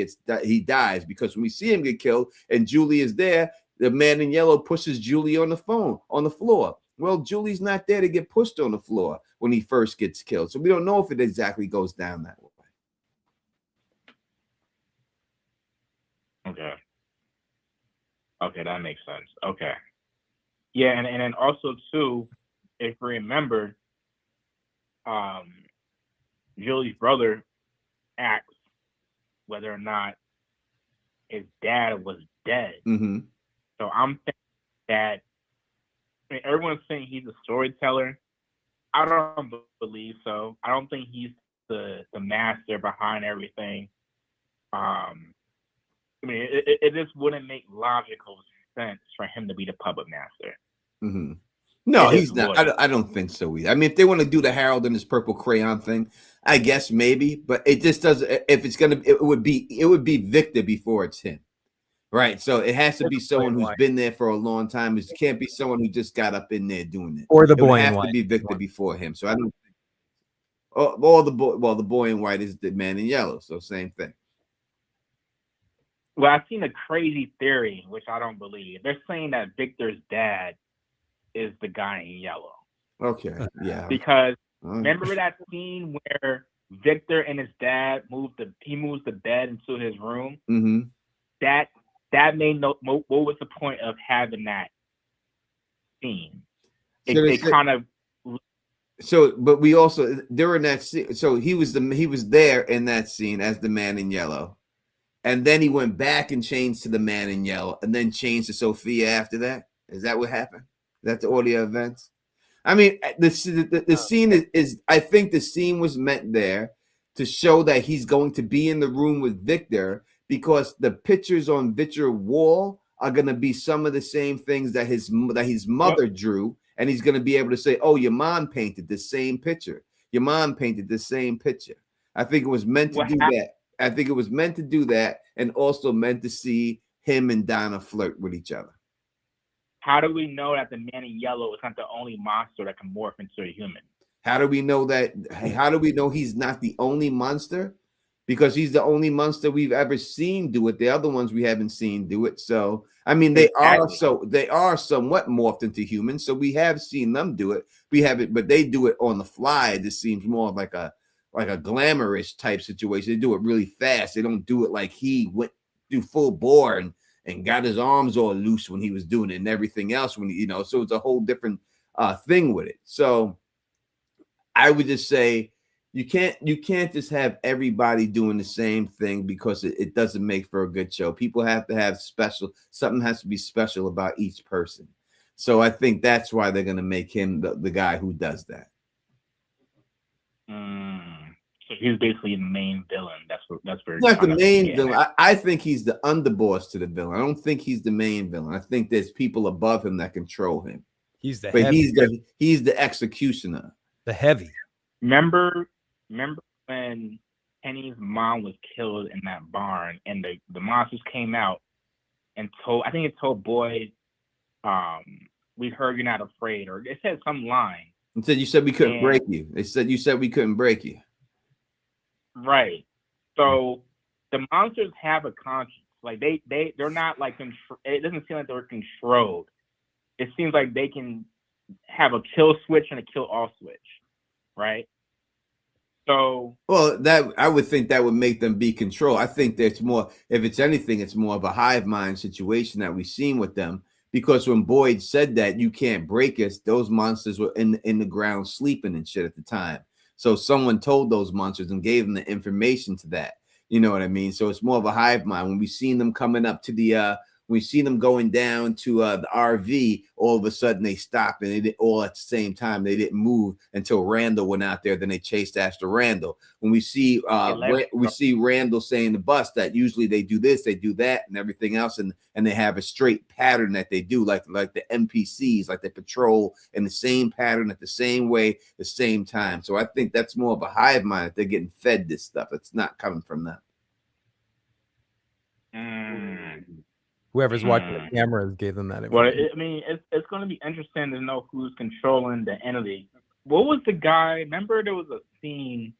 dies, because when we see him get killed and Julie is there, the man in yellow pushes Julie on the floor. Well, Julie's not there to get pushed on the floor when he first gets killed. So we don't know if it exactly goes down that way. Okay, that makes sense. Okay. Yeah, and then also too, if you remember, Julie's brother asked whether or not his dad was dead. Mm-hmm. So I'm thinking that, I mean, everyone's saying he's a storyteller. I don't believe so. I don't think he's the master behind everything. I mean, it just wouldn't make logical sense for him to be the puppet master. Mm-hmm. No, he's not. I don't think so either. I mean, if they want to do the Harold and his purple crayon thing, I guess maybe, but it just doesn't. If it's gonna, it would be Victor before it's him, right? So it has to be someone who's been there for a long time. It can't be someone who just got up in there doing it. Or the boy in in white. It would have to be Victor before him. So I don't. The boy in white is the man in yellow. So same thing. Well, I've seen a crazy theory, which I don't believe. They're saying that Victor's dad is the guy in yellow. Okay, yeah. Because Remember that scene where Victor and his dad moves the bed into his room? Mm-hmm. That made no. What was the point of having that scene? It kind of. So, but we also during that scene. So he was there in that scene as the man in yellow, and then he went back and changed to the man in yellow, and then changed to Sophia after that. Is that what happened? Is that the order of events? I mean, the scene is. I think the scene was meant there to show that he's going to be in the room with Victor, because the pictures on Victor's wall are going to be some of the same things that his mother drew, and he's going to be able to say, "Oh, your mom painted the same picture. Your mom painted the same picture." I think it was meant to do that. I think it was meant to do that, and also meant to see him and Donna flirt with each other. How do we know that the man in yellow is not the only monster that can morph into a human? How do we know that? How do we know he's not the only monster? Because he's the only monster we've ever seen do it. The other ones we haven't seen do it. So I mean, they are somewhat morphed into humans. So we have seen them do it. We haven't, but they do it on the fly. This seems more like a glamorous type situation. They do it really fast. They don't do it like he went do full bore and got his arms all loose when he was doing it and everything else. When so it's a whole different thing with it. So I would just say you can't just have everybody doing the same thing, because it doesn't make for a good show. People have to have something has to be special about each person. So I think that's why they're going to make him the guy who does that. So he's basically the main villain. That's very not the main villain. I think he's the underboss to the villain. I don't think he's the main villain. I think there's people above him that control him. He's the he's the executioner. The heavy. Remember when Penny's mom was killed in that barn, and the monsters came out and told Boyd, we heard you're not afraid, or it said some line. It said you said we couldn't break you. They said you said we couldn't break you. Right. So the monsters have a conscience. Like they're not like it doesn't seem like they're controlled. It seems like they can have a kill switch and a kill off switch. Right. So that I would think that would make them be controlled. I think there's more, if it's anything, it's more of a hive mind situation that we've seen with them. Because when Boyd said that you can't break us, those monsters were in the ground sleeping and shit at the time. So someone told those monsters and gave them the information to that. You know what I mean? So it's more of a hive mind. When we seen them coming up to the we see them going down to the RV, all of a sudden they stopped, and they did all at the same time. They didn't move until Randall went out there. Then they chased after Randall. When we see Randall saying the bus that usually they do this, they do that, and everything else, and they have a straight pattern that they do, like the NPCs, like they patrol in the same pattern at the same way, the same time. So I think that's more of a hive mind that they're getting fed this stuff. It's not coming from them. Whoever's watching the cameras gave them that Well, information. it's going to be interesting to know who's controlling the entity. What was the guy? Remember, there was a scene,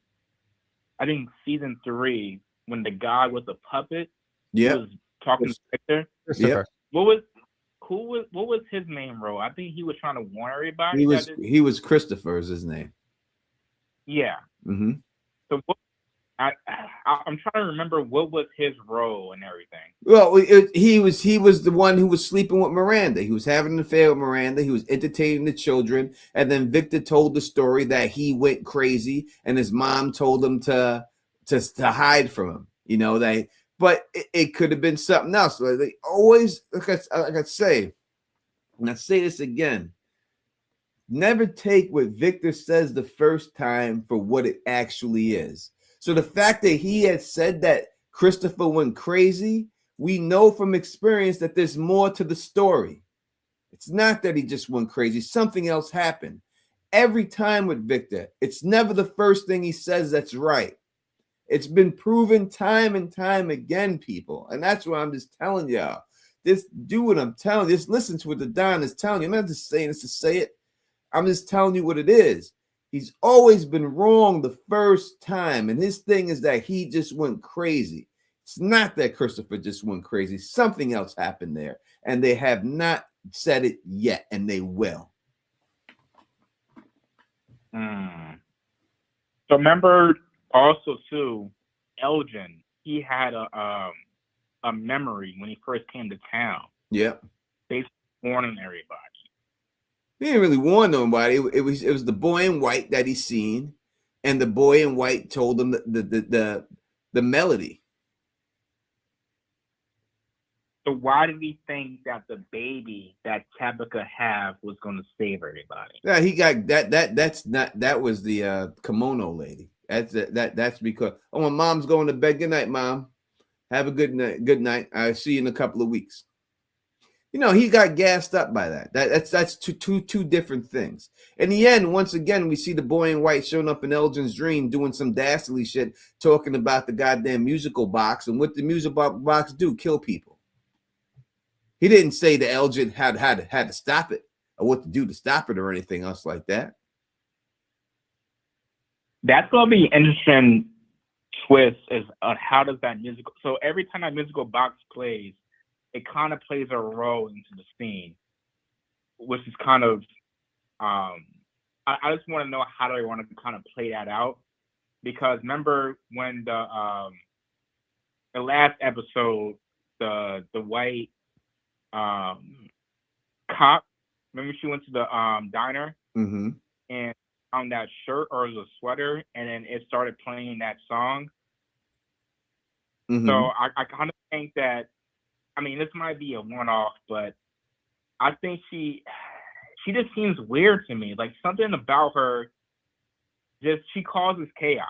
I think season 3, when the guy was a puppet. Yeah, was talking to Victor. Christopher. What was his main role? I think he was trying to warn everybody. He was Christopher is his name. Yeah. Mm-hmm. So I'm trying to remember what was his role and everything. Well, he was the one who was sleeping with Miranda. He was having an affair with Miranda. He was entertaining the children, and then Victor told the story that he went crazy, and his mom told him to hide from him. You know but it could have been something else. They always, like I say, and I say this again. Never take what Victor says the first time for what it actually is. So the fact that he had said that Christopher went crazy, we know from experience that there's more to the story. It's not that he just went crazy. Something else happened. Every time with Victor, it's never the first thing he says that's right. It's been proven time and time again, people. And that's why I'm just telling y'all. Just do what I'm telling you. Just listen to what the Don is telling you. I'm not just saying this to say it. I'm just telling you what it is. He's always been wrong the first time. And his thing is that he just went crazy. It's not that Christopher just went crazy. Something else happened there. And they have not said it yet. And they will. So remember also too, Elgin, he had a memory when he first came to town. Yep. Basically warning everybody. He didn't really warn nobody. It was the boy in white that he seen, and the boy in white told him the melody. So why did he think that the baby that Tabitha have was going to save everybody? Yeah, he got that. That was the kimono lady. That's because my mom's going to bed. Good night, Mom. Have a good night. Good night. I'll see you in a couple of weeks. You know, he got gassed up by that. That's two different things. In the end, once again, we see the boy in white showing up in Elgin's dream doing some dastardly shit, talking about the goddamn musical box, and what the musical box do, kill people. He didn't say that Elgin had to stop it or what to do to stop it or anything else like that. That's going to be an interesting twist is how does that musical, so every time that musical box plays, it kind of plays a role into the scene, which is kind of, I just want to know how do I want to kind of play that out, because remember when the last episode, the white cop, remember she went to the diner and found that shirt or it was a sweater, and then it started playing that song. So I kind of think that, I mean, this might be a one-off, but I think she just seems weird to me. Like something about her, she causes chaos.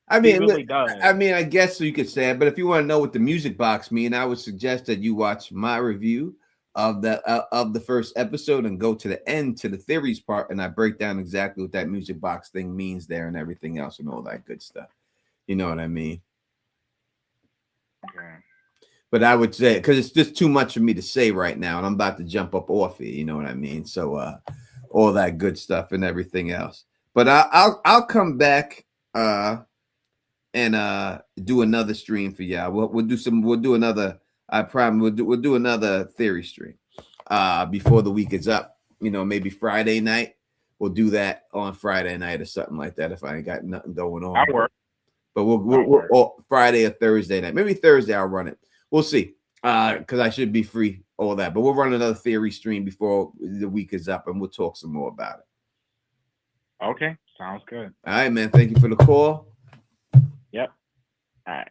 I mean, really does. I mean, I guess so you could say it, but if you want to know what the music box mean, I would suggest that you watch my review of the first episode and go to the end to the theories part, and I break down exactly what that music box thing means there and everything else and all that good stuff. You know what I mean? Okay. But I would say, because it's just too much for me to say right now, and I'm about to jump up off it. You know what I mean? So all that good stuff and everything else. But I'll come back and do another stream for y'all. We'll do another. I promise we'll do another theory stream before the week is up. You know, maybe Friday night. We'll do that on Friday night or something like that if I ain't got nothing going on. That'll work. But we'll Friday or Thursday night. Maybe Thursday I'll run it. We'll see. Because I should be free, all that. But we'll run another theory stream before the week is up, and we'll talk some more about it. Okay, sounds good. All right, man. Thank you for the call. Yep. All right.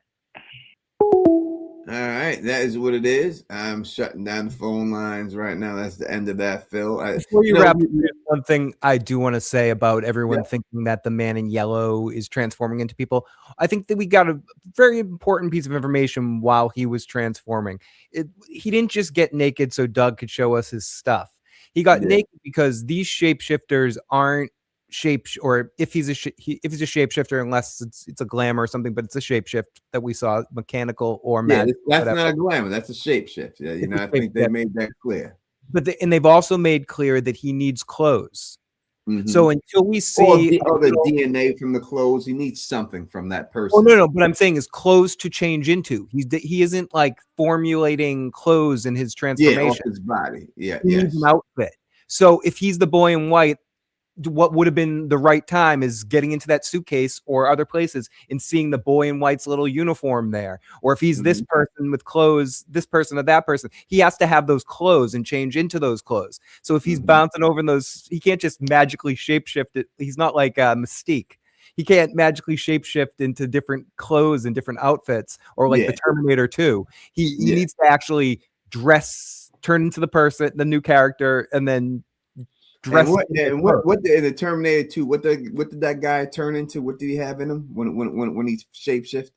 All right, that is what it is. I'm shutting down the phone lines right now. That's the end of that, Phil. Before you wrap, there's one thing I do want to say about everyone thinking that the man in yellow is transforming into people. I think that we got a very important piece of information while he was transforming. He didn't just get naked so Doug could show us his stuff. He got naked because these shapeshifters aren't or if he's a shapeshifter, unless it's a glamour or something, but it's a shapeshift that we saw, mechanical or magic. That's not a glamour. That's a shapeshift. Yeah, you know, I think they made that clear. But they've also made clear that he needs clothes. So until we see the DNA from the clothes, he needs something from that person. Oh no, but I'm saying is clothes to change into. He isn't like formulating clothes in his transformation. Off his body. Yeah, he needs an outfit. So if he's the boy in white, what would have been the right time is getting into that suitcase or other places and seeing the boy in white's little uniform there. Or if he's this person with clothes, this person or that person, he has to have those clothes and change into those clothes. So if he's bouncing over in those, he can't just magically shapeshift it. He's not like Mystique. He can't magically shapeshift into different clothes and different outfits, or like the Terminator 2. He needs to actually turn into the person, the new character, and then dress. And what in the Terminator 2? What did that guy turn into? What did he have in him when he shapeshift?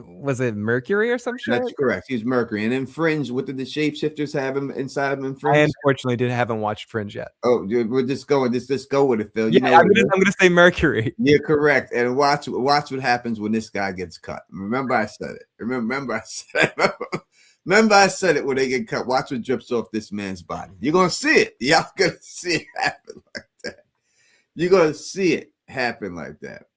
Was it Mercury or some shit? That's correct. He was Mercury. And in Fringe, what did the shapeshifters have him inside of him in Fringe? I unfortunately haven't watched Fringe yet. Oh, dude, we're just going. Just go with it, Phil. Yeah, I'm gonna say Mercury. You're correct. And watch what happens when this guy gets cut. Remember, I said it. Remember, I said it. Remember, I said it when they get cut. Watch what drips off this man's body. You're gonna see it. Y'all gonna see it happen like that. You're gonna see it happen like that.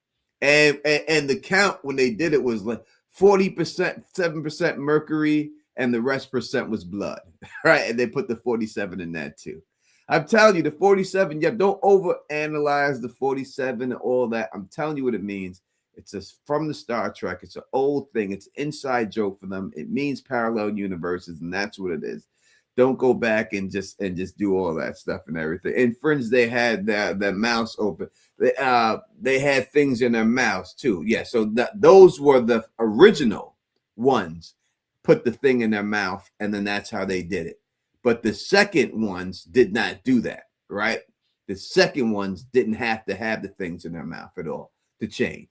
And the count when they did it was like 40%, 7% mercury, and the rest percent was blood. Right. And they put the 47 in that too. I'm telling you, the 47. Yeah, don't overanalyze the 47 and all that. I'm telling you what it means. It's just from the Star Trek. It's an old thing. It's an inside joke for them. It means parallel universes, and that's what it is. Don't go back and just do all that stuff and everything. In Fringe, they had that mouse open. They had things in their mouths too. Yeah, so those were the original ones. Put the thing in their mouth, and then that's how they did it. But the second ones did not do that, right? The second ones didn't have to have the things in their mouth at all to change.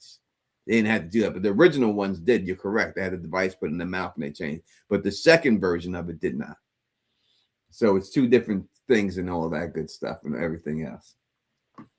They didn't have to do that. But the original ones did. You're correct. They had a device put in the mouth and they changed. But the second version of it did not. So it's two different things and all that good stuff and everything else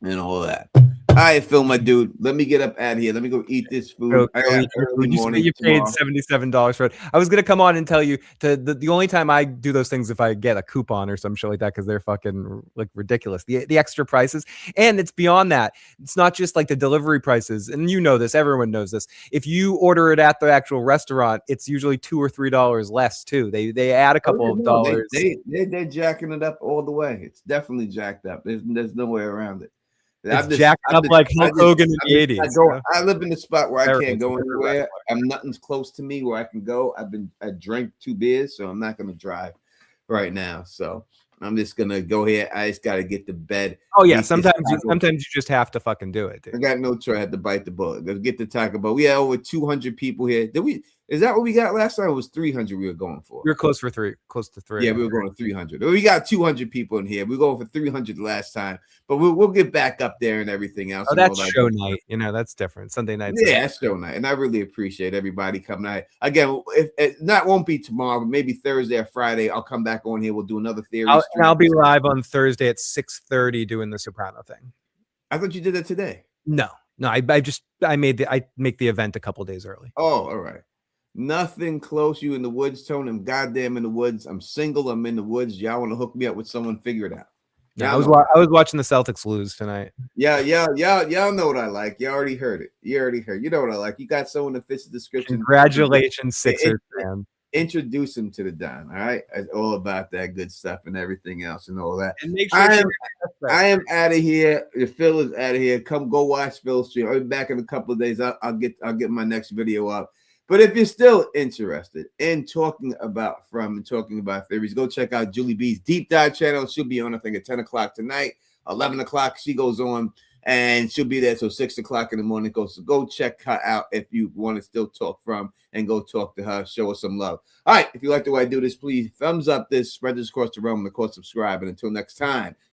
and all that. All right, Phil, my dude. Let me get up out of here. Let me go eat this food. You paid $77 for it. I was gonna come on and tell you the only time I do those things if I get a coupon or some shit like that because they're fucking like ridiculous. The extra prices, and it's beyond that. It's not just like the delivery prices, and you know this. Everyone knows this. If you order it at the actual restaurant, it's usually $2 or $3 less too. They add a couple of dollars. They're jacking it up all the way. It's definitely jacked up. There's no way around it. It's jacked up like Hulk Hogan in the 80s. I live in the spot where I can't go anywhere. Nothing's close to me where I can go. I drank 2 beers, so I'm not going to drive right now. So I'm just going to go here. I just got to get to bed. Oh, yeah. Sometimes you just have to fucking do it, dude. I got no choice. I had to bite the bullet. Let's get to Taco Bell. We had over 200 people here. Is that what we got last time? It was 300 we were going for. We were close to 3. Yeah, we were going to 300. We got 200 people in here. We were going for 300 last time, but we'll get back up there and everything else. Oh, that's show night. You know, that's different. Sunday night. Yeah, that's show night. And I really appreciate everybody coming out. Again, if that won't be tomorrow, but maybe Thursday or Friday, I'll come back on here. We'll do another theory. I'll be live on Thursday at 6:30 doing the Soprano thing. I thought you did that today. No, I make the event a couple days early. Oh, all right. Nothing close. You in the woods, Tony? I'm goddamn in the woods. I'm single. I'm in the woods. Y'all want to hook me up with someone? Figure it out. Yeah, I was watching the Celtics lose tonight. Yeah. Y'all know what I like. You already heard it. You know what I like. You got someone that fits the description. Congratulations, Sixers fan. Introduce him to the Don. All right, it's all about that good stuff and everything else and all that. And make sure I am out of here. Phil is out of here. Come go watch Phil's stream. I'll be back in a couple of days. I'll get my next video up. But if you're still interested in talking about theories, go check out Julie B's Deep Dive channel. She'll be on, I think, at 10 o'clock tonight. 11 o'clock, she goes on, and she'll be there till 6 o'clock in the morning. So go check her out if you want to still talk from and go talk to her. Show her some love. All right, if you like the way I do this, please thumbs up this, spread this across the room, and of course, subscribe. And until next time,